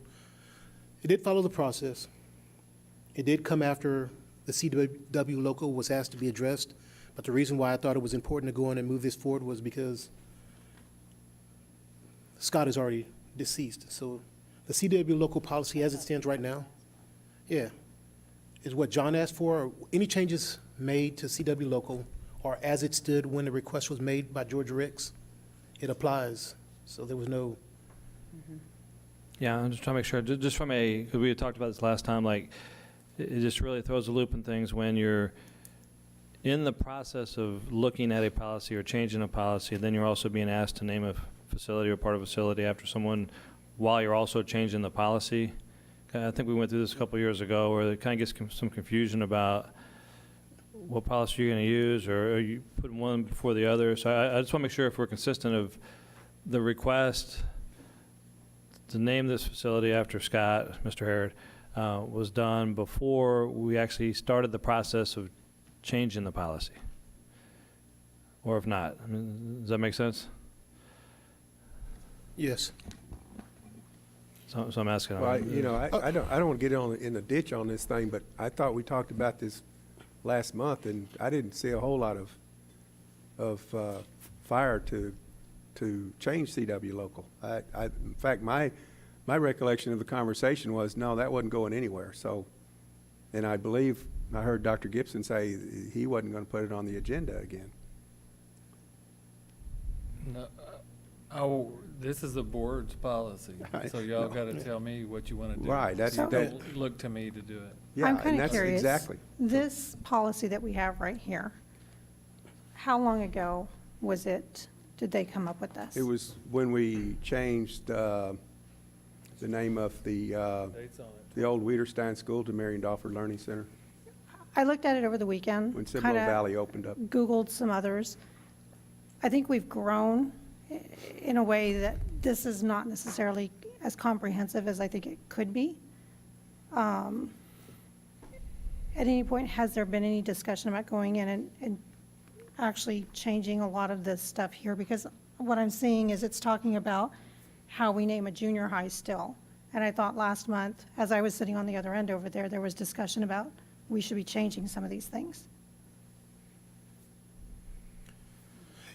It did follow the process. It did come after the CW local was asked to be addressed, but the reason why I thought it was important to go in and move this forward was because Scott is already deceased. So the CW local policy as it stands right now, yeah, is what John asked for. Any changes made to CW local or as it stood when the request was made by Georgia Ricks, it applies. So there was no. Yeah, I'm just trying to make sure, just from because we had talked about this last time, like, it just really throws a loop in things when you're in the process of looking at a policy or changing a policy, then you're also being asked to name a facility or part of a facility after someone while you're also changing the policy. I think we went through this a couple years ago where it kind of gets some confusion about what policy you're going to use, or you put one before the other. So I just want to make sure if we're consistent of the request to name this facility after Scott, Mr. Harrod, was done before we actually started the process of changing the policy, or if not. I mean, does that make sense? Yes. So I'm asking. Well, I don't want to get in the ditch on this thing, but I thought we talked about this last month, and I didn't see a whole lot of fire to change CW local. In fact, my recollection of the conversation was, no, that wasn't going anywhere. So, and I believe I heard Dr. Gibson say he wasn't going to put it on the agenda again. No, this is the board's policy, so y'all got to tell me what you want to do. Right, Don't look to me to do it. Yeah, I'm kind and of that's curious. exactly. This policy that we have right here, how long ago did they come up with this? It was when we changed the name of the old Wiederstein School to Marion Dahlford Learning Center I looked at it over the weekend. when Cibolo Valley opened up. Googled some others. I think we've grown in a way that this is not necessarily as comprehensive as I think it could be. At any point, has there been any discussion about going in and actually changing a lot of this stuff here? Because what I'm seeing is it's talking about how we name a junior high still. And I thought last month, as I was sitting on the other end over there, there was discussion about we should be changing some of these things.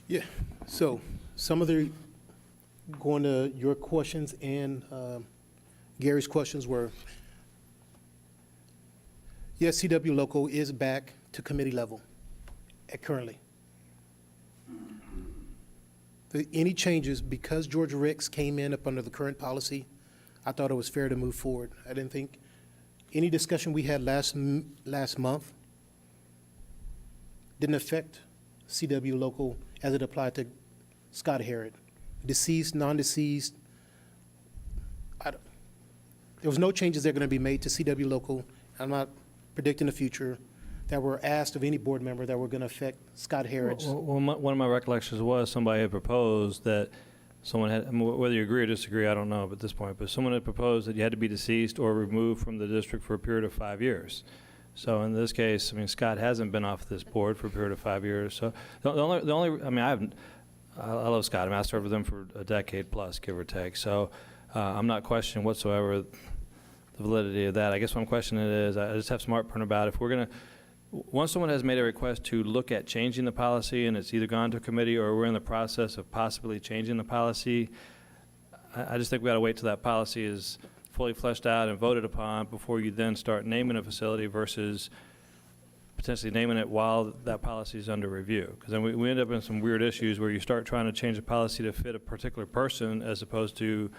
Yeah, so some of the, going to your questions and Gary's questions were, yes, CW local is back to committee level currently. Any changes, because Georgia Ricks came in up under the current policy, I thought it was fair to move forward. I didn't think any discussion we had last month didn't affect CW local as it applied to Scott Harrod. Deceased, non-deceased, there was no changes that are going to be made to CW local. I'm not predicting the future that were asked of any board member that were going to affect Scott Harrod's. Well, one of my recollections was somebody had proposed that someone had, whether you agree or disagree, I don't know at this point, but someone had proposed that you had to be deceased or removed from the district for a period of 5 years. So in this case, I mean, Scott hasn't been off this board for a period of 5 years. So the only, I mean, I love Scott. I mean, I served with him for a decade plus, give or take. So I'm not questioning whatsoever the validity of that. I guess what I'm questioning is, I just have some heartburn about if we're going to, once someone has made a request to look at changing the policy and it's either gone to a committee or we're in the process of possibly changing the policy, I just think we got to wait till that policy is fully fleshed out and voted upon before you then start naming a facility versus potentially naming it while that policy is under review. Because then we end up in some weird issues where you start trying to change a policy to fit a particular person as opposed to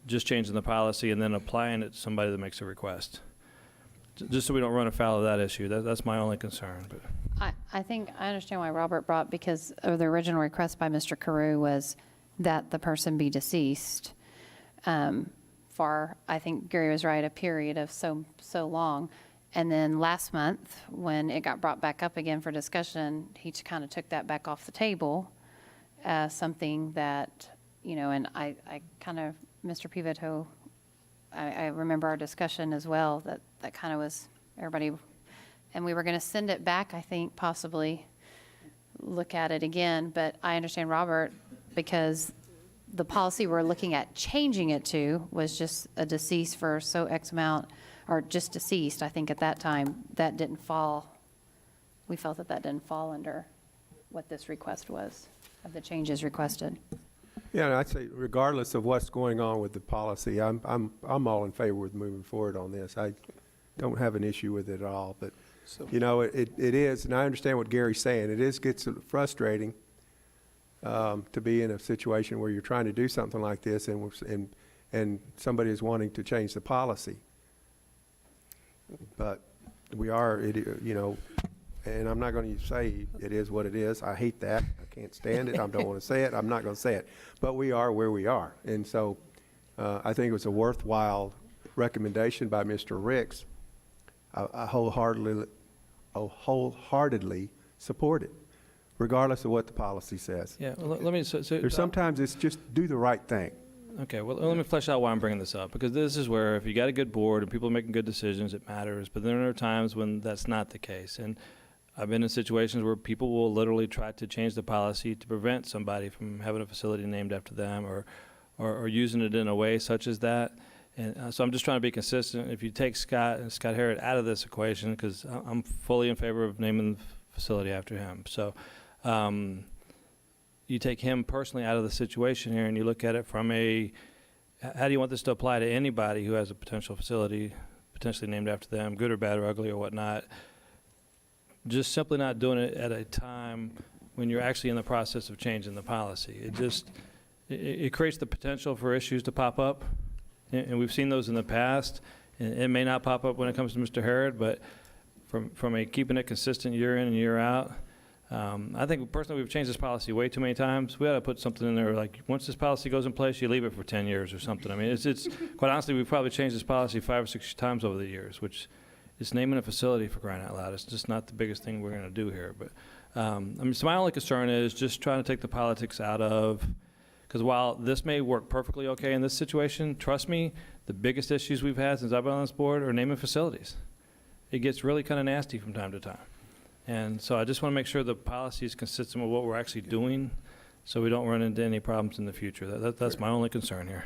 just changing the policy and then applying it to somebody that makes a request. Just so we don't run afoul of that issue. That's my only concern. But I think I understand why Robert brought, because of the original request by Mr. Carew was that the person be deceased for, I think Gary was right, a period of so long. And then last month, when it got brought back up again for discussion, he kind of took that back off the table as something that, and I kind of, Mr. Pivoto, I remember our discussion as well, that kind of was everybody, and we were going to send it back, I think, possibly look at it again. But I understand, Robert, because the policy we're looking at changing it to was just a deceased for so X amount, or just deceased, I think at that time, that didn't fall. We felt that didn't fall under what this request was, of the changes requested. Yeah, and I'd say regardless of what's going on with the policy, I'm all in favor with moving forward on this. I don't have an issue with it at all, but it is, and I understand what Gary's saying. It gets frustrating to be in a situation where you're trying to do something like this and somebody is wanting to change the policy. But we are, and I'm not going to say it is what it is. I hate that. I can't stand it. I don't want to say it. I'm not going to say it. But we are where we are. And so I think it was a worthwhile recommendation by Mr. Ricks. I wholeheartedly support it, regardless of what the policy says. Yeah, well, let me. Sometimes it's just do the right thing. Okay, well, let me flesh out why I'm bringing this up, because this is where if you got a good board and people are making good decisions, it matters. But there are times when that's not the case. And I've been in situations where people will literally try to change the policy to prevent somebody from having a facility named after them or using it in a way such as that. And so I'm just trying to be consistent. If you take Scott Harrod out of this equation, because I'm fully in favor of naming the facility after him. So you take him personally out of the situation here and you look at it from how do you want this to apply to anybody who has a potential facility potentially named after them, good or bad or ugly or whatnot. Just simply not doing it at a time when you're actually in the process of changing the policy. It creates the potential for issues to pop up, and we've seen those in the past. And it may not pop up when it comes to Mr. Harrod, but from keeping it consistent year in and year out, I think personally we've changed this policy way too many times. We ought to put something in there like once this policy goes in place, you leave it for 10 years or something. I mean, it's quite honestly, we've probably changed this policy 5 or 6 times over the years, which is naming a facility for crying out loud. It's just not the biggest thing we're going to do here. But so my only concern is just trying to take the politics out of, because while this may work perfectly okay in this situation, trust me, the biggest issues we've had since I've been on this board are naming facilities. It gets really kind of nasty from time to time. And so I just want to make sure the policy is consistent with what we're actually doing so we don't run into any problems in the future. That's my only concern here.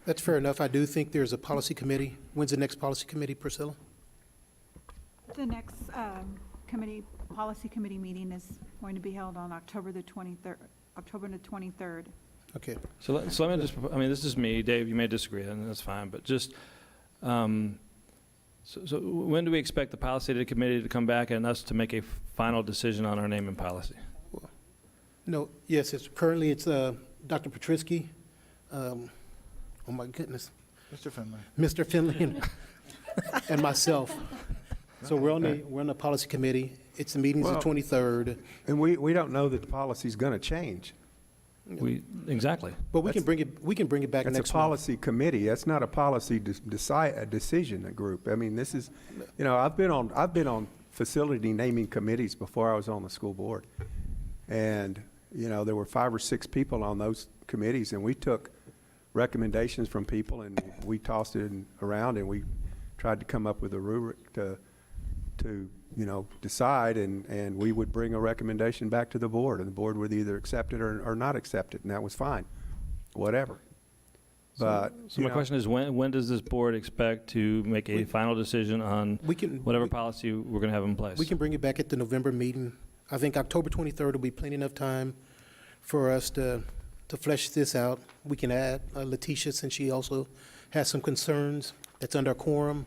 That's fair enough. I do think there's a policy committee. When's the next policy committee, Priscilla? The next policy committee meeting is going to be held on October the 23rd. Okay. So let me just, this is me, Dave, you may disagree, and that's fine, but just, so when do we expect the policy committee to come back and us to make a final decision on our naming policy? No, yes, currently it's Dr. Patrisky. Oh my goodness. Mr. Finley. Mr. Finley and myself. So we're on the policy committee. It's the meeting's the 23rd. And we don't know that the policy's going to change. Exactly. But we can bring it back next month. It's a policy committee. That's not a policy decision group. I mean, this is, I've been on facility naming committees before I was on the school board. And, there were 5 or 6 people on those committees, and we took recommendations from people and we tossed it around and we tried to come up with a rubric to decide, and we would bring a recommendation back to the board, and the board would either accept it or not accept it, and that was fine, whatever. But so my question is, when does this board expect to make a final decision on whatever policy we're going to have in place? We can bring it back at the November meeting. I think October 23rd will be plenty enough time for us to flesh this out. We can add Letitia, since she also has some concerns. That's under quorum.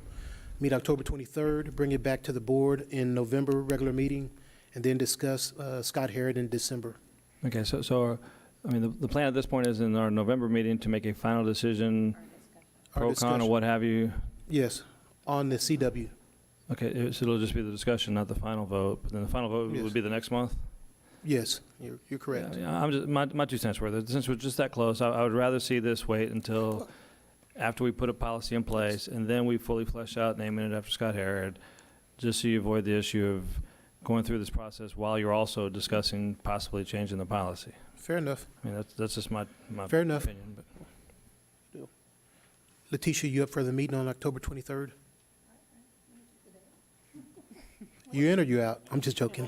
Meet October 23rd, bring it back to the board in November, regular meeting, and then discuss Scott Harrod in December. Okay, so the plan at this point is in our November meeting to make a final decision, pro, con, or what have you? Yes, on the CW. Okay, so it'll just be the discussion, not the final vote, but then the final vote would be the next month? Yes, you're correct. Yeah, I'm just, my 2 cents worth. Since we're just that close, I would rather see this wait until after we put a policy in place, and then we fully flesh out naming it after Scott Harrod, just so you avoid the issue of going through this process while you're also discussing possibly changing the policy. Fair enough. I mean, that's just my Fair enough. opinion. But Letitia, you up for the meeting on October 23rd? You in or you out? I'm just joking.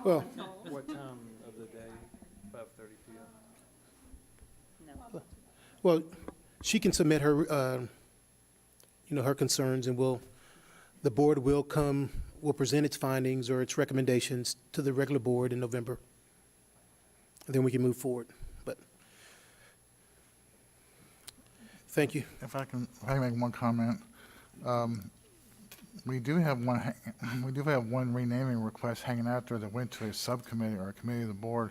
Well, what time of the day? 5:30 p.m. well, she can submit her, her concerns, and the board will present its findings or its recommendations to the regular board in November. And then we can move forward. But thank you. If I can make one comment. We do have one renaming request hanging out there that went to a subcommittee or a committee of the board.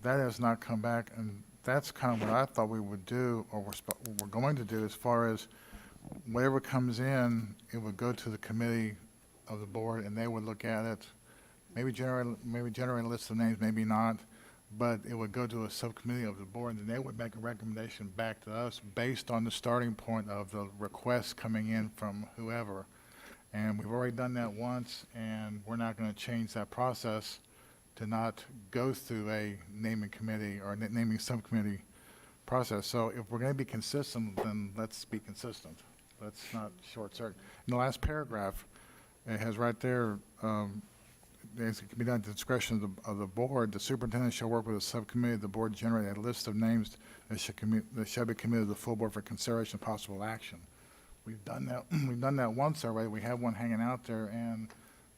That has not come back, and that's kind of what I thought we would do, or we're going to do, as far as whatever comes in, it would go to the committee of the board, and they would look at it, maybe generate a list of names, maybe not, but it would go to a subcommittee of the board, and they would make a recommendation back to us based on the starting point of the request coming in from whoever. And we've already done that once, and we're not going to change that process to not go through a naming committee or naming subcommittee process. So if we're going to be consistent, then let's be consistent. Let's not short circuit. In the last paragraph, it has right there, it can be done at the discretion of the board. The superintendent shall work with a subcommittee of the board to generate a list of names that shall be committed to the full board for consideration of possible action. We've done that. We've done that once already. We have one hanging out there, and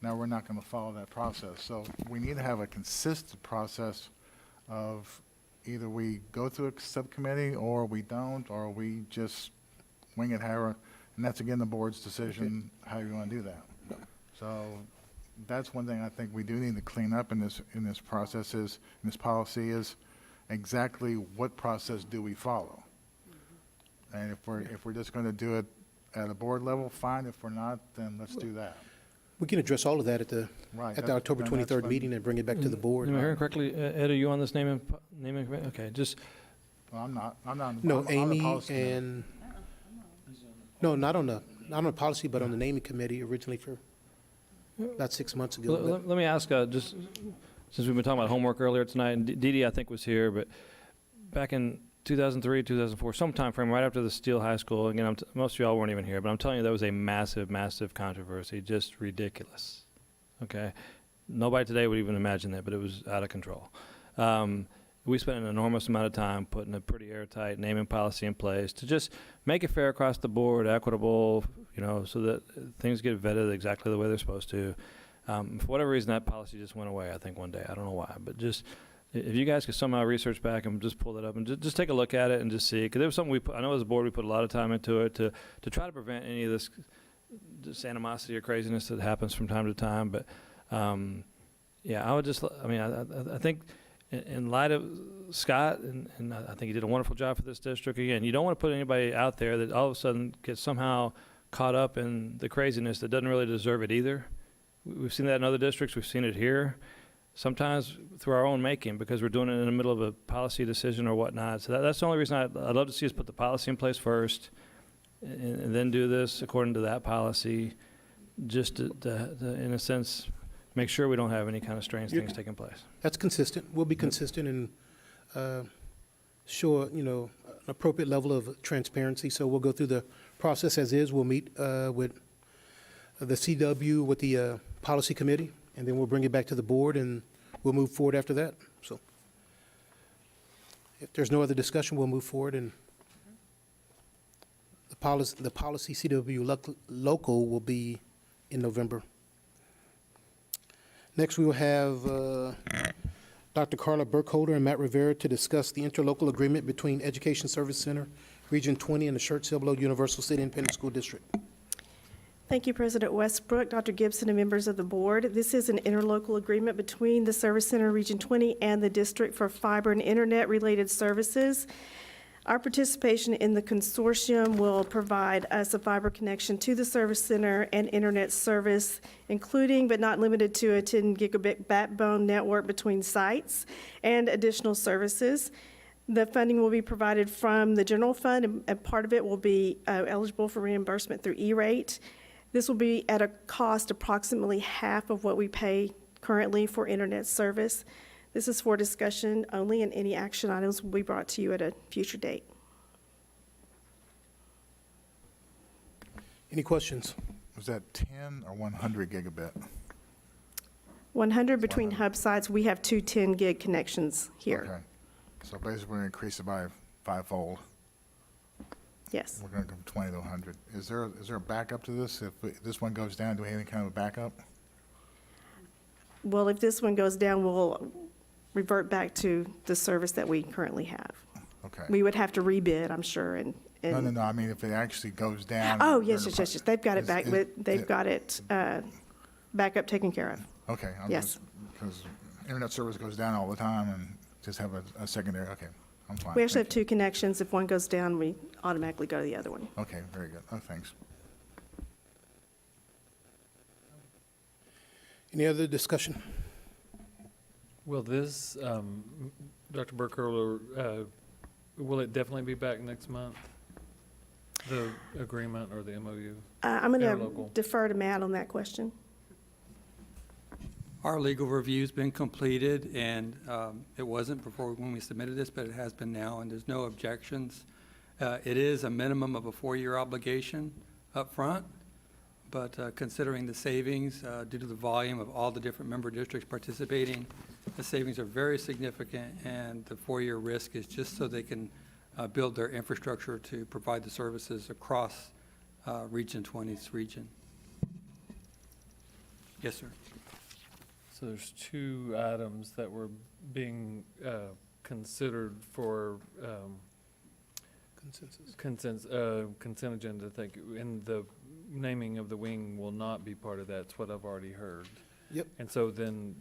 now we're not going to follow that process. So we need to have a consistent process of either we go through a subcommittee, or we don't, or we just wing it, however. And that's again the board's decision how you want to do that. So that's one thing I think we do need to clean up in this process in this policy is exactly what process do we follow. And if we're just going to do it at a board level, fine. If we're not, then let's do that. We can address all of that at the October 23rd meeting and bring it back to the board. Am I hearing correctly, Ed, are you on this naming committee? Okay, just. Well, I'm not. No, I'm on the Amy policy committee. and, no, not on the policy, but on the naming committee originally for about 6 months ago. Let me ask, just since we've been talking about homework earlier tonight, and Dee Dee, I think, was here, but back in 2003, 2004, some time frame right after the Steele High School, again, most of y'all weren't even here, but I'm telling you, that was a massive, massive controversy, just ridiculous, okay? Nobody today would even imagine that, but it was out of control. We spent an enormous amount of time putting a pretty airtight naming policy in place to just make it fair across the board, equitable, so that things get vetted exactly the way they're supposed to. For whatever reason, that policy just went away, I think, one day. I don't know why, but just if you guys could somehow research back and just pull that up and just take a look at it and just see, because there was something I know as a board we put a lot of time into it to try to prevent any of this animosity or craziness that happens from time to time. But yeah, I think in light of Scott, and I think he did a wonderful job for this district. Again, you don't want to put anybody out there that all of a sudden gets somehow caught up in the craziness that doesn't really deserve it either. We've seen that in other districts. We've seen it here. Sometimes through our own making, because we're doing it in the middle of a policy decision or whatnot. So that's the only reason I'd love to see us put the policy in place first, and then do this according to that policy, just to in a sense, make sure we don't have any kind of strange things taking place. That's consistent. We'll be consistent and show, an appropriate level of transparency. So we'll go through the process as is. We'll meet with the CW, with the policy committee, and then we'll bring it back to the board, and we'll move forward after that. So if there's no other discussion, we'll move forward, and the policy CW local will be in November. Next, we will have Dr. Carla Burkholder and Matt Rivera to discuss the interlocal agreement between Education Service Center, Region 20, and the Schertz-Cibolo-Universal City Independent School District. Thank you, President Westbrook, Dr. Gibson, and members of the board. This is an interlocal agreement between the Service Center Region 20 and the district for fiber and internet-related services. Our participation in the consortium will provide us a fiber connection to the service center and internet service, including but not limited to a 10 gigabit backbone network between sites and additional services. The funding will be provided from the general fund, and part of it will be eligible for reimbursement through E-rate. This will be at a cost approximately half of what we pay currently for internet service. This is for discussion only, and any action items will be brought to you at a future date. Any questions? Was that 10 or 100 gigabit? 100 between hub sites. We have two 10 gig connections here. Okay. So basically, we're going to increase it by fivefold. Yes. We're going to go from 20 to 100. Is there a backup to this? If this one goes down, do we have any kind of a backup? Well, if this one goes down, we'll revert back to the service that we currently have. Okay. We would have to rebid, I'm sure, and. No. I mean, if it actually goes down. Oh, yes. They've got it back, Is- they've got it backup taken care of. Okay. Yes. Because internet service goes down all the time and just have a secondary, okay, I'm fine. We actually have Thank you. two connections. If one goes down, we automatically go to the other one. Okay, very good. Oh, thanks. Any other discussion? Will this, Dr. Burkholder, will it definitely be back next month? The agreement or the MOU? I'm going to Interlocal. defer to Matt on that question. Our legal review's been completed, and it wasn't before when we submitted this, but it has been now, and there's no objections. It is a minimum of a 4-year obligation up front, but considering the savings due to the volume of all the different member districts participating, the savings are very significant, and the 4-year risk is just so they can build their infrastructure to provide the services across Region 20's region. Yes, sir. So there's two items that were being considered for consent agenda, I think, and the naming of the wing will not be part of that. It's what I've already heard. Yep. And so then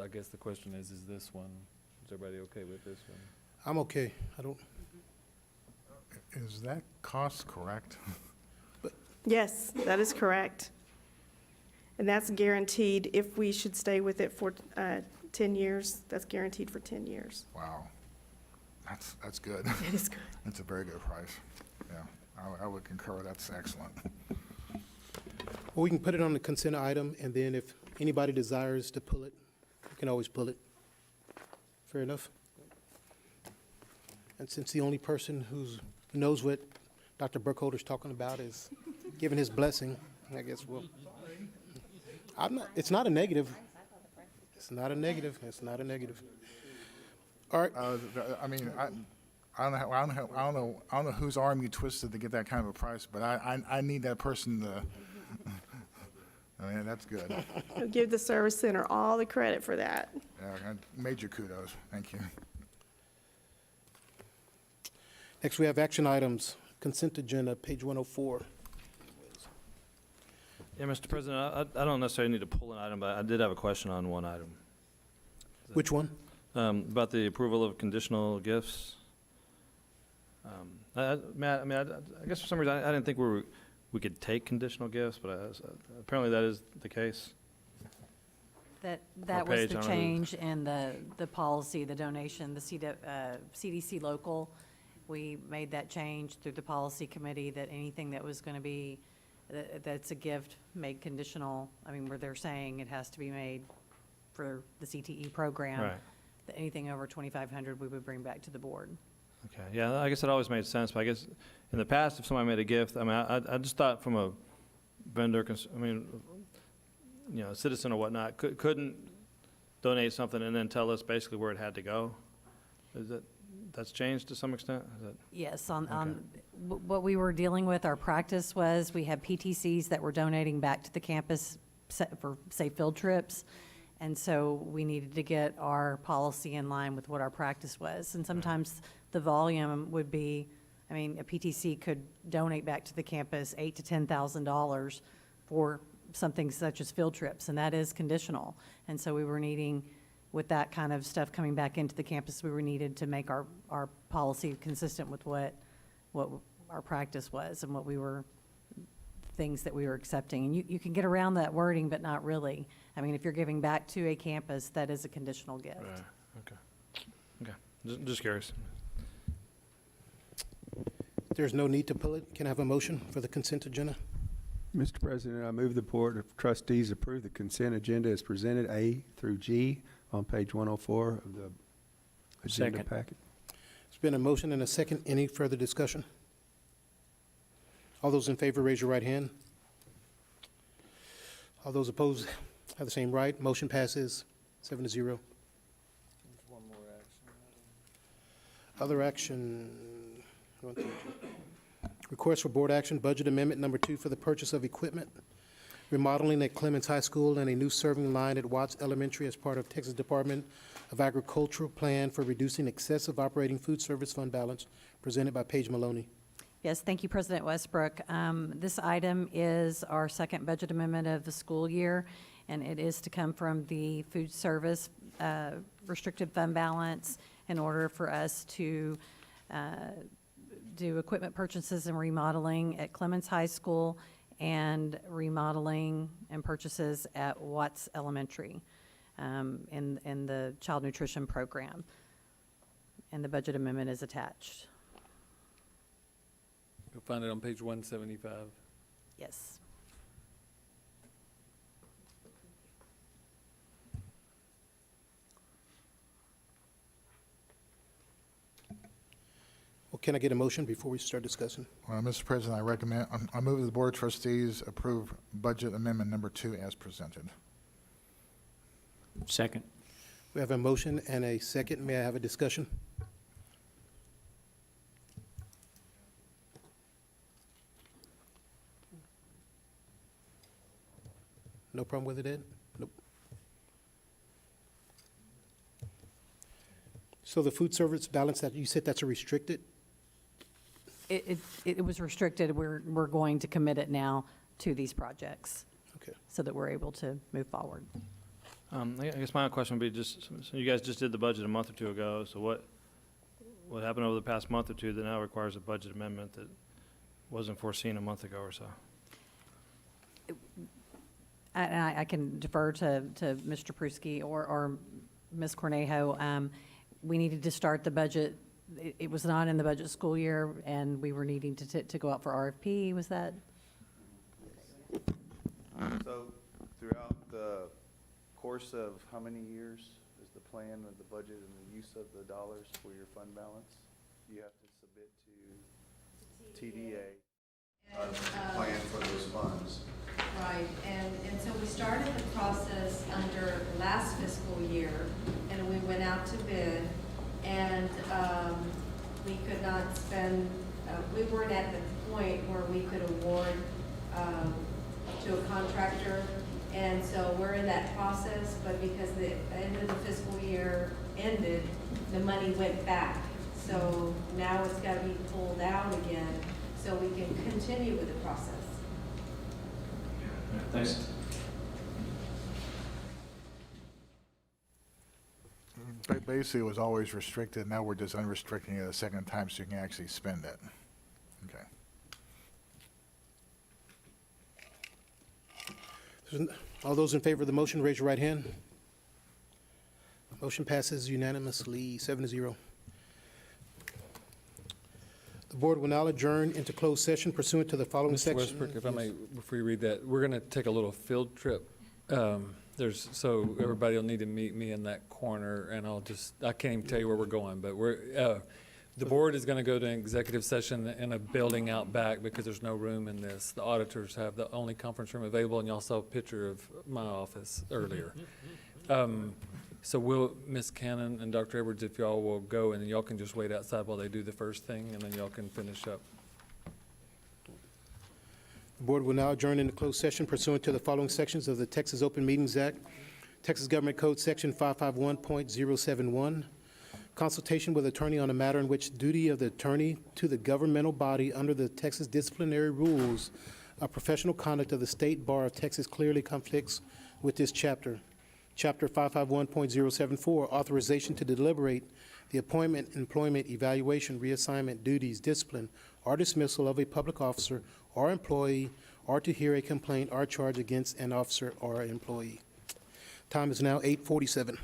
I guess the question is this one, is everybody okay with this one? I'm okay. I don't, Is that cost correct? Yes, that is correct. And that's guaranteed if we should stay with it for 10 years. That's guaranteed for 10 years. Wow. That's good. It is good. That's a very good price. Yeah, I would concur. That's excellent. well, we can put it on the consent item, and then if anybody desires to pull it, you can always pull it. Fair enough? And since the only person who knows what Dr. Burkholder's talking about is giving his blessing, I guess we'll. It's not a negative. It's not a negative. It's not a negative. All right. I mean, I don't know whose arm you twisted to get that kind of a price, but I need that person to. I mean, that's good. I'll give the service center all the credit for that. Yeah, major kudos. Thank you. Next, we have action items. Consent agenda, page 104. Yeah, Mr. President, I don't necessarily need to pull an item, but I did have a question on one item. Which one? About the approval of conditional gifts. Matt, I guess for some reason, I didn't think we could take conditional gifts, but apparently that is the case. That Or was page, the I don't know. change in the policy, the donation, the CDC local. We made that change through the policy committee that anything that was going to be, that's a gift made conditional, I mean, where they're saying it has to be made for the CTE program. Right. That anything over 2,500 we would bring back to the board. Okay, yeah, I guess it always made sense, but I guess in the past, if somebody made a gift, I mean, I just thought from a vendor, a citizen or whatnot, couldn't donate something and then tell us basically where it had to go? That's changed to some extent? Yes, what we were dealing with, our practice was, we had PTCs that were donating back to the campus for, say, field trips. And so we needed to get our policy in line with what our practice was. And sometimes the volume would be, I mean, a PTC could donate back to the campus $8,000 to $10,000 for something such as field trips, and that is conditional. And so we were needing with that kind of stuff coming back into the campus, we were needed to make our policy consistent with what our practice was and things that we were accepting. And you can get around that wording, but not really. I mean, if you're giving back to a campus, that is a conditional gift. Right, okay. Just curious. There's no need to pull it. Can I have a motion for the consent agenda? Mr. President, I move the Board of Trustees approve the consent agenda as presented, A through G, on page 104 of the agenda Second. packet. It's been a motion and a second. Any further discussion? All those in favor, raise your right hand. All those opposed have the same right. Motion passes 7-0. Other action. Request for board action, budget amendment number 2 for the purchase of equipment, remodeling at Clemens High School, and a new serving line at Watts Elementary as part of Texas Department of Agricultural plan for reducing excessive operating food service fund balance, presented by Paige Maloney. Yes, thank you, President Westbrook. This item is our second budget amendment of the school year, and it is to come from the food service restricted fund balance in order for us to do equipment purchases and remodeling at Clemens High School and remodeling and purchases at Watts Elementary in the child nutrition program. And the budget amendment is attached. You'll find it on page 175. Yes. Well, can I get a motion before we start discussing? Mr. President, I move that the Board of Trustees approve budget amendment number 2 as presented. Second. We have a motion and a second. May I have a discussion? No problem with it, Ed? Nope. So the food service balance that you said, that's a restricted? It was restricted. We're going to commit it now to these projects. Okay. So that we're able to move forward. I guess my question would be so you guys just did the budget a month or two ago, so what happened over the past month or two that now requires a budget amendment that wasn't foreseen a month ago or so? I can defer to Mr. Pruski or Ms. Cornejo. We needed to start the budget. It was not in the budget school year, and we were needing to go out for RFP. Was that? So throughout the course of how many years is the plan of the budget and the use of the dollars for your fund balance? You have to submit to TDA plan for those funds. Right, and so we started the process under last fiscal year, and we went out to bid, and we could not spend, we weren't at the point where we could award to a contractor, and so we're in that process, but because the end of the fiscal year ended, the money went back. So now it's got to be pulled out again, so we can continue with the process. Thanks. Basically, it was always restricted. Now we're just unrestricting it a second time so you can actually spend it. Okay. All those in favor of the motion, raise your right hand. Motion passes unanimously, 7-0. The board will now adjourn into closed session pursuant to the following Mr. section. Westbrook, if I may, before you read that, we're going to take a little field trip. So everybody will need to meet me in that corner, and I can't even tell you where we're going, but the board is going to go to an executive session in a building out back because there's no room in this. The auditors have the only conference room available, and y'all saw a picture of my office earlier. So Ms. Cannon and Dr. Edwards, if y'all will go, and then y'all can just wait outside while they do the first thing, and then y'all can finish up. The board will now adjourn into closed session pursuant to the following sections of the Texas Open Meetings Act, Texas Government Code Section 551.071, consultation with attorney on a matter in which duty of the attorney to the governmental body under the Texas disciplinary rules of professional conduct of the State Bar of Texas clearly conflicts with this chapter. Chapter 551.074, authorization to deliberate the appointment, employment, evaluation, reassignment, duties, discipline, or dismissal of a public officer or employee, or to hear a complaint or charge against an officer or employee. Time is now 8:47.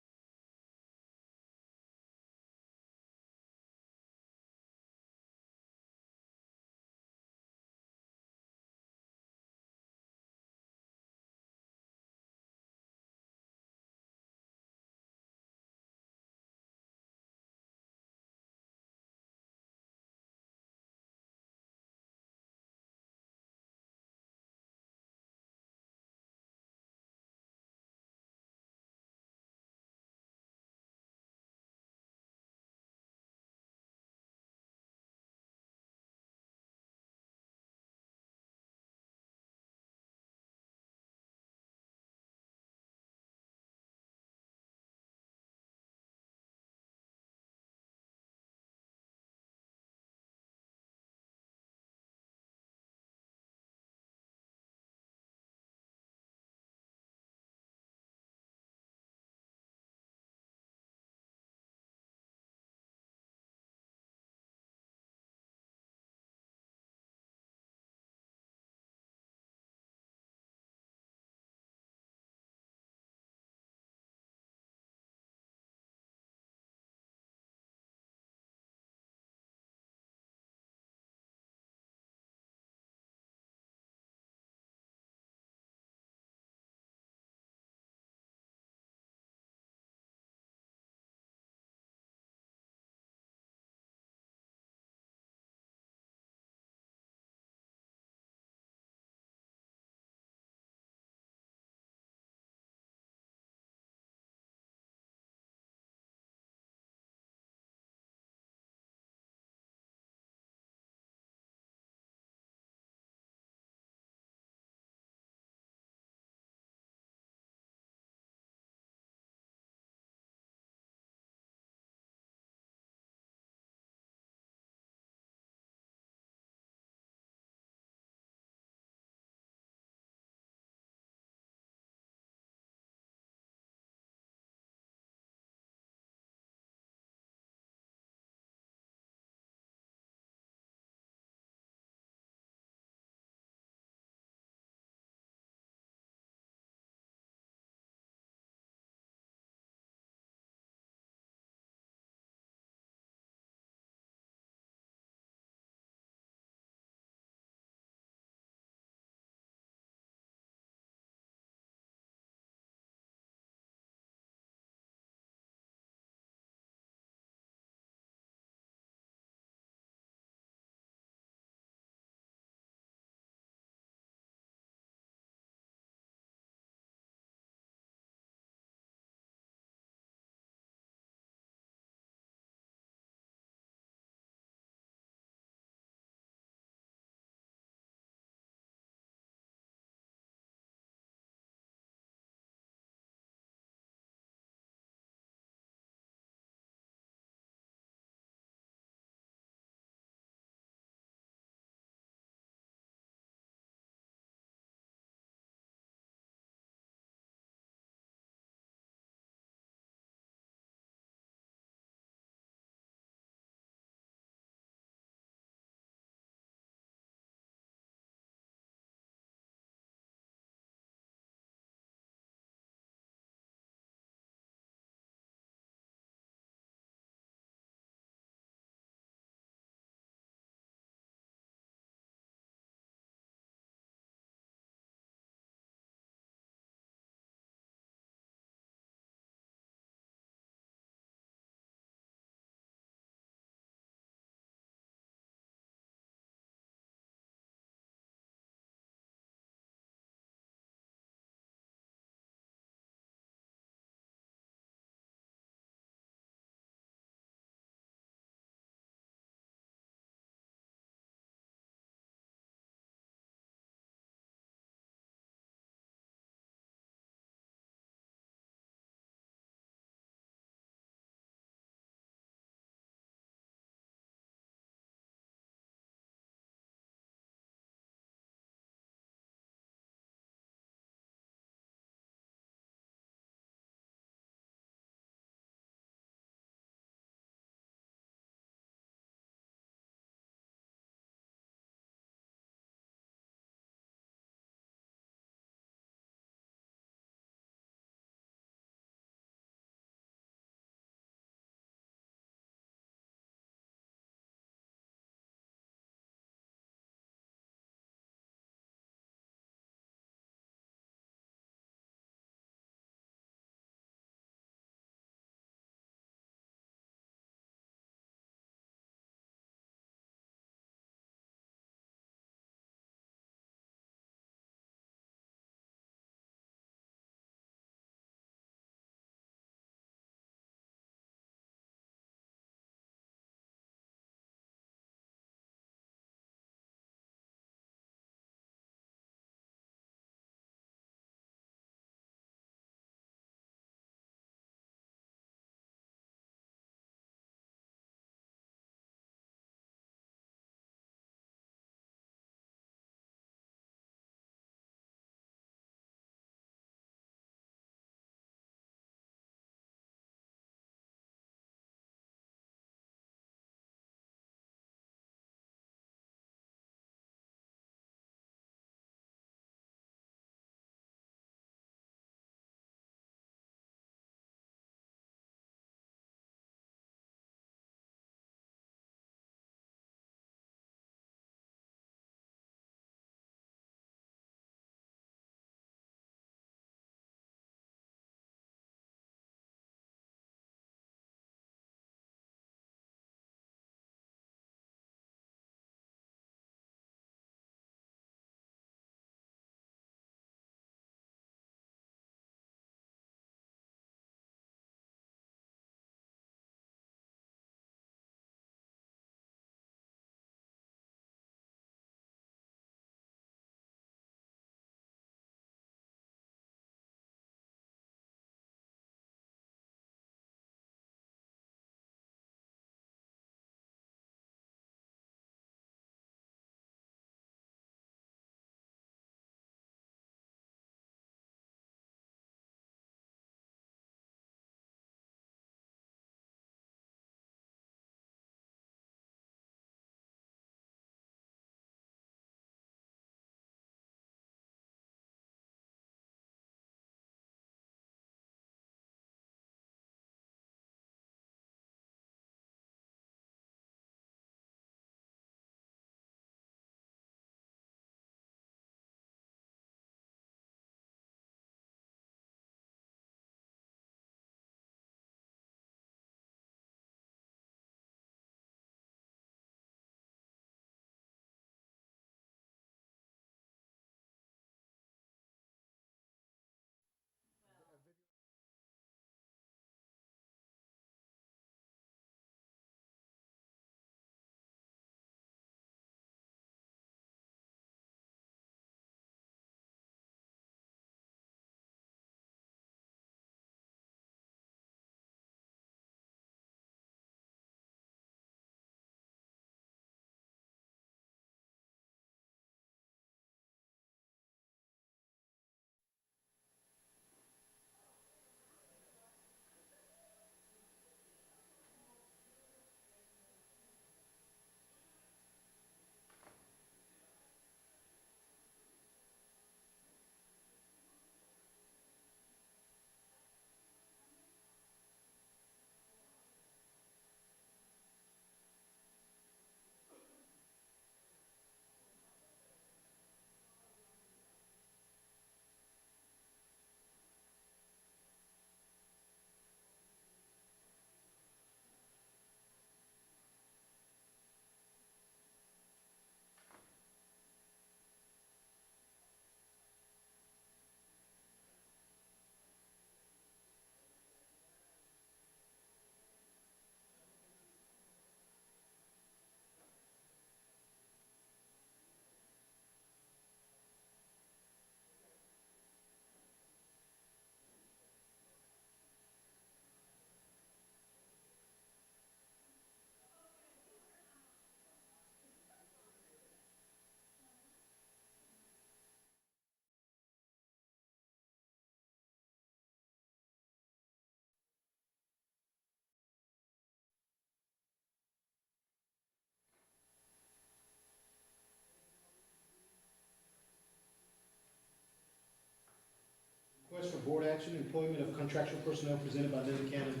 board action, employment of contractual personnel presented by Linda Cannon.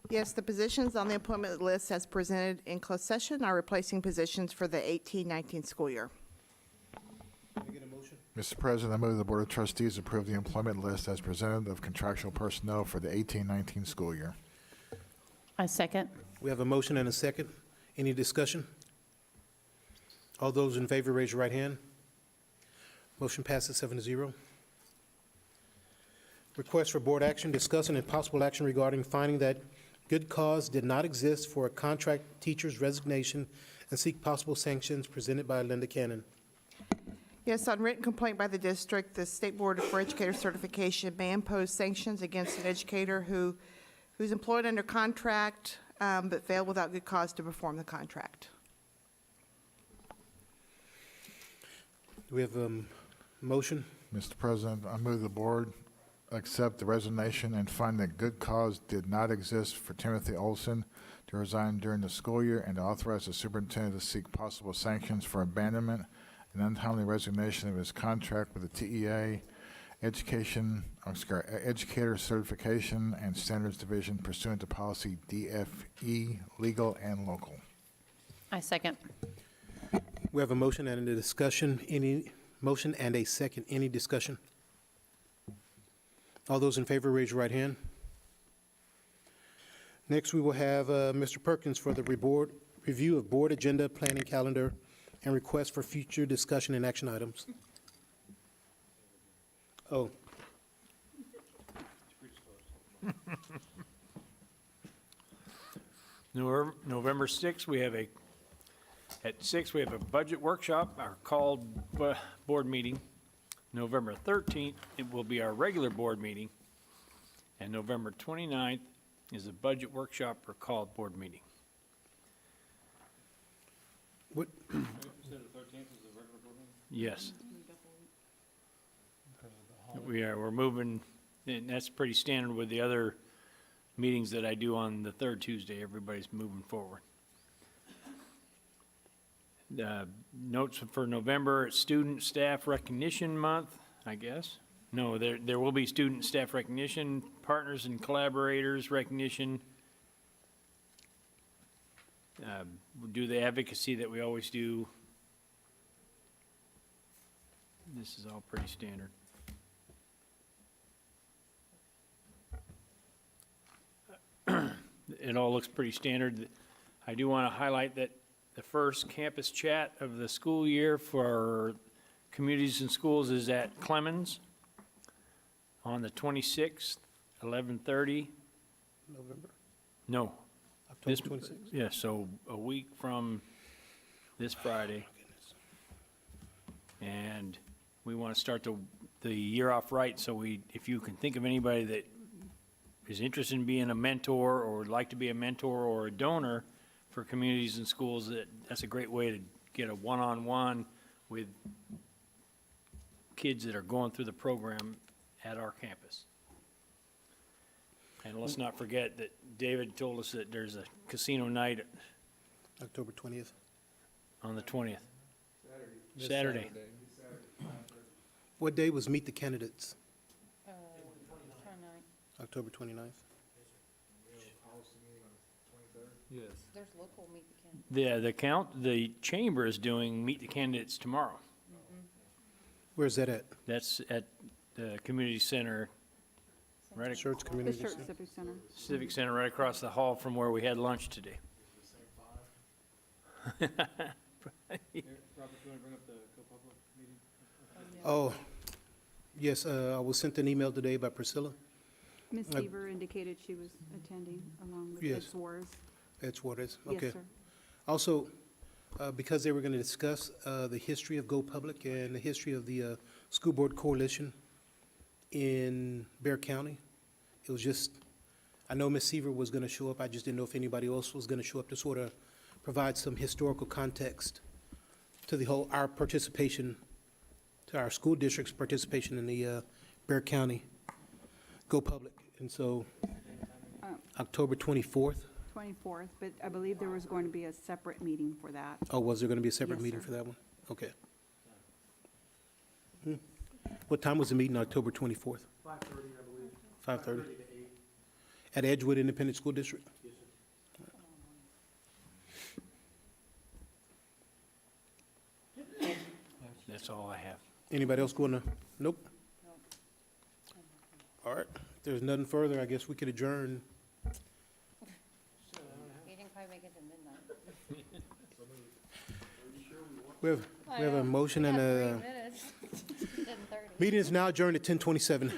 Yes, the positions on the appointment list as presented in closed session are replacing positions for the 18-19 school year. Can I get a motion? Mr. President, I move the Board of Trustees approve the employment list as presented of contractual personnel for the 18-19 school year. I second. We have a motion and a second. Any discussion? All those in favor, raise your right hand. Motion passes 7-0. Request for board action, discussing and possible action regarding finding that good cause did not exist for a contract teacher's resignation and seek possible sanctions presented by Linda Cannon. Yes, on written complaint by the district, the State Board for Educator Certification may impose sanctions against an educator who's employed under contract but failed without good cause to perform the contract. Do we have a motion? Mr. President, I move the board accept the resignation and find that good cause did not exist for Timothy Olson to resign during the school year and to authorize the superintendent to seek possible sanctions for abandonment and untimely resignation of his contract with the TEA, Educator Certification and Standards Division pursuant to policy DFE, legal and local. I second. We have a motion and a discussion. Any motion and a second. Any discussion? All those in favor, raise your right hand. Next, we will have Mr. Perkins for the review of board agenda, planning calendar, and request for future discussion and action items. Oh. November 6th, at 6, we have a budget workshop, our called board meeting. November 13th, it will be our regular board meeting. And November 29th is a budget workshop or called board meeting. What? Yes. We're moving, and that's pretty standard with the other meetings that I do on the third Tuesday. Everybody's moving forward. Notes for November, Student Staff Recognition Month, I guess. No, there will be Student Staff Recognition, Partners and Collaborators Recognition. We'll do the advocacy that we always do. This is all pretty standard. It all looks pretty standard. I do want to highlight that the first campus chat of the school year for communities and schools is at Clemens on the 26th, 11:30. November? No. October 26th? Yeah, so a week from this Friday. And we want to start the year off right, so if you can think of anybody that is interested in being a mentor or would like to be a mentor or a donor for communities and schools, that's a great way to get a one-on-one with kids that are going through the program at our campus. And let's not forget that David told us that there's a casino night October 20th. on the 20th. Saturday. What day was Meet the Candidates? October 29th. Yes. There's local meet the candidates. The chamber is doing Meet the Candidates tomorrow. Where's that at? That's at the community center, right at Schertz Community The Center? Schertz Civic Center. Civic Center, right across the hall from where we had lunch today. Oh, yes, I was sent an email today by Priscilla. Ms. Seaver indicated she was attending along with Yes. Ed Suarez. Ed Suarez, Yes, okay. sir. Also, because they were going to discuss the history of Go Public and the history of the School Board Coalition in Bexar County, it was just, I know Ms. Seaver was going to show up, I just didn't know if anybody else was going to show up to sort of provide some historical context to the whole, our participation, to our school district's participation in the Bexar County Go Public. And so, October 24th. 24th, but I believe there was going to be a separate meeting for that. Oh, was there going to be a separate Yes, meeting sir. for that one? Okay. What time was the meeting, October 24th? 5:30, I believe. 5:30? At Edgewood Independent School District? That's all I have. Anybody else going to? Nope. All right. If there's nothing further, I guess we could adjourn. You didn't quite make it to midnight. We have a motion and a, meeting is now adjourned at 10:27.